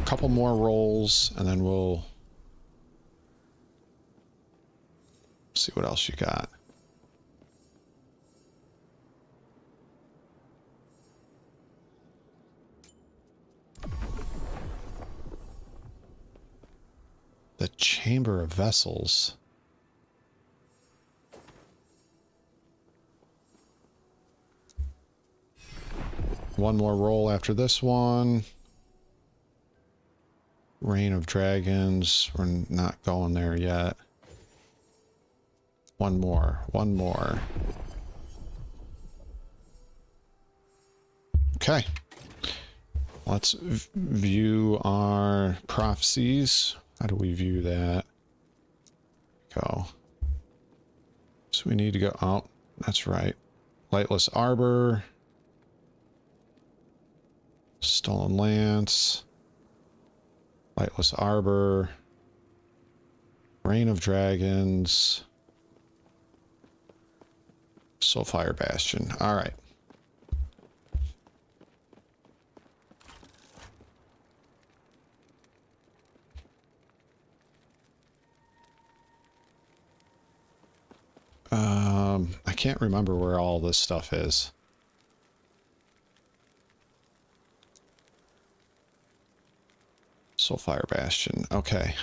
A couple more rolls, and then we'll see what else you got. The Chamber of Vessels. One more roll after this one. Reign of Dragons. We're not going there yet. One more. One more. Okay. Let's view our prophecies. How do we view that? Go. So we need to go out. That's right. Lightless Arbor. Stolen Lance. Lightless Arbor. Reign of Dragons. Soulfire Bastion. All right. I can't remember where all this stuff is. Soulfire Bastion. Okay.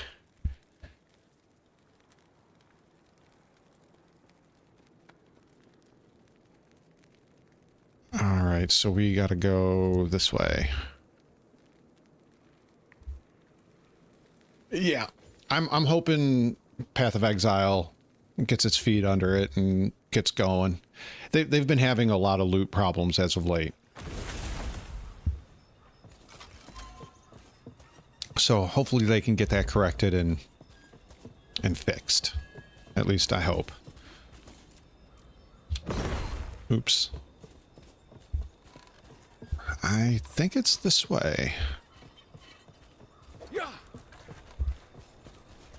All right, so we got to go this way. Yeah, I'm hoping Path of Exile gets its feet under it and gets going. They've been having a lot of loot problems as of late. So hopefully they can get that corrected and fixed. At least I hope. Oops. I think it's this way.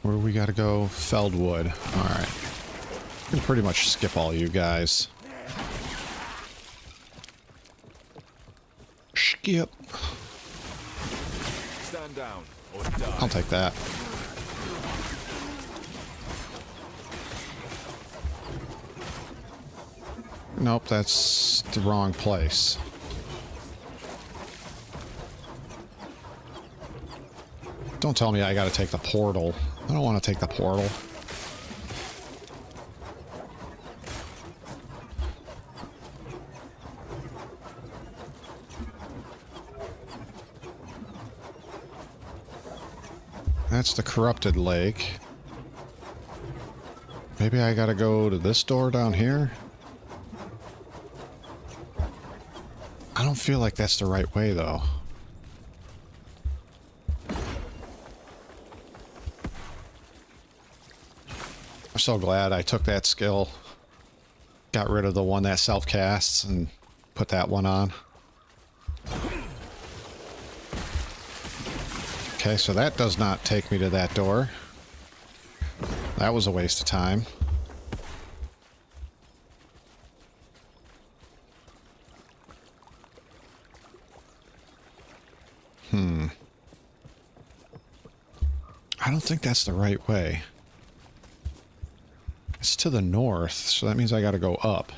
Where we gotta go? Feldwood. Alright. I can pretty much skip all you guys. Skip. Stand down or die. I'll take that. Nope, that's the wrong place. Don't tell me I gotta take the portal. I don't want to take the portal. That's the corrupted lake. Maybe I gotta go to this door down here? I don't feel like that's the right way, though. I'm so glad I took that skill. Got rid of the one that self-casts and put that one on. Okay, so that does not take me to that door. That was a waste of time. I don't think that's the right way. It's to the north, so that means I gotta go up.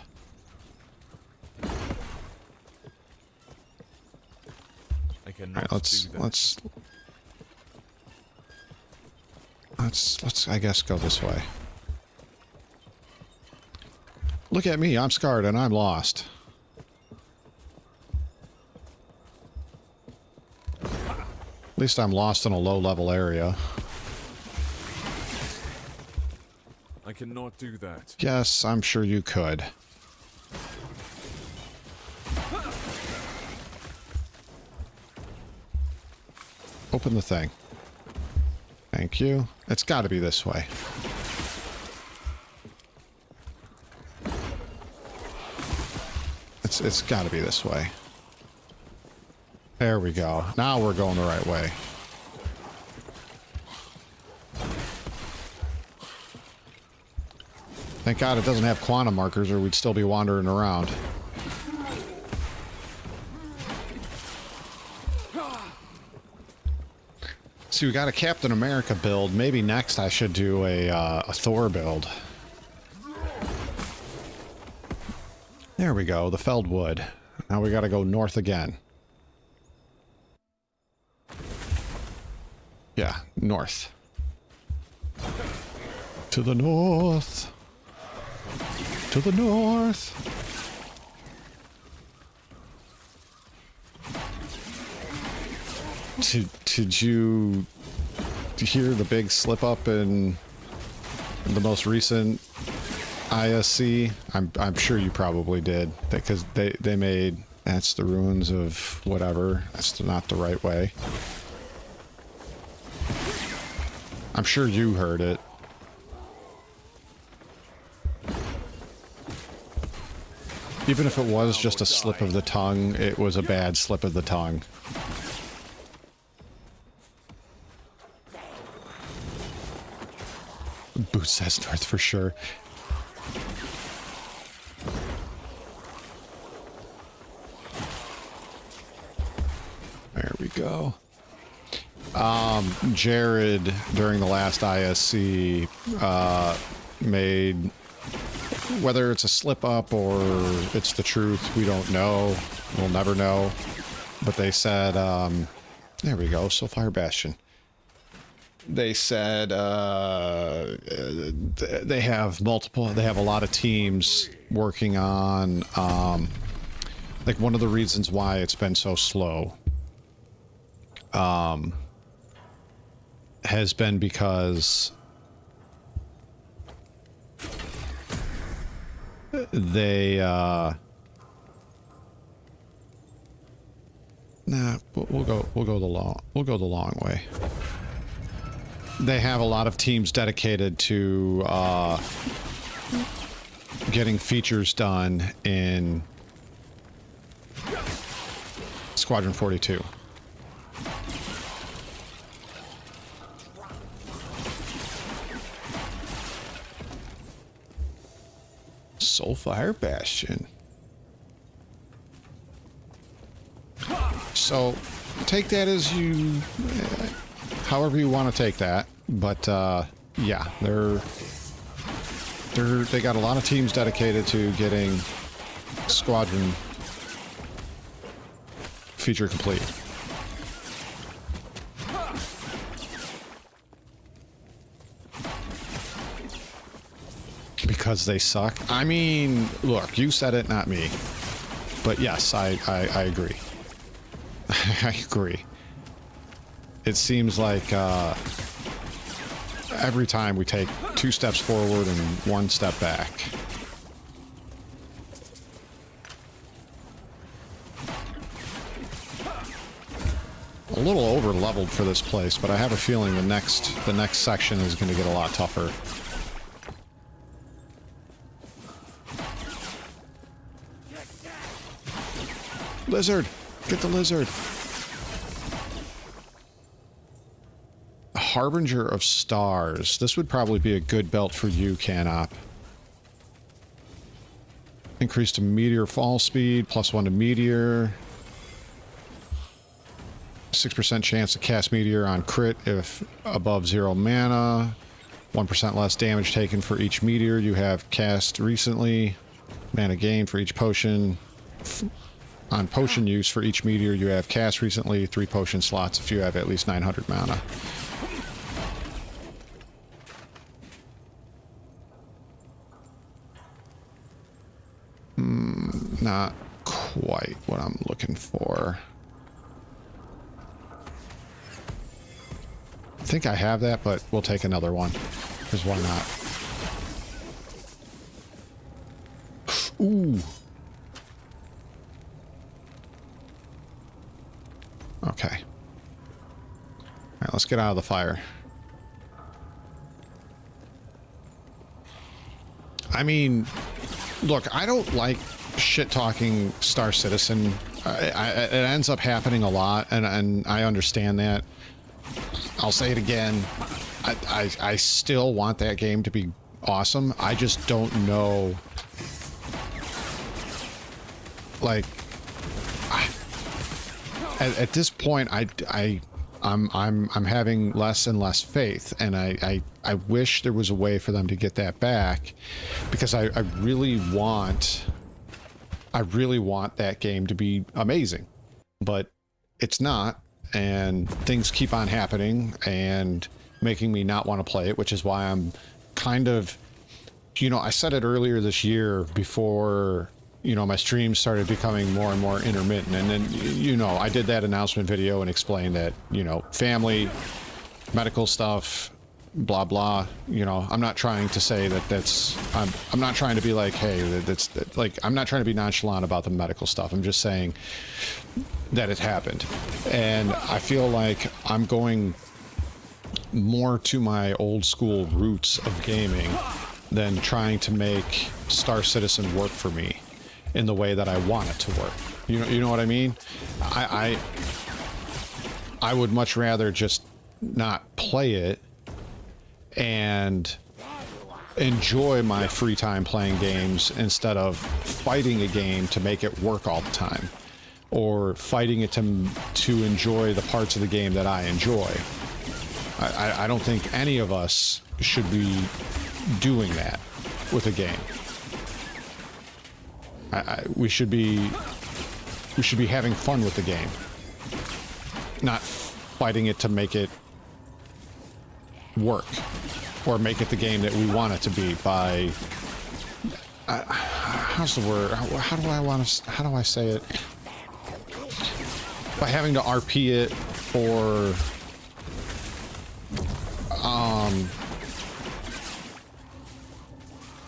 I cannot Alright, let's I guess go this way. Look at me, I'm scarred and I'm lost. At least I'm lost in a low-level area. I cannot do that. Yes, I'm sure you could. Open the thing. Thank you. It's got to be this way. It's got to be this way. There we go. Now we're going the right way. Thank God it doesn't have quantum markers or we'd still be wandering around. See, we got a Captain America build. Maybe next I should do a Thor build. There we go, the Feldwood. Now we gotta go north again. Yeah, north. To the north. To the north. Did you hear the big slip up in the most recent ISC? I'm sure you probably did, because they made That's the ruins of whatever. That's not the right way. I'm sure you heard it. Even if it was just a slip of the tongue, it was a bad slip of the tongue. Boots says north for sure. There we go. Jared, during the last ISC, made, whether it's a slip up or it's the truth, we don't know. We'll never know. But they said, there we go, Soulfire Bastion. They said they have a lot of teams working on, like one of the reasons why it's been so slow has been because they we'll go the long way. They have a lot of teams dedicated to getting features done in Squadron 42. Soulfire Bastion. So take that as you, however you want to take that. But yeah, they got a lot of teams dedicated to getting Squadron feature complete. Because they suck. I mean, look, you said it, not me. But yes, I agree. I agree. It seems like every time we take 2 steps forward and 1 step back. A little over leveled for this place, but I have a feeling the next section is going to get a lot tougher. Lizard! Get the lizard! Harbinger of Stars. This would probably be a good belt for you, Canop. Increase to meteor fall speed, +1 to meteor. 6% chance to cast meteor on crit if above 0 mana. 1% less damage taken for each meteor you have cast recently. Mana gain for each potion. On potion use for each meteor you have cast recently. 3 potion slots if you have at least 900 mana. Not quite what I'm looking for. I think I have that, but we'll take another one. Because why not? Ooh. Okay. Alright, let's get out of the fire. I mean, look, I don't like shit-talking Star Citizen. It ends up happening a lot, and I understand that. I'll say it again. I still want that game to be awesome. I just don't know. Like, at this point, I'm having less and less faith, and I wish there was a way for them to get that back, because I really want that game to be amazing, but it's not, and things keep on happening and making me not want to play it, which is why I'm kind of, you know, I said it earlier this year before, you know, my streams started becoming more and more intermittent, and then, you know, I did that announcement video and explained that, you know, family, medical stuff, blah blah. You know, I'm not trying to say that that's. I'm not trying to be like, hey, that's like. I'm not trying to be nonchalant about the medical stuff. I'm just saying that it happened, and I feel like I'm going more to my old school roots of gaming than trying to make Star Citizen work for me in the way that I want it to work. You know what I mean? I would much rather just not play it and enjoy my free time playing games instead of fighting a game to make it work all the time, or fighting it to enjoy the parts of the game that I enjoy. I don't think any of us should be doing that with a game. We should be having fun with the game, not fighting it to make it work or make it the game that we want it to be by how's the word? How do I say it? By having to RP it or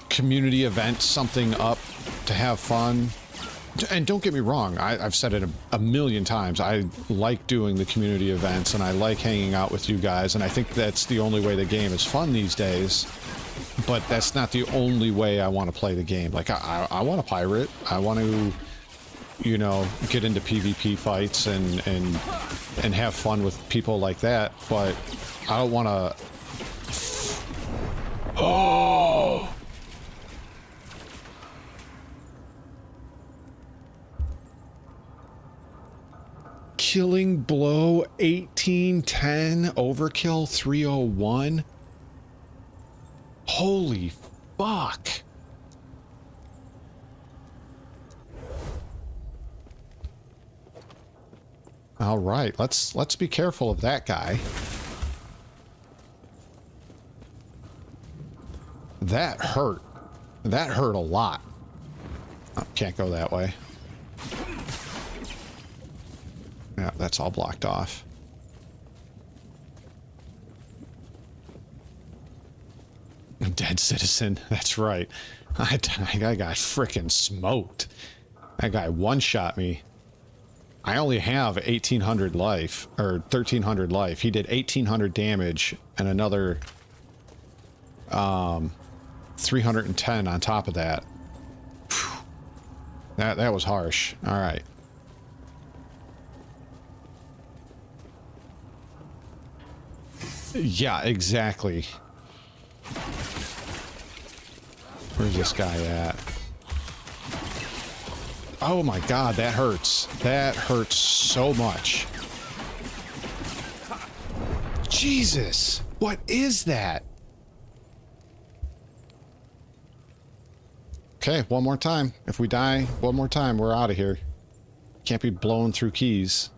community event something up to have fun. And don't get me wrong, I've said it a million times. I like doing the community events and I like hanging out with you guys, and I think that's the only way the game is fun these days. But that's not the only way I want to play the game. Like, I want to pirate. I want to, you know, get into PvP fights and have fun with people like that. But I don't want to... Oh! Killing blow 1810, overkill 301. Holy fuck. All right, let's be careful of that guy. That hurt. That hurt a lot. Oh, can't go that way. Yeah, that's all blocked off. Dead citizen. That's right. I got frickin' smoked. That guy one-shot me. I only have 1,800 life, or 1,300 life. He did 1,800 damage and another 310 on top of that. Whew. That was harsh. All right. Yeah, exactly. Where's this guy at? Oh my god, that hurts. That hurts so much. Jesus! What is that? Okay, one more time. If we die one more time, we're out of here. Can't be blown through keys.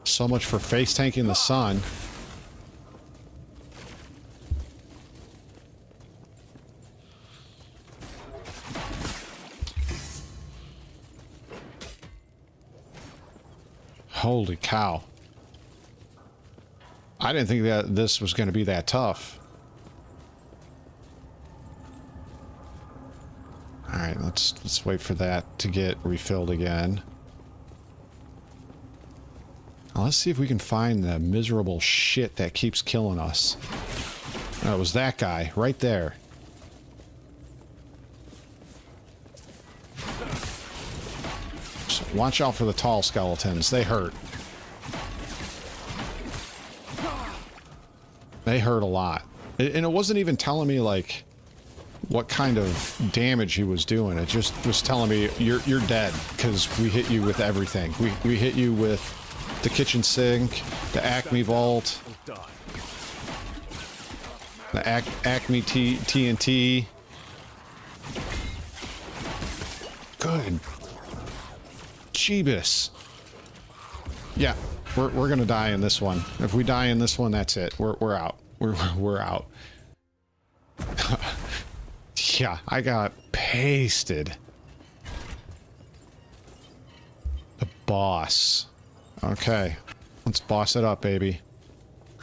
So much for face tanking the sun. Holy cow. I didn't think that this was going to be that tough. All right, let's wait for that to get refilled again. Now, let's see if we can find the miserable shit that keeps killing us. Oh, it was that guy right there. So watch out for the tall skeletons. They hurt. They hurt a lot. And it wasn't even telling me, like, what kind of damage he was doing. It just was telling me, you're dead, because we hit you with everything. We hit you with the kitchen sink, the Acme vault, the Acme TNT. Good. Jeebus. Yeah, we're gonna die in this one. If we die in this one, that's it. We're out. We're out. Yeah, I got pasted. The boss. Okay, let's boss it up, baby.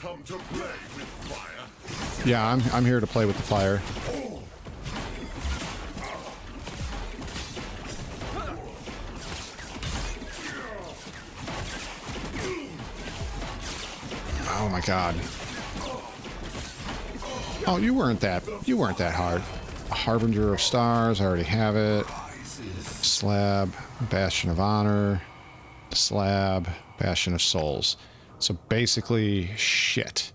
come to play with fire? Yeah, I'm here to play with the fire. Oh my god. Oh, you weren't that hard. A Harbinger of Stars, I already have it. Slab, Bastion of Honor, Slab, Bastion of Souls. So basically, shit.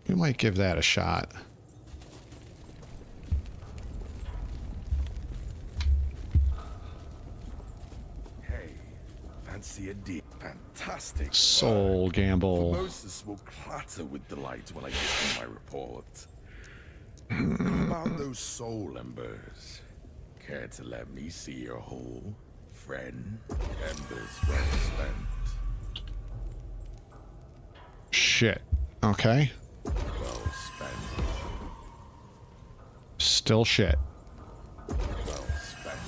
We might give that a shot. Fancy a deal. Fantastic. Soul gamble. Moses will clatter with delight when I give him my report. How about those soul embers? Care to let me see your hole, friend? Embers well spent. Shit. Okay. Well spent. Still shit. Well spent.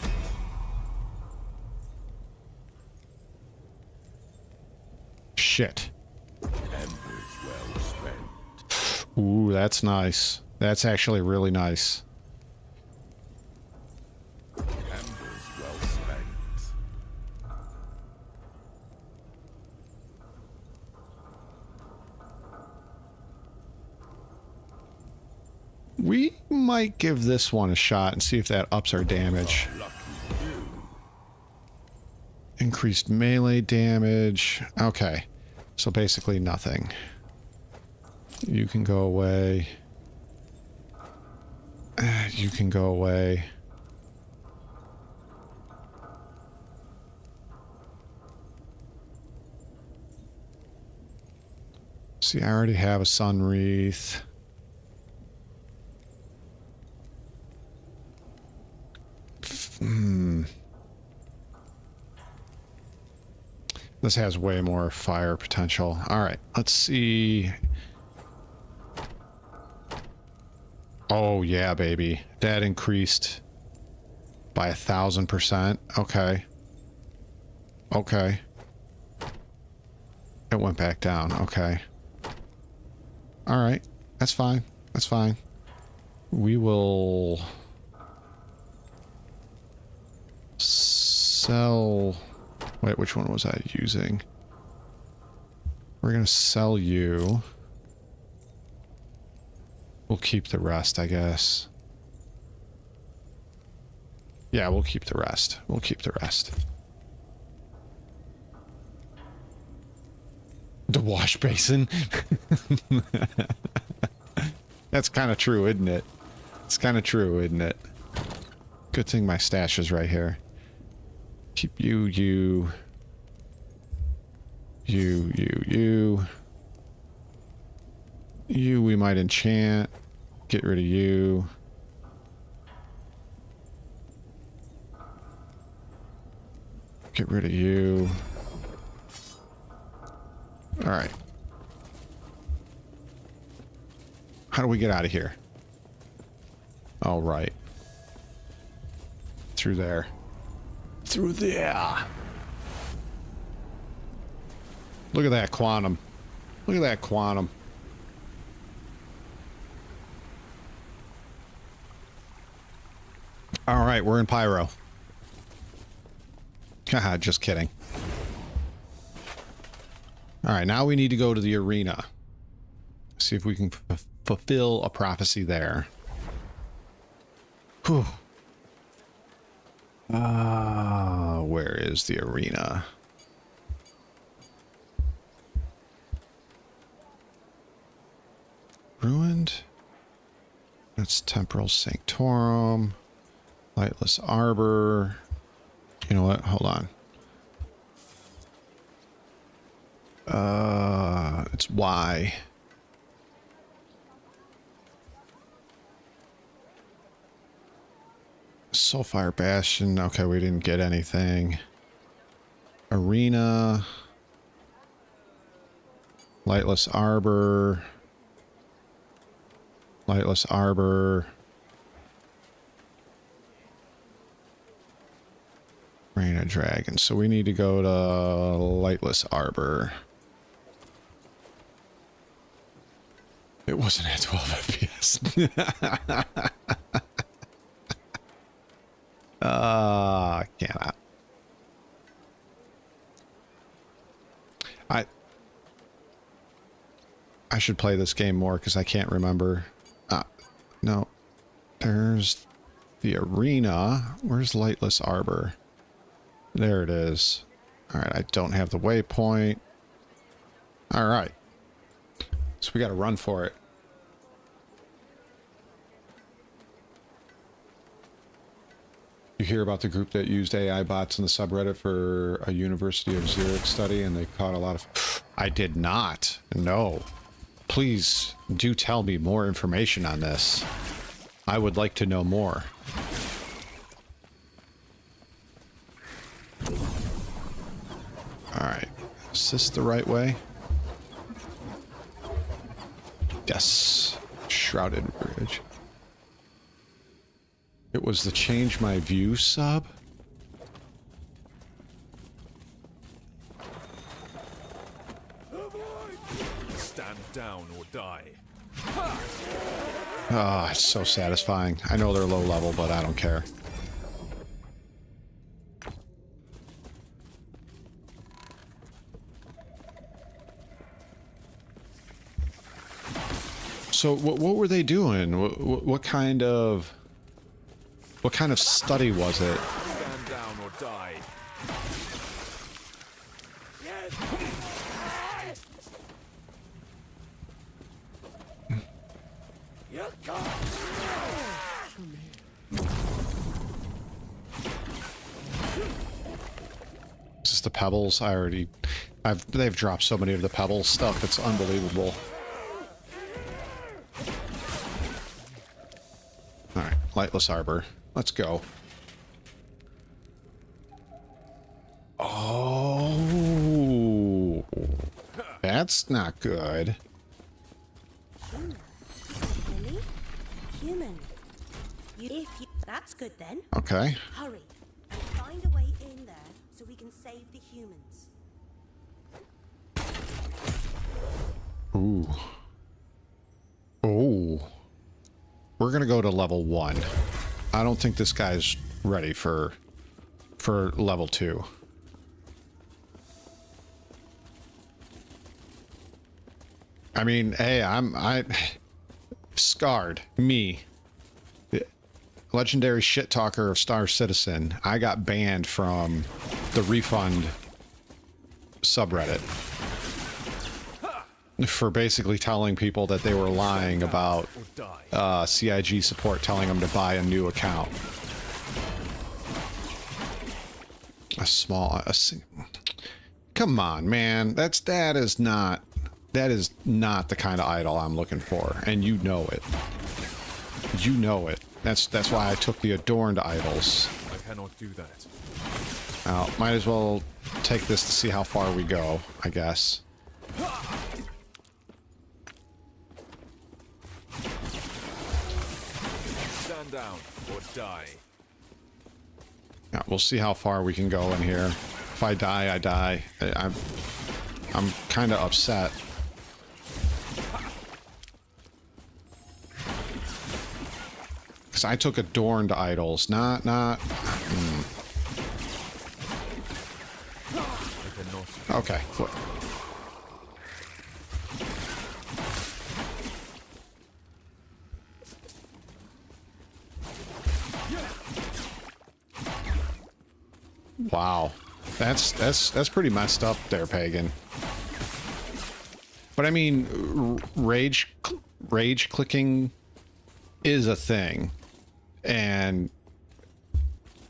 Shit. Embers well spent. Ooh, that's nice. That's actually really nice. Embers well spent. We might give this one a shot and see if that ups our damage. Increased melee damage. Okay. So basically nothing. You can go away. You can go away. See, I already have a sun wreath. This has way more fire potential. All right, let's see. Oh yeah, baby. That increased by 1,000%. Okay. Okay. It went back down. Okay. All right. That's fine. That's fine. We will sell... Wait, which one was I using? We're going to sell you. We'll keep the rest, I guess. Yeah, we'll keep the rest. We'll keep the rest. The wash basin. That's kind of true, isn't it? It's kind of true, isn't it? Good thing my stash is right here. Keep you. You, we might enchant. Get rid of you. Get rid of you. Alright. How do we get out of here? Oh, right. Through there. Through there. Look at that quantum. Look at that quantum. All right, we're in Pyro. Haha, just kidding. All right, now we need to go to the arena. See if we can fulfill a prophecy there. Whew. Where is the arena? Ruined? That's Temporal Sanctorum. Lightless Arbor. You know what? Hold on. It's Y. Soulfire Bastion. Okay, we didn't get anything. Arena. Lightless Arbor. Lightless Arbor. Arena Dragon. So we need to go to Lightless Arbor. It wasn't at 12 FPS. Cannot. I should play this game more because I can't remember. No. There's the arena. Where's Lightless Arbor? There it is. Alright, I don't have the waypoint. Alright. So we gotta run for it. You hear about the group that used AI bots in the subreddit for a University of Zurich study and they caught a lot of... I did not. No. Please do tell me more information on this. I would like to know more. Alright. Is this the right way? Yes. Shrouded Bridge. It was the change my view sub? Stand down or die. Ah, it's so satisfying. I know they're low level, but I don't care. So what were they doing? What kind of study was it? Stand down or die. Is this the pebbles? They've dropped so many of the pebbles stuff, it's unbelievable. Alright, Lightless Arbor. Let's go. Oh, that's not good. Really? Human. That's good then. Okay. Hurry and find a way in there so we can save the humans. Ooh. Oh. We're gonna go to level 1. I don't think this guy's ready for level 2. I mean, hey, I scarred me. Legendary shit talker of Star Citizen. I got banned from the refund subreddit for basically telling people that they were lying about CIG support telling them to buy a new account. Come on, man. That is not the kind of idol I'm looking for, and you know it. You know it. That's why I took the adorned idols. I cannot do that. Now, might as well take this to see how far we go, I guess. Stand down or die. Yeah, we'll see how far we can go in here. If I die, I die. I'm kind of upset. Because I took adorned idols, not. Okay. Wow, that's pretty messed up there, Pagan. But I mean, rage clicking is a thing, and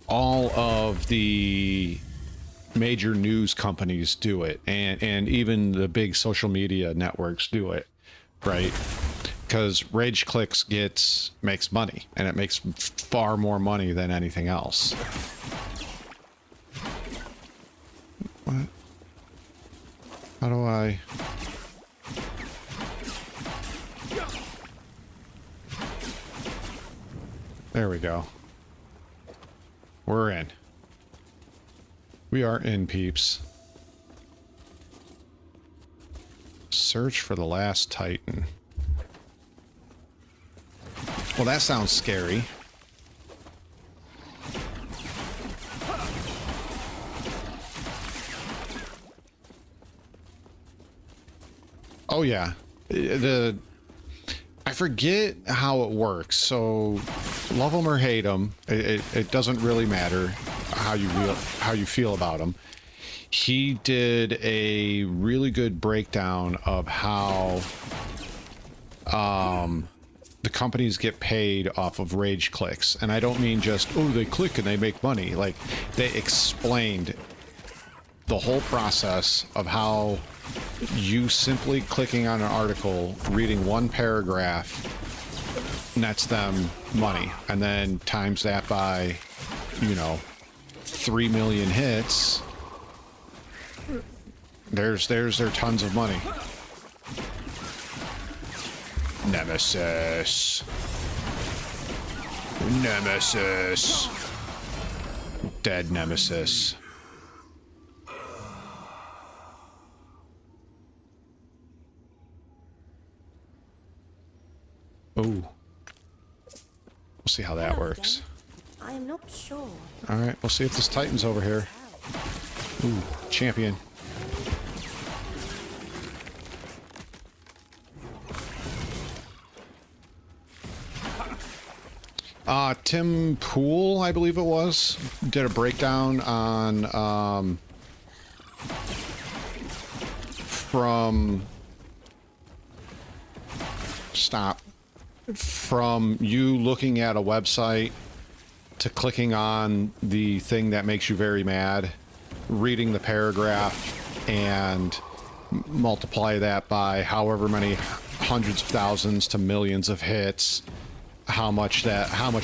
all of the major news companies do it, and even the big social media networks do it, right? Because rage clicks makes money, and it makes far more money than anything else. What? How do I... There we go. We're in. We are in, peeps. Search for the last Titan. Well, that sounds scary. Oh yeah, I forget how it works. So, love them or hate them, it doesn't really matter how you feel about them. He did a really good breakdown of how the companies get paid off of rage clicks, and I don't mean just, oh, they click and they make money. Like, they explained the whole process of how you simply clicking on an article, reading one paragraph, nets them money, and then times that by, you know, 3 million hits. There's their tons of money. Nemesis. Nemesis. Dead Nemesis. Oh. We'll see how that works. I am not sure. Alright, we'll see if this Titan's over here. Ooh, champion. Tim Poole, I believe it was, did a breakdown on from you looking at a website to clicking on the thing that makes you very mad, reading the paragraph, and multiply that by however many hundreds of thousands to millions of hits, how much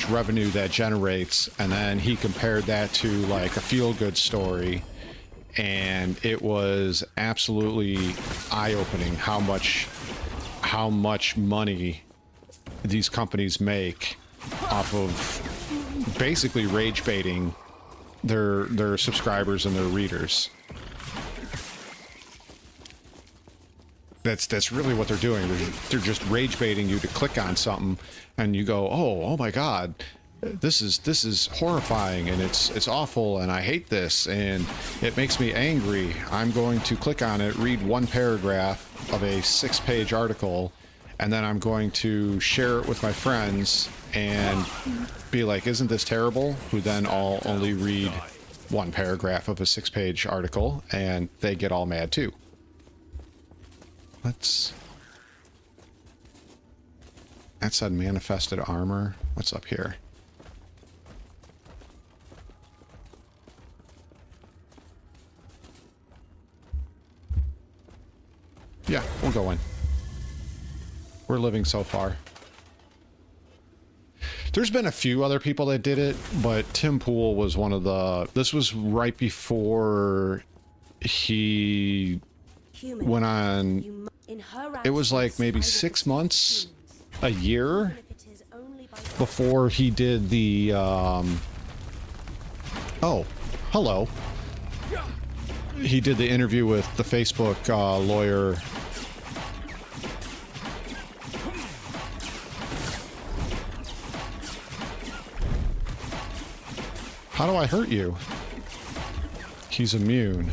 revenue that generates. And then he compared that to like a feel-good story, and it was absolutely eye-opening how much money these companies make off of basically rage baiting their subscribers and their readers. That's really what they're doing. They're just rage baiting you to click on something, and you go, oh my god, this is horrifying, and it's awful, and I hate this, and it makes me angry. I'm going to click on it, read one paragraph of a 6-page article, and then I'm going to share it with my friends and be like, isn't this terrible? Who then all only read one paragraph of a 6-page article, and they get all mad too. That said manifested armor. What's up here? Yeah, we'll go in. We're living so far. There's been a few other people that did it, but Tim Poole was one of the... This was right before he went on... It was like maybe 6 months, a year, before he did the... Oh, hello. He did the interview with the Facebook lawyer... How do I hurt you? He's immune.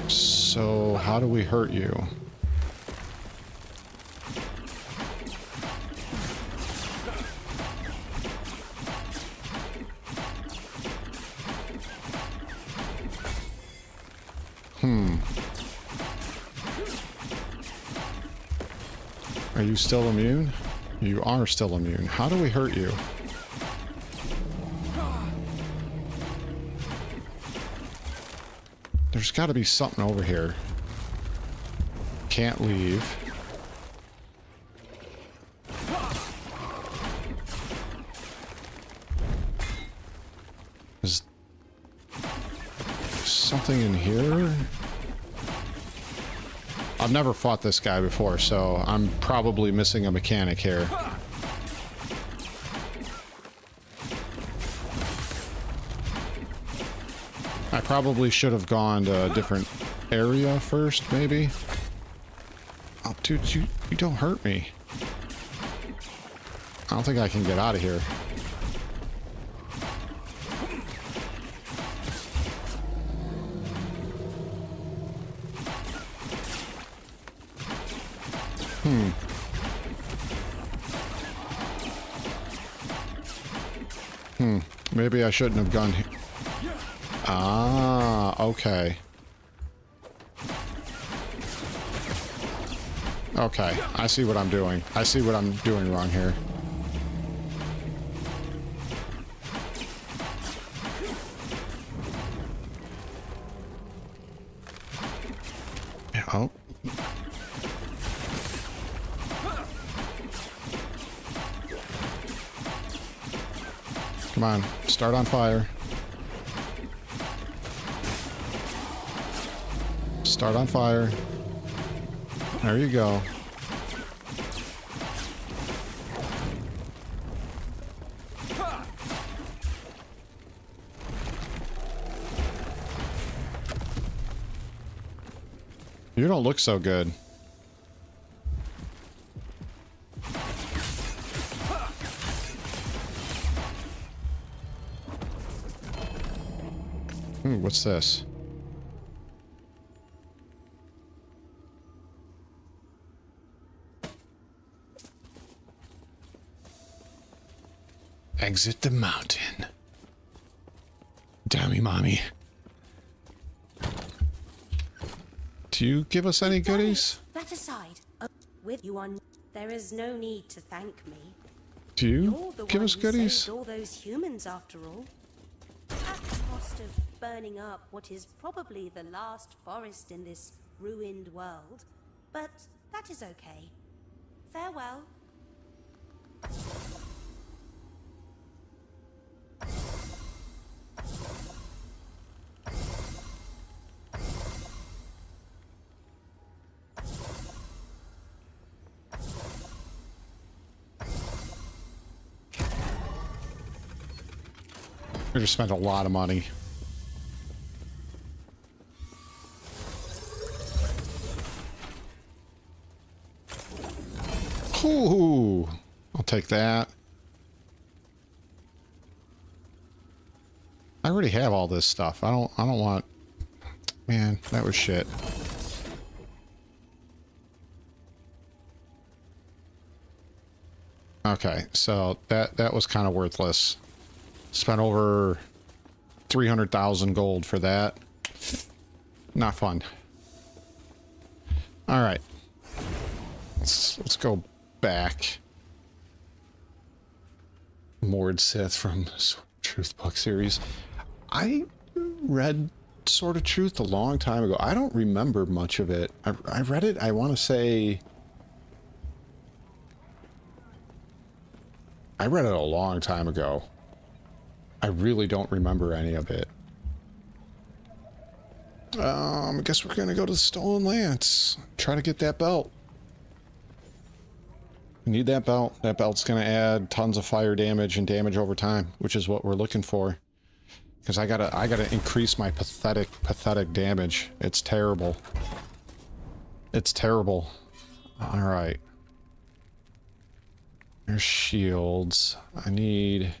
So, how do we hurt you? Are you still immune? You are still immune. How do we hurt you? There's got to be something over here. Can't leave. Is something in here? I've never fought this guy before, so I'm probably missing a mechanic here. I probably should have gone to a different area first, maybe. Oh, dude, you don't hurt me. I don't think I can get out of here. Maybe I shouldn't have gone here. Ah, okay. Okay, I see what I'm doing. I see what I'm doing wrong here. Oh. Come on, start on fire. Start on fire. There you go. You don't look so good. What's this? Exit the mountain. Dammy mommy. Do you give us any goodies? That aside, with you on, there is no need to thank me. Do you give us goodies? Saved all those humans, after all, at the cost of burning up what is probably the last forest in this ruined world. But that is okay. Farewell. We just spent a lot of money. Ooh, I'll take that. I already have all this stuff. I don't want. Man, that was shit. Okay, so that was kind of worthless. Spent over 300,000 gold for that. Not fun. All right. Let's go back. Mord Sith from Truth book series. I read Sword of Truth a long time ago. I don't remember much of it. I read it, I want to say... I read it a long time ago. I really don't remember any of it. I guess we're gonna go to the Stolen Lance. Try to get that belt. We need that belt. That belt's gonna add tons of fire damage and damage over time, which is what we're looking for. Because I gotta increase my pathetic damage. It's terrible. It's terrible. Alright. There's shields. I need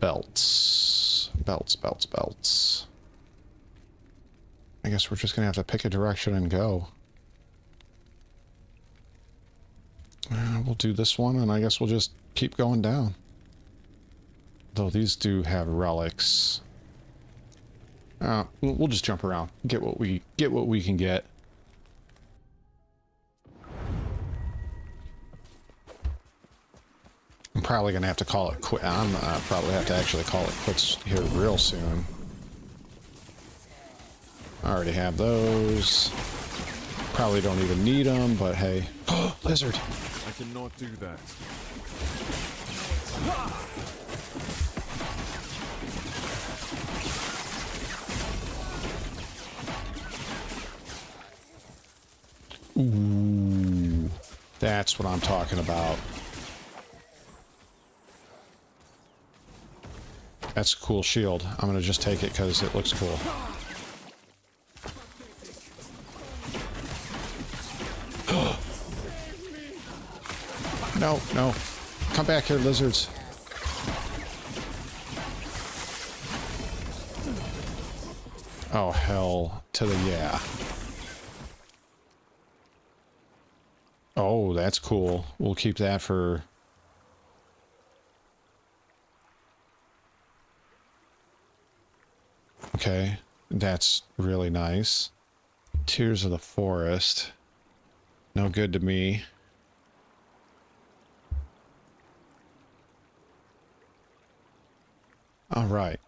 belts. Belts. I guess we're just gonna have to pick a direction and go. We'll do this one, and I guess we'll just keep going down. Though these do have relics. We'll just jump around. Get what we can get. I'm probably gonna have to call it quit. I'm probably have to actually call it quits here real soon. I already have those. Probably don't even need them, but hey. Oh, lizard! I cannot do that. Ooh, that's what I'm talking about. That's a cool shield. I'm gonna just take it because it looks cool. No, no. Come back here, lizards. Oh, hell to the yeah. Oh, that's cool. We'll keep that for... Okay, that's really nice. Tears of the Forest. No good to me. All right.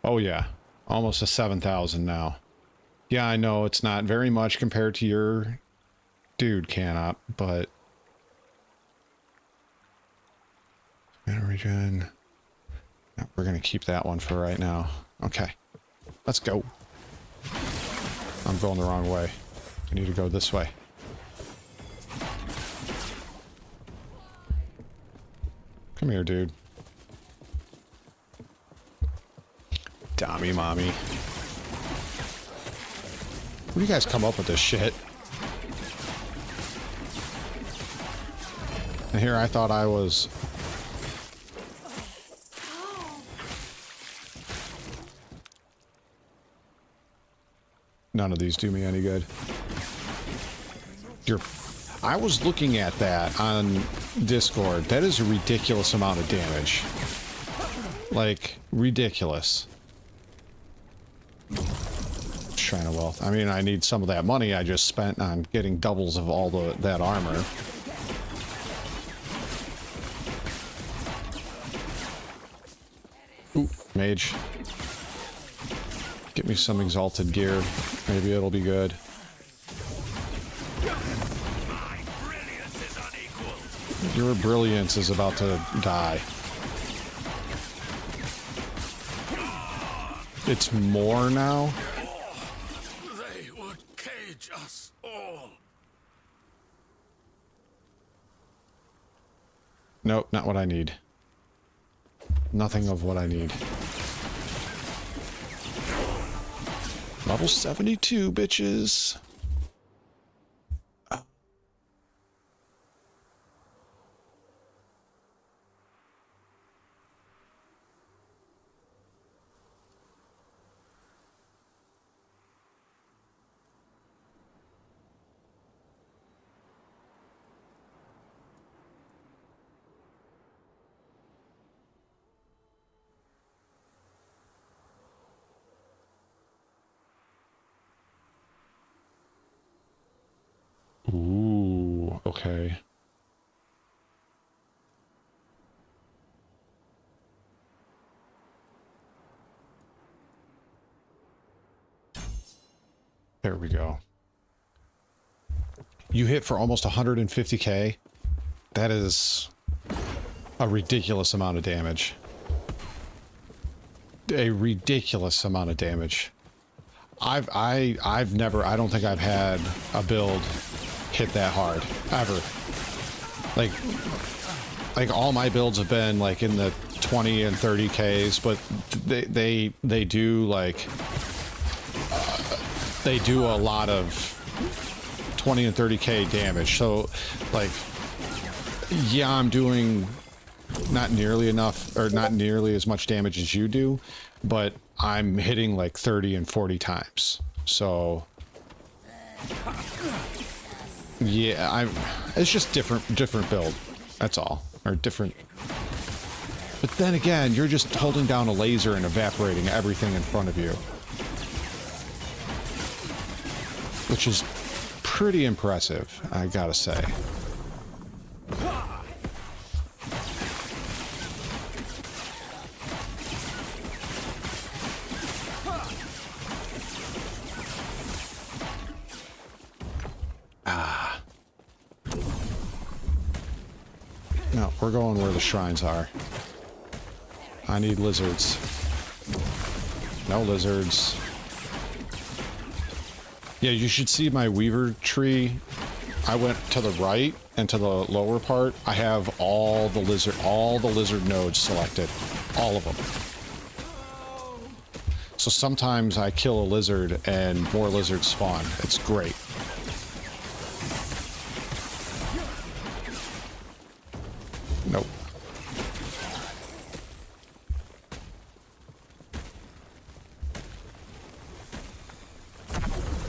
Oh yeah, almost a 7,000 now. Yeah, I know it's not very much compared to your dude Canop, but regen. No, we're gonna keep that one for right now. Okay, let's go. I'm going the wrong way. I need to go this way. Come here, dude. Dommy mommy. Where do you guys come up with this shit? And here I thought I was... None of these do me any good. I was looking at that on Discord. That is a ridiculous amount of damage. Like, ridiculous. Shrine of Wealth. I mean, I need some of that money I just spent on getting doubles of all that armor. Ooh, mage. Get me some exalted gear. Maybe it'll be good. Your brilliance is about to die. It's more now? They would cage us all. Nope, not what I need. Nothing of what I need. Level 72, bitches. Ooh, okay. There we go. You hit for almost 150k. That is a ridiculous amount of damage. A ridiculous amount of damage. I don't think I've had a build hit that hard ever. Like all my builds have been like in the 20 and 30Ks, but they do like they do a lot of 20 and 30k damage. So like, yeah, I'm doing not nearly enough or not nearly as much damage as you do, but I'm hitting like 30 and 40 times. So yeah, it's just different build. That's all. Or different. But then again, you're just holding down a laser and evaporating everything in front of you, which is pretty impressive, I gotta say. No, we're going where the shrines are. I need lizards. No lizards. Yeah, you should see my weaver tree. I went to the right and to the lower part. I have all the lizard nodes selected. All of them. So sometimes I kill a lizard and more lizards spawn. It's great. Nope.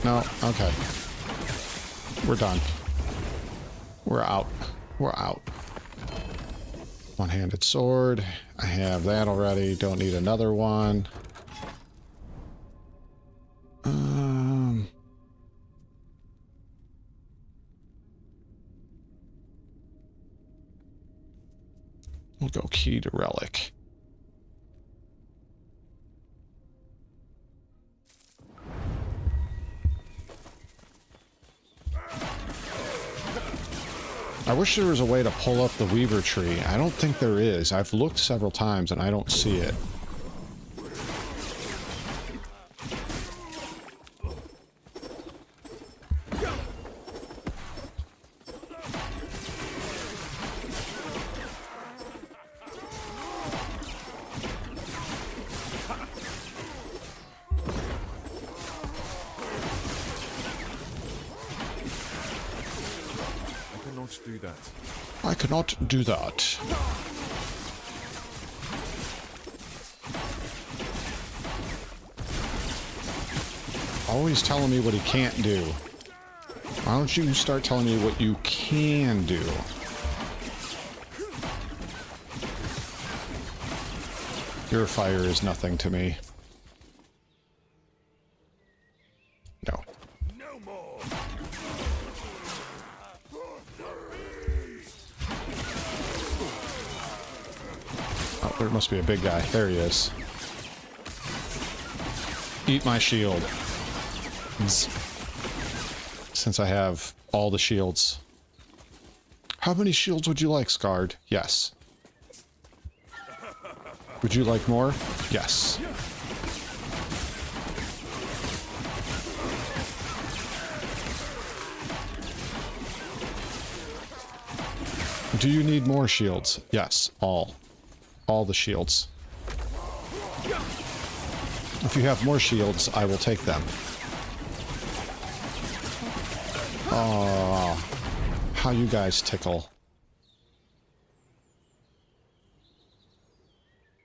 No, okay. We're done. We're out. We're out. One-handed sword. I have that already. Don't need another one. We'll go key to relic. I wish there was a way to pull up the weaver tree. I don't think there is. I've looked several times and I don't see it. Do that. I cannot do that. Always telling me what he can't do. Why don't you start telling me what you can do? Your fire is nothing to me. No. No more. Oh, there must be a big guy. There he is. Eat my shield. Since I have all the shields. How many shields would you like, Scarred? Yes. Would you like more? Yes. Do you need more shields? Yes, all. All the shields. If you have more shields, I will take them. Oh, how you guys tickle.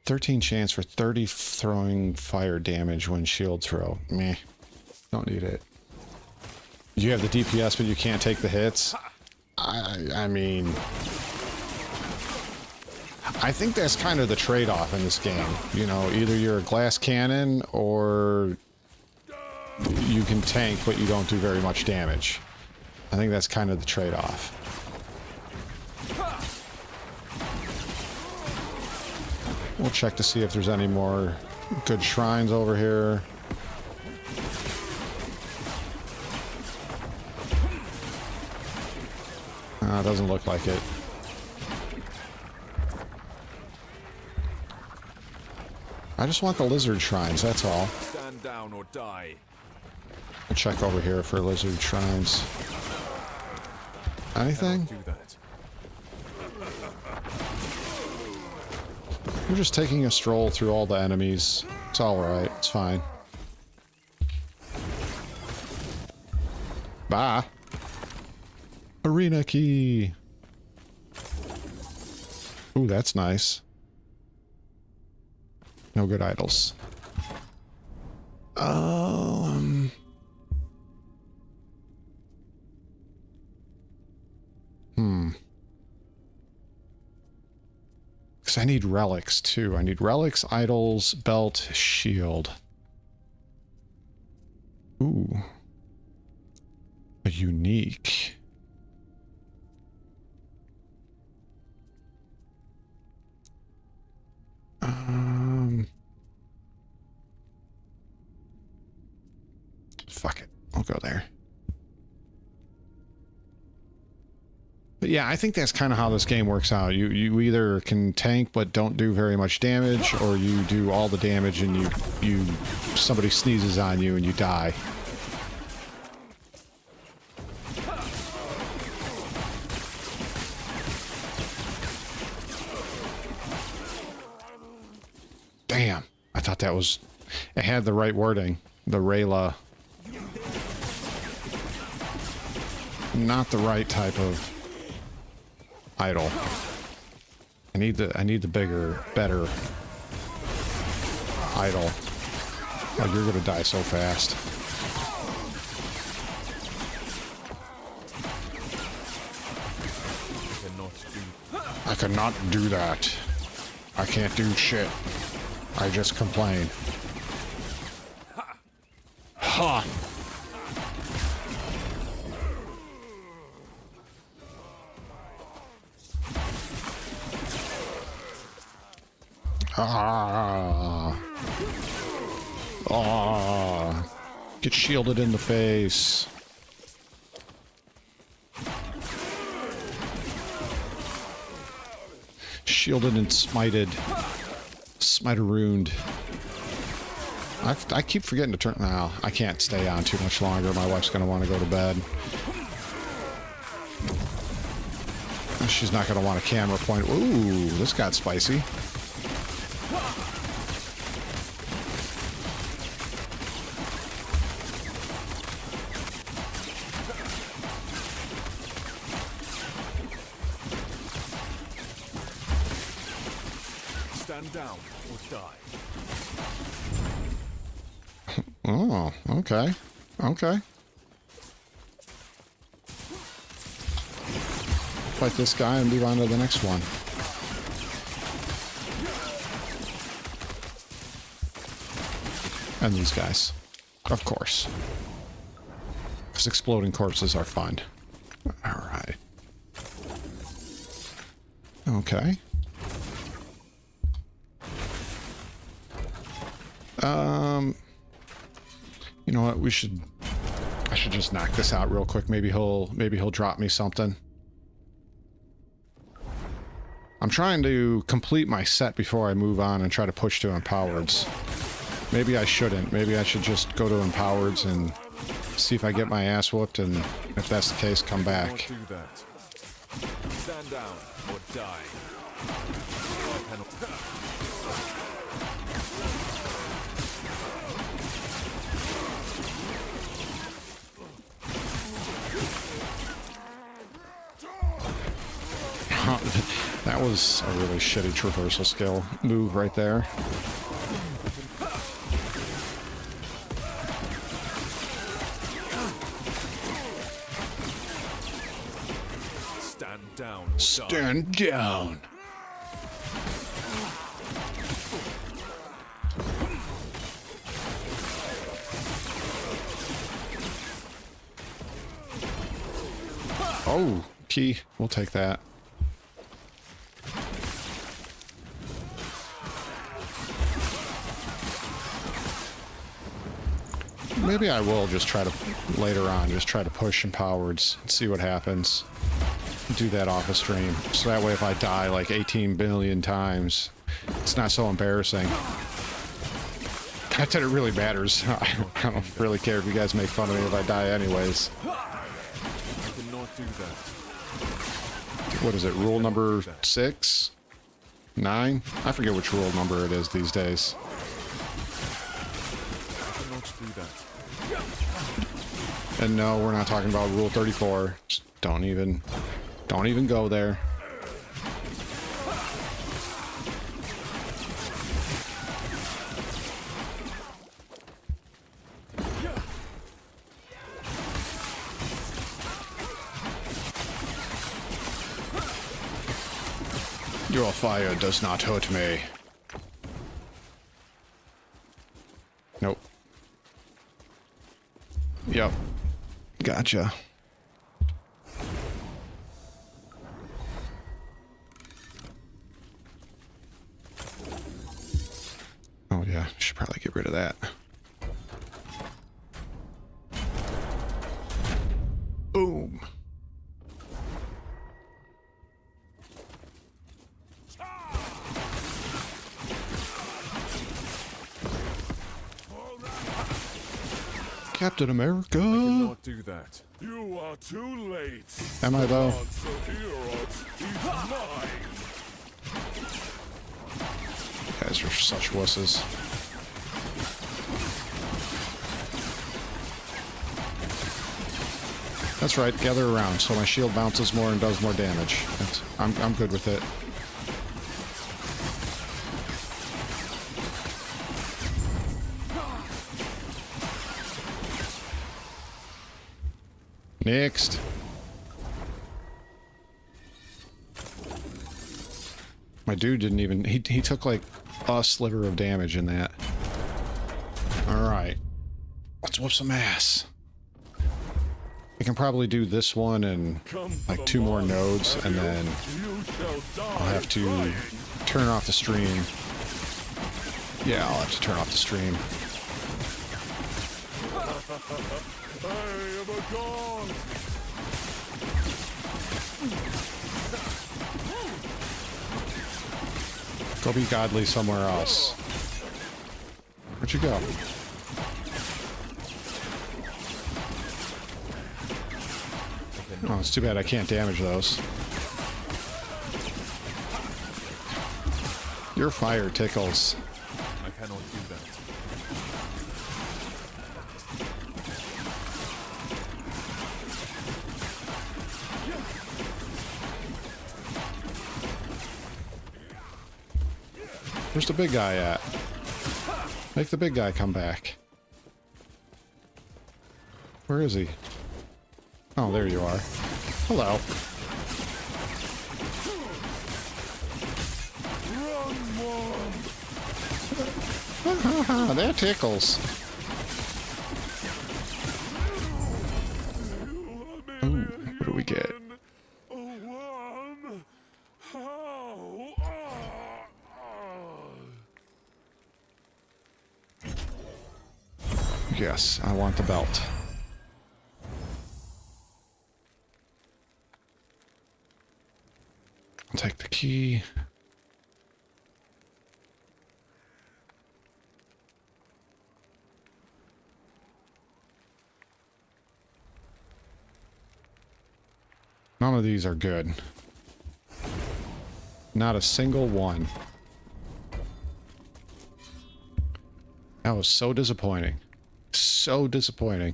13 chance for 30 throwing fire damage when shield throw. Meh. Don't need it. You have the DPS, but you can't take the hits? I mean... I think that's kind of the trade-off in this game. You know, either you're a glass cannon, or you can tank, but you don't do very much damage. I think that's kind of the trade-off. We'll check to see if there's any more good shrines over here. Doesn't look like it. I just want the lizard shrines, that's all. Stand down or die. I'll check over here for lizard shrines. Anything? Do that. We're just taking a stroll through all the enemies. It's alright, it's fine. Bye. Arena key. Ooh, that's nice. No good idols. Because I need relics too. I need relics, idols, belt, shield. Ooh. A unique. Fuck it. I'll go there. But yeah, I think that's kind of how this game works out. You either can tank but don't do very much damage, or you do all the damage and somebody sneezes on you and you die. Damn, I thought that was... It had the right wording. The Rayla. Not the right type of idol. I need the bigger, better idol. Oh, you're gonna die so fast. I cannot do that. I can't do shit. I just complain. Ha! Ah! Ah! Get shielded in the face. Shielded and smited. Smite-a-rooned. I keep forgetting to turn... No, I can't stay on too much longer. My wife's going to want to go to bed. She's not going to want a camera point. Ooh, this got spicy. Stand down or die. Oh, okay. Okay. Fight this guy and move on to the next one. And these guys. Of course. Because exploding corpses are fun. Alright. Okay. You know what? I should just knock this out real quick. Maybe he'll drop me something. I'm trying to complete my set before I move on and try to push to empowereds. Maybe I shouldn't. Maybe I should just go to empowereds and see if I get my ass whooped, and if that's the case, come back. Do that. Stand down or die. That was a really shitty traversal skill move right there. Stand down or die. Stand down. Oh, key. We'll take that. Maybe I will just try to, later on, just try to push empowereds and see what happens. Do that off a stream. So that way if I die like 18 billion times, it's not so embarrassing. Not that it really matters. I don't really care if you guys make fun of me if I die anyways. I cannot do that. What is it, rule number 6? 9? I forget which rule number it is these days. I cannot do that. And no, we're not talking about rule 34. Just don't even go there. Your fire does not hurt me. Nope. Yep. Gotcha. Oh yeah, should probably get rid of that. Boom. Captain America. Cannot do that. You are too late. Am I though? Tombsoftheearased is mine. You guys are such wusses. That's right, gather around so my shield bounces more and does more damage. I'm good with it. Next. My dude didn't even... He took like a sliver of damage in that. Alright. Let's whoop some ass. I can probably do this one and like 2 more nodes, and then I'll have to turn off the stream. Yeah, I'll have to turn off the stream. I am a god. Go be godly somewhere else. Where'd you go? Oh, it's too bad I can't damage those. Your fire tickles. I cannot do that. Where's the big guy at? Make the big guy come back. Where is he? Oh, there you are. Hello. That tickles. Ooh, what do we get? Yes, I want the belt. I'll take the key. None of these are good. Not a single one. That was so disappointing. So disappointing.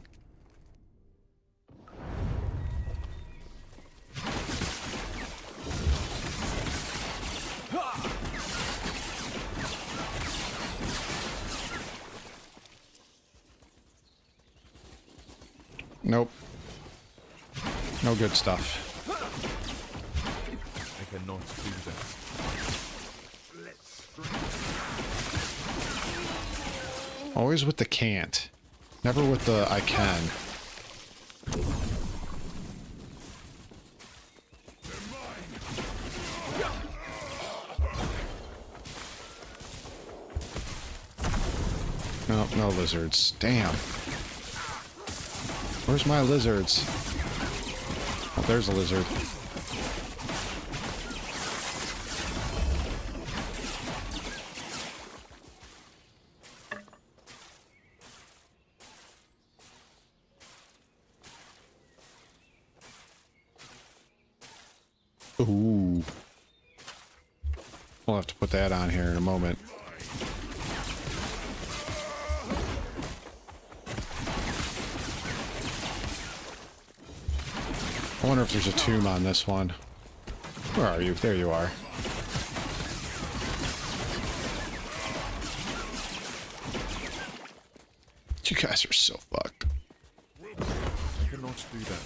Nope. No good stuff. I cannot do that. Always with the can't. Never with the I can. No, no lizards. Damn. Where's my lizards? Oh, there's a lizard. Ooh. We'll have to put that on here in a moment. I wonder if there's a tomb on this one. Where are you? There you are. You guys are so fucked. I cannot do that.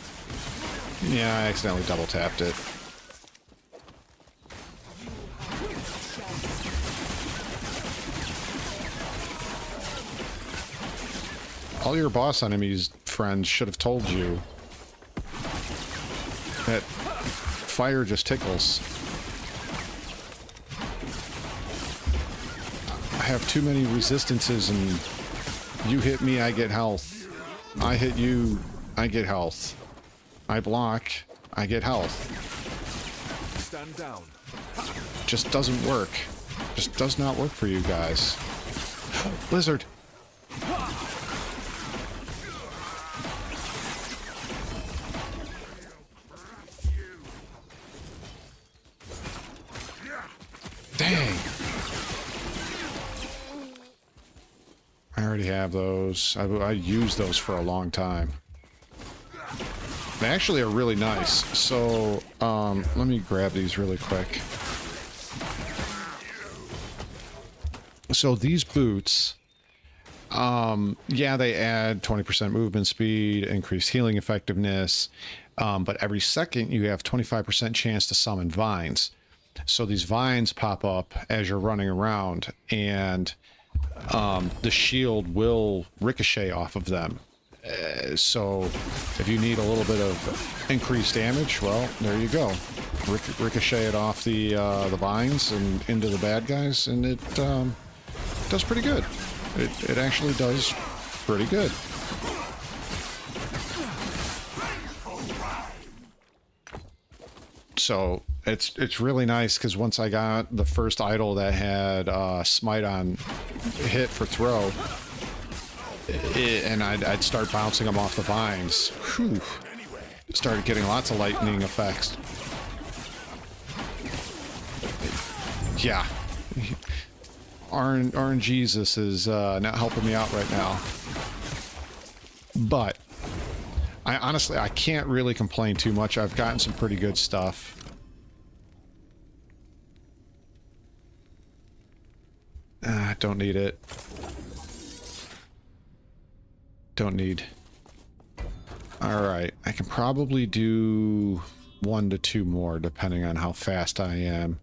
Yeah, I accidentally double tapped it. All your boss enemies, friends, should have told you that fire just tickles. I have too many resistances, and you hit me, I get health. I hit you, I get health. I block, I get health. Stand down. Just doesn't work. Just does not work for you guys. Lizard. already have those. I used those for a long time. They actually are really nice. So, let me grab these really quick. So these boots, yeah, they add 20% movement speed, increased healing effectiveness, but every second you have 25% chance to summon vines. So these vines pop up as you're running around, and the shield will ricochet off of them. So if you need a little bit of increased damage, well, there you go. Ricochet it off the vines and into the bad guys, and it does pretty good. It actually does pretty good. So it's really nice, because once I got the first idol that had smite on hit for throw, and I'd start bouncing them off the vines. Whew. Started getting lots of lightning effects. Yeah. RNGesus is not helping me out right now. But I honestly, I can't really complain too much. I've gotten some pretty good stuff. Don't need it. Don't need. Alright, I can probably do 1 to 2 more depending on how fast I am.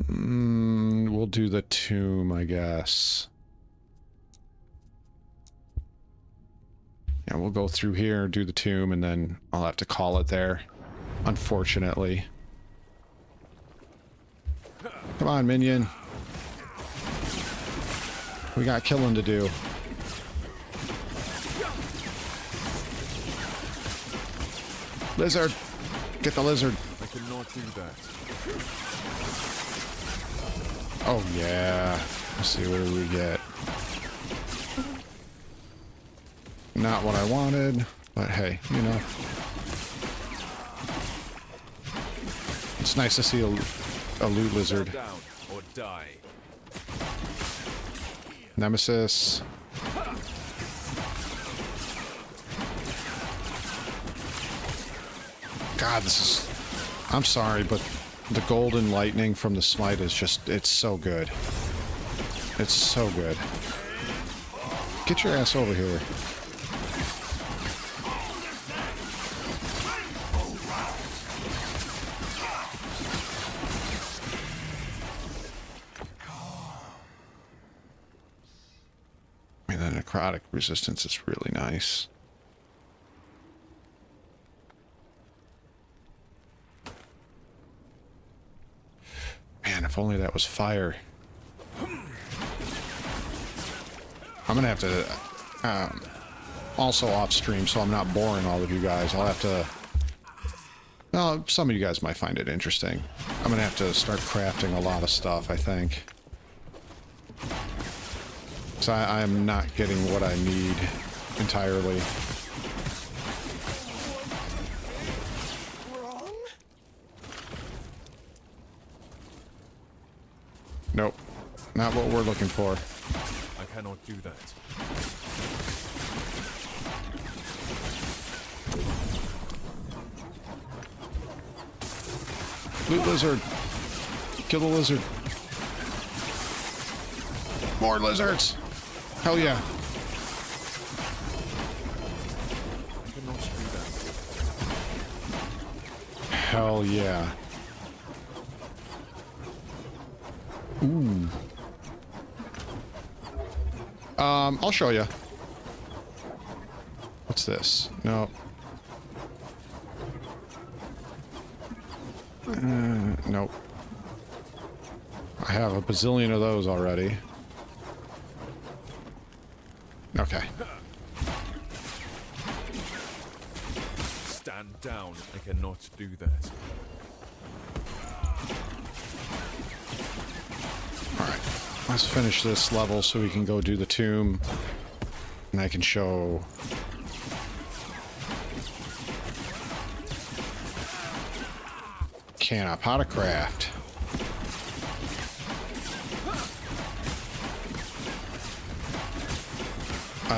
We'll do the tomb, I guess. Yeah, we'll go through here, do the tomb, and then I'll have to call it there, unfortunately. Come on, minion. We got killing to do. Lizard! Get the lizard! I cannot do that. Oh yeah. Let's see, what do we get? Not what I wanted, but hey, you know. It's nice to see a loot lizard. Down or die. Nemesis. God, this is... I'm sorry, but the golden lightning from the smite is just... It's so good. It's so good. Get your ass over here. I mean, the necrotic resistance is really nice. Man, if only that was fire. I'm gonna have to also off stream, so I'm not boring all of you guys. I'll have to... Well, some of you guys might find it interesting. I'm gonna have to start crafting a lot of stuff, I think. So I'm not getting what I need entirely. Nope. Not what we're looking for. I cannot do that. Loot lizard. Kill the lizard. More lizards. Hell yeah. I cannot do that. Hell yeah. Ooh. I'll show you. What's this? No. Nope. I have a bazillion of those already. Okay. Stand down. I cannot do that. Alright. Let's finish this level so we can go do the tomb. And I can show Arcana, how to craft.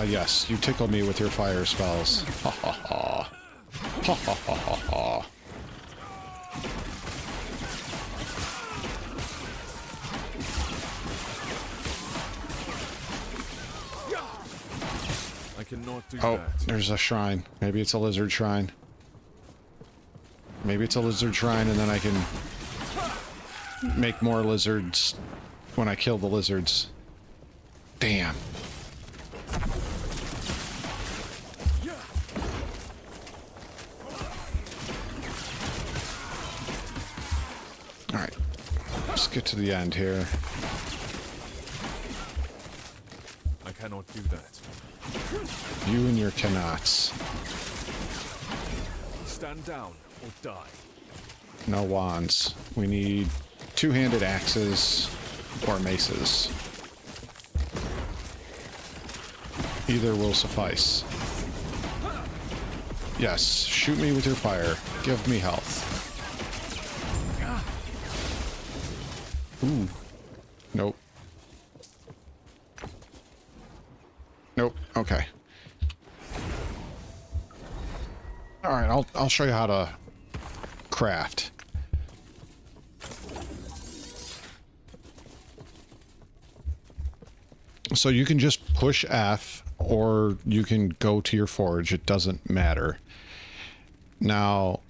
Yes, you tickle me with your fire spells. Ha ha ha. Ha ha ha ha ha. I cannot do Oh, that. there's a shrine. Maybe it's a lizard shrine. Maybe it's a lizard shrine, and then I can make more lizards when I kill the lizards. Damn. Alright. Let's get to the end here. I cannot do that. You and your cannots. Stand down or die. No wands. We need two-handed axes or maces. Either will suffice. Yes, shoot me with your fire. Give me health. Ooh. Nope. Nope. Okay. All right, I'll show you how to craft. So you can just push F, or you can go to your forge. It doesn't matter. Now,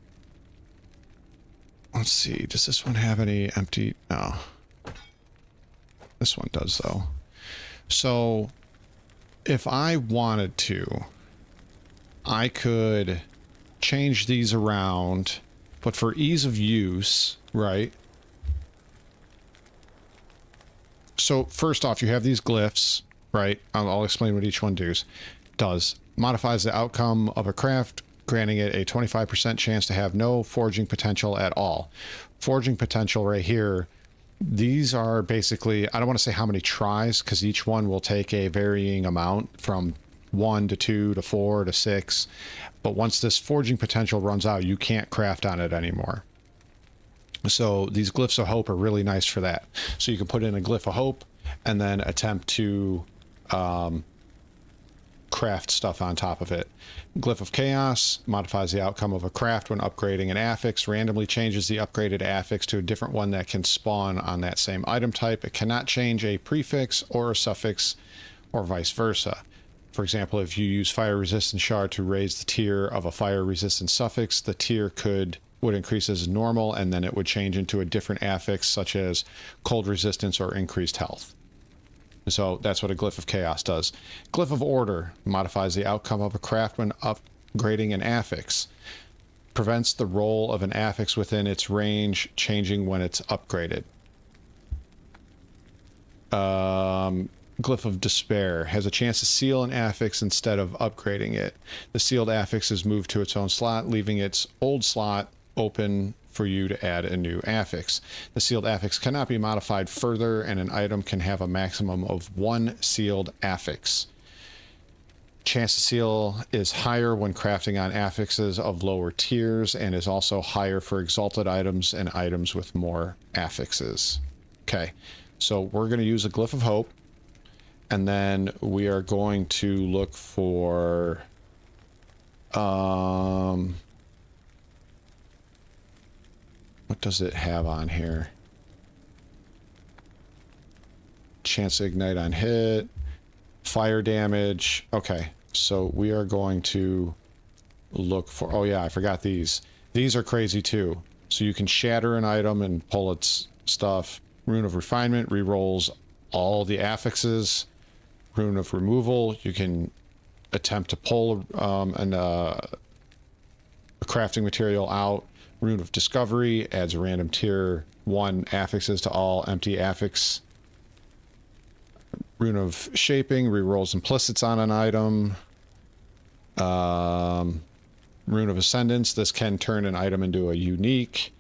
let's see. Does this one have any empty? No. This one does, though. So, if I wanted to, I could change these around, but for ease of use, right? So first off, you have these glyphs, right? I'll explain what each one does. Modifies the outcome of a craft, granting it a 25% chance to have no forging potential at all. Forging potential right here, these are basically, I don't want to say how many tries, because each one will take a varying amount from 1 to 2 to 4 to 6. But once this forging potential runs out, you can't craft on it anymore. So these glyphs of hope are really nice for that. So you can put in a glyph of hope and then attempt to craft stuff on top of it. Glyph of chaos modifies the outcome of a craft when upgrading an affix, randomly changes the upgraded affix to a different one that can spawn on that same item type. It cannot change a prefix or a suffix or vice versa. For example, if you use fire resistance shard to raise the tier of a fire resistance suffix, the tier would increase as normal, and then it would change into a different affix such as cold resistance or increased health. So that's what a glyph of chaos does. Glyph of order modifies the outcome of a craft when upgrading an affix. Prevents the roll of an affix within its range changing when it's upgraded. Glyph of despair has a chance to seal an affix instead of upgrading it. The sealed affix is moved to its own slot, leaving its old slot open for you to add a new affix. The sealed affix cannot be modified further, and an item can have a maximum of 1 sealed affix. Chance to seal is higher when crafting on affixes of lower tiers, and is also higher for exalted items and items with more affixes. Okay, so we're going to use a glyph of hope, and then we are going to look for what does it have on here? Chance to ignite on hit, fire damage. Okay, so we are going to look for, oh yeah, I forgot these. These are crazy too. So you can shatter an item and pull its stuff. Rune of refinement rerolls all the affixes. Rune of removal, you can attempt to pull a crafting material out. Rune of discovery adds a random tier 1 affixes to all empty affix. Rune of shaping rerolls implicits on an item. Rune of ascendance, this can turn an item into a unique.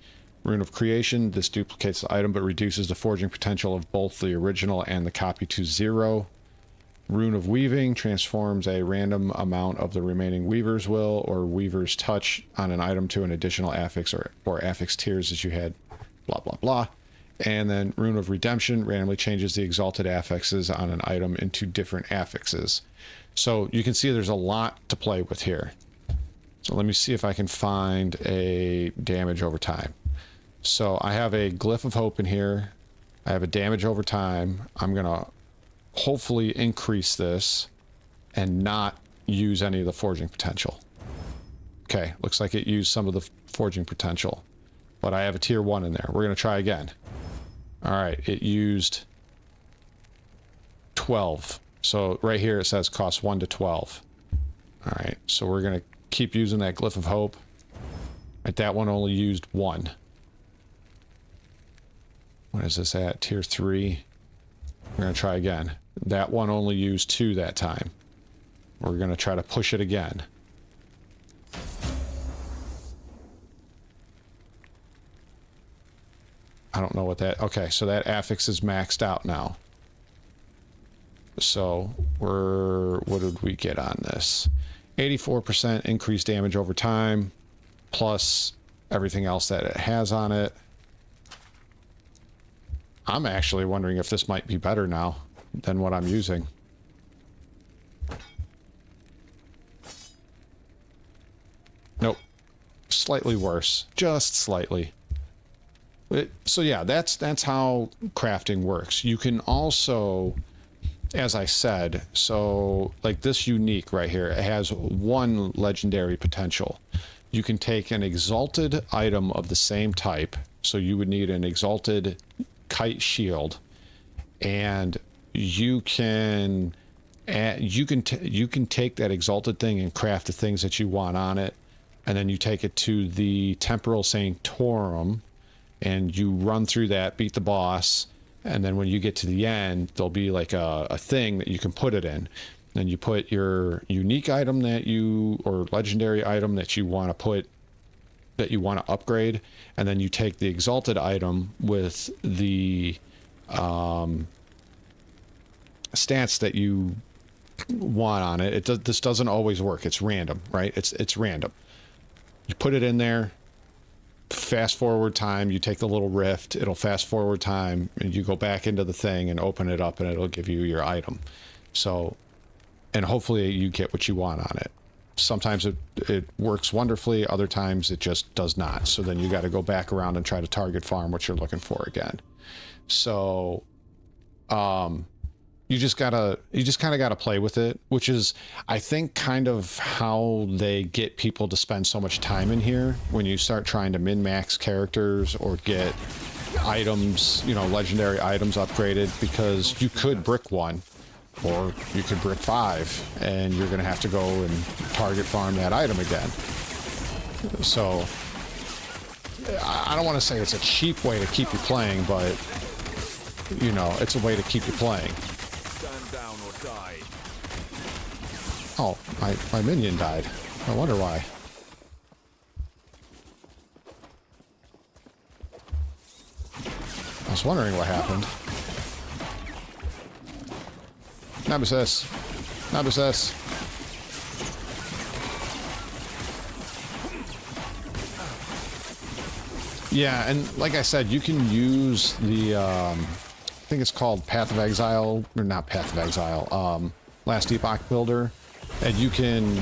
Rune of creation, this duplicates the item but reduces the forging potential of both the original and the copy to 0. Rune of Weaving transforms a random amount of the remaining Weaver's Will or Weaver's Touch on an item to an additional affix or affix tiers as you had, blah, blah, blah. And then Rune of Redemption randomly changes the exalted affixes on an item into different affixes. So you can see there's a lot to play with here. So let me see if I can find a damage over time. So I have a Glyph of Hope in here. I have a damage over time. I'm going to hopefully increase this and not use any of the forging potential. Okay, looks like it used some of the forging potential, but I have a tier 1 in there. We're going to try again. All right, it used 12. So right here it says costs 1 to 12. All right, so we're going to keep using that Glyph of Hope. Right, that one only used 1. What is this at? Tier 3. We're going to try again. That one only used 2 that time. We're going to try to push it again. I don't know what that... Okay, so that affix is maxed out now. So, what did we get on this? 84% increased damage over time, plus everything else that it has on it. I'm actually wondering if this might be better now than what I'm using. Nope. Slightly worse. Just slightly. So yeah, that's how crafting works. You can also, as I said, so like this unique right here, it has 1 legendary potential. You can take an exalted item of the same type, so you would need an exalted kite shield, and you can take that exalted thing and craft the things that you want on it, and then you take it to the temporal sanctorum and you run through that, beat the boss, and then when you get to the end there'll be like a thing that you can put it in. Then you put your unique item or legendary item that you want to put, that you want to upgrade, and then you take the exalted item with the stance that you want on it. This doesn't always work. It's random, right? It's random. You put it in there, fast forward time, you take the little rift, it'll fast forward time, and you go back into the thing and open it up and it'll give you your item. So, and hopefully you get what you want on it. Sometimes it works wonderfully, other times it just does not. So then you got to go back around and try to target farm what you're looking for again. So you just kind of gotta play with it, which is, I think, kind of how they get people to spend so much time in here. When you start trying to min-max characters or get items, you know, legendary items upgraded, because you could brick 1 or you could brick 5 and you're gonna have to go and target farm that item again. So I don't want to say it's a cheap way to keep you playing, but you know, it's a way to keep you playing. Stand down or die. Oh, my minion died. I wonder why. I was wondering what happened. Nemesis. Nemesis. Yeah, and like I said, you can use the, I think it's called Path of Exile, or not Path of Exile, Last Epoch Builder, and you can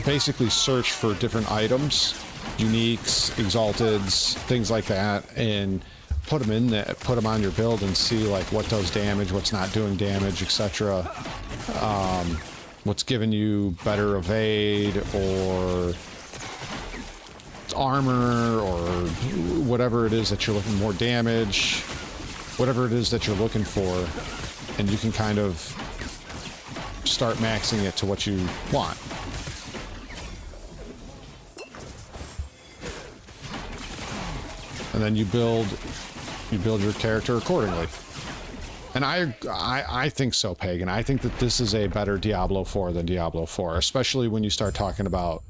basically search for different items, uniques, exalteds, things like that, and put them in there, put them on your build and see like what does damage, what's not doing damage, etc. What's giving you better evade or armor or whatever it is that you're looking, more damage, whatever it is that you're looking for, and you can kind of start maxing it to what you want. And then you build your character accordingly. And I think so, Pagan. I think that this is a better Diablo 4 than Diablo 4, especially when you start talking about,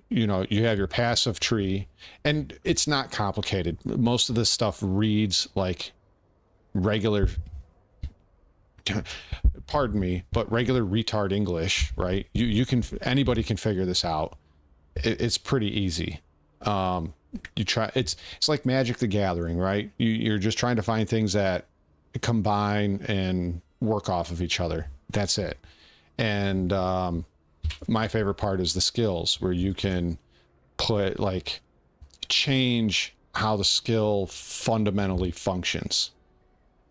you know, you have your passive tree, and it's not complicated. Most of this stuff reads like regular pardon me, but regular retard English, right? You can, anybody can figure this out. It's pretty easy. You try, it's like Magic the Gathering, right? You're just trying to find things that combine and work off of each other. That's it. And my favorite part is the skills, where you can put, like, change how the skill fundamentally functions.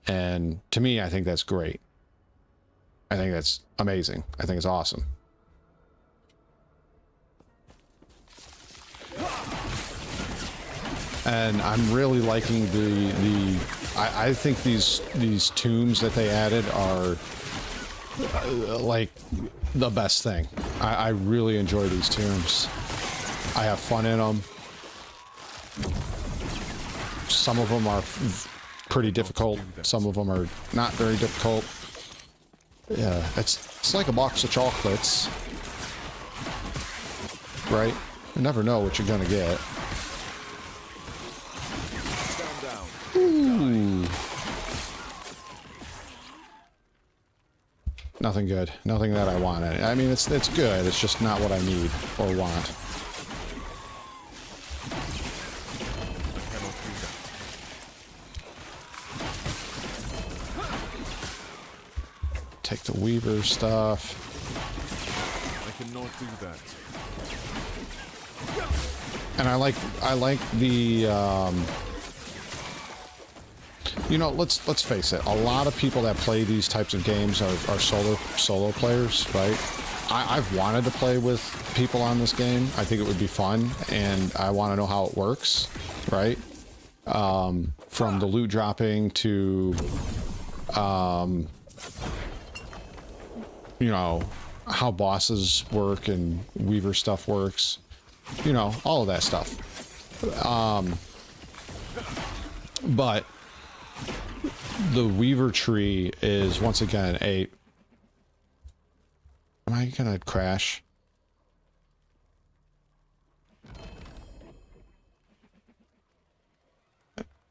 And to me, I think that's great. I think that's amazing. I think it's awesome. And I'm really liking I think these tombs that they added are like the best thing. I really enjoy these tombs. I have fun in them. Some of them are pretty difficult. Some of them are not very difficult. Yeah, it's like a box of chocolates, right? You never know what you're gonna get. Ooh. Nothing good. Nothing that I wanted. I mean, it's good. It's just not what I need or want. Take the Weaver stuff. I cannot do that. And I like the you know, let's face it, a lot of people that play these types of games are solo players, right? I've wanted to play with people on this game. I think it would be fun, and I want to know how it works, right? From the loot dropping to you know, how bosses work and Weaver stuff works, you know, all of that stuff. But the Weaver tree is, once again, am I gonna crash?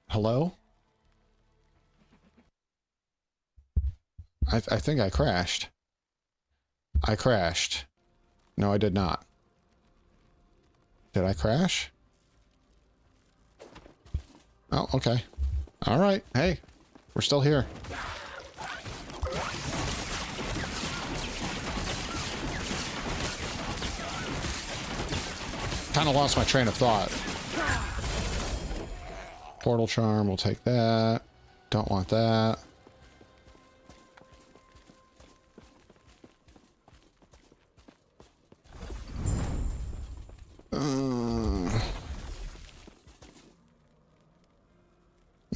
Hello? I think I crashed. I crashed. No, I did not. Did I crash? Oh, okay. All right. Hey, we're still here. Kind of lost my train of thought. Portal charm, we'll take that. Don't want that. I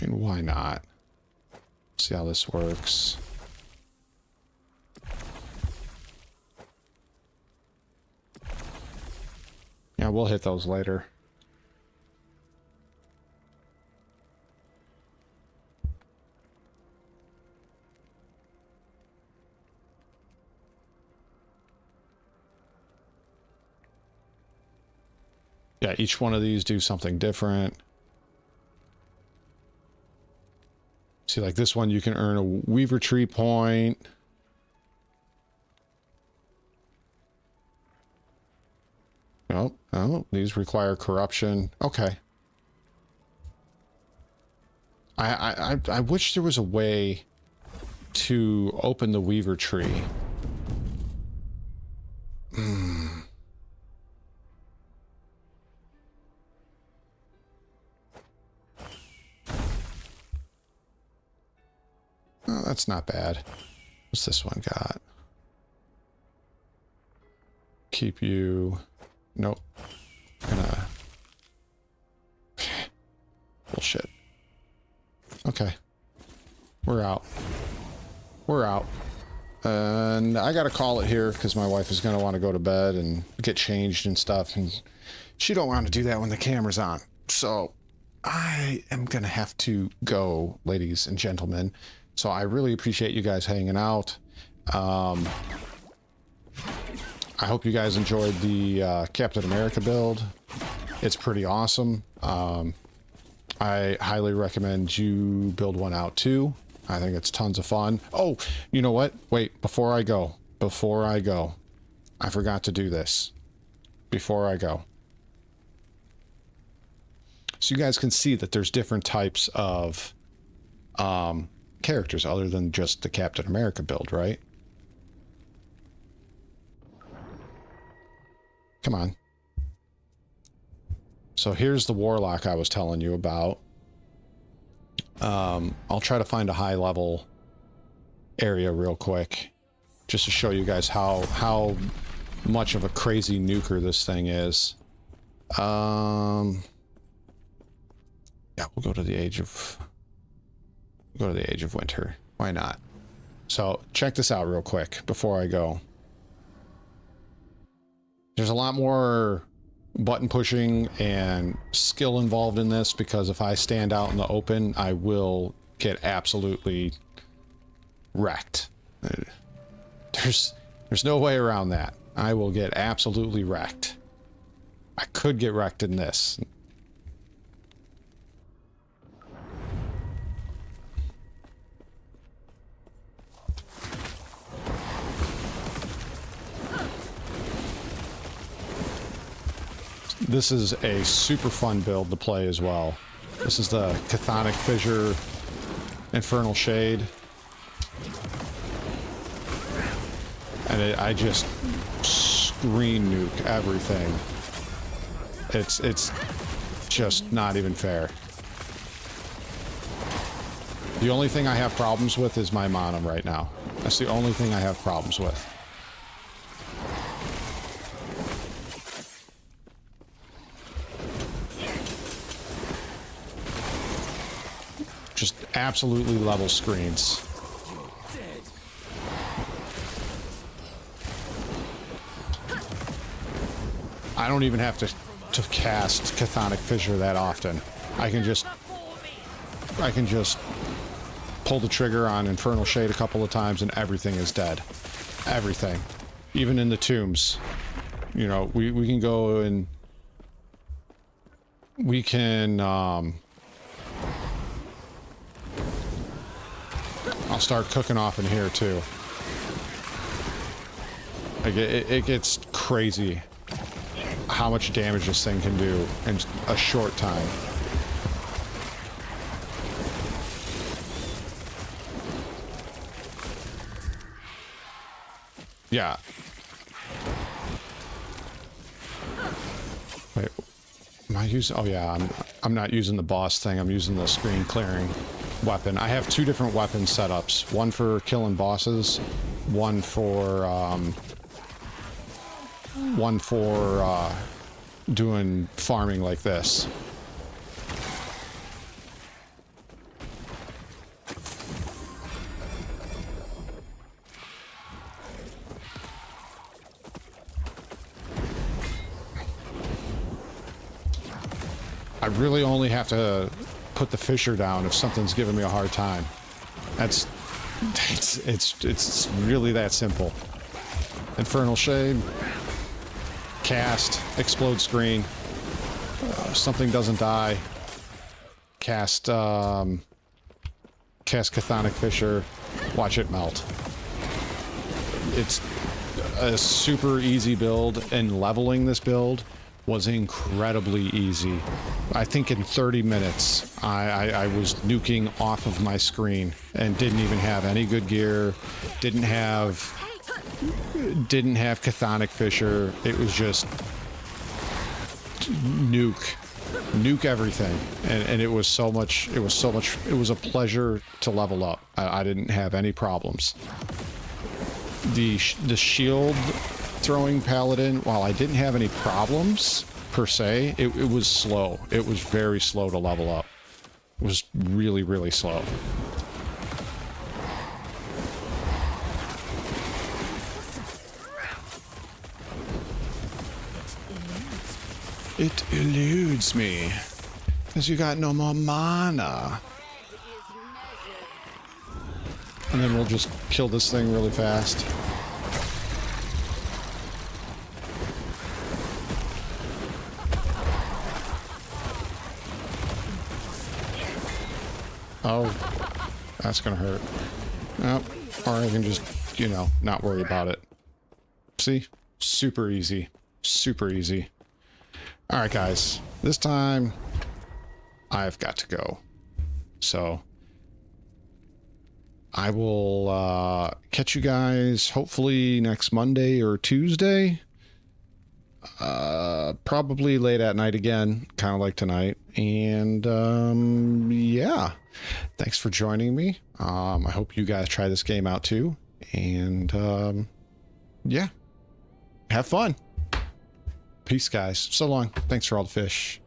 mean, why not? See how this works. Yeah, we'll hit those later. Yeah, each one of these do something different. See, like this one, you can earn a Weaver Tree point. Oh, these require corruption. Okay. I wish there was a way to open the Weaver Tree. Oh, that's not bad. What's this one got? Keep you... Nope. Gonna... Bullshit. Okay. We're out. We're out. And I gotta call it here because my wife is gonna want to go to bed and get changed and stuff, and she don't want to do that when the camera's on. So I am gonna have to go, ladies and gentlemen. So I really appreciate you guys hanging out. I hope you guys enjoyed the Captain America build. It's pretty awesome. I highly recommend you build one out too. I think it's tons of fun. Oh, you know what? Wait, before I go, I forgot to do this. Before I go. So you guys can see that there's different types of characters other than just the Captain America build, right? Come on. So here's the Warlock I was telling you about. I'll try to find a high level area real quick, just to show you guys how much of a crazy nuker this thing is. Yeah, we'll go to the Age of Winter. Why not? So check this out real quick before I go. There's a lot more button pushing and skill involved in this, because if I stand out in the open, I will get absolutely wrecked. There's no way around that. I will get absolutely wrecked. I could get wrecked in this. This is a super fun build to play as well. This is the Chthonic Fissure Infernal Shade. And I just screen nuke everything. It's just not even fair. The only thing I have problems with is my mana right now. That's the only thing I have problems with. Just absolutely level screens. I don't even have to cast Chthonic Fissure that often. I can just pull the trigger on Infernal Shade a couple of times and everything is dead. Everything. Even in the tombs. You know, we can go and we can I'll start cooking off in here too. Like it gets crazy how much damage this thing can do in a short time. Yeah. Wait, am I using? Oh yeah, I'm not using the boss thing. I'm using the screen clearing weapon. I have two different weapon setups. One for killing bosses, one for doing farming like this. I really only have to put the fissure down if something's giving me a hard time. It's really that simple. Infernal Shade, cast, explode screen, something doesn't die, cast Chthonic Fissure, watch it melt. It's a super easy build, and leveling this build was incredibly easy. I think in 30 minutes I was nuking off of my screen and didn't even have any good gear, didn't have Chthonic Fissure. It was just nuke everything, and it was a pleasure to level up. I didn't have any problems. The shield throwing paladin, while I didn't have any problems per se, it was slow. It was very slow to level up. It was really, really slow. It eludes me because you got no more mana. And then we'll just kill this thing really fast. Oh. That's gonna hurt. Oh, or I can just, you know, not worry about it. See? Super easy. Super easy. Alright, guys. This time, I've got to go. So, I will catch you guys hopefully next Monday or Tuesday. Probably late at night again, kind of like tonight. And yeah, thanks for joining me. I hope you guys try this game out too. And yeah, have fun. Peace, guys. So long. Thanks for all the fish.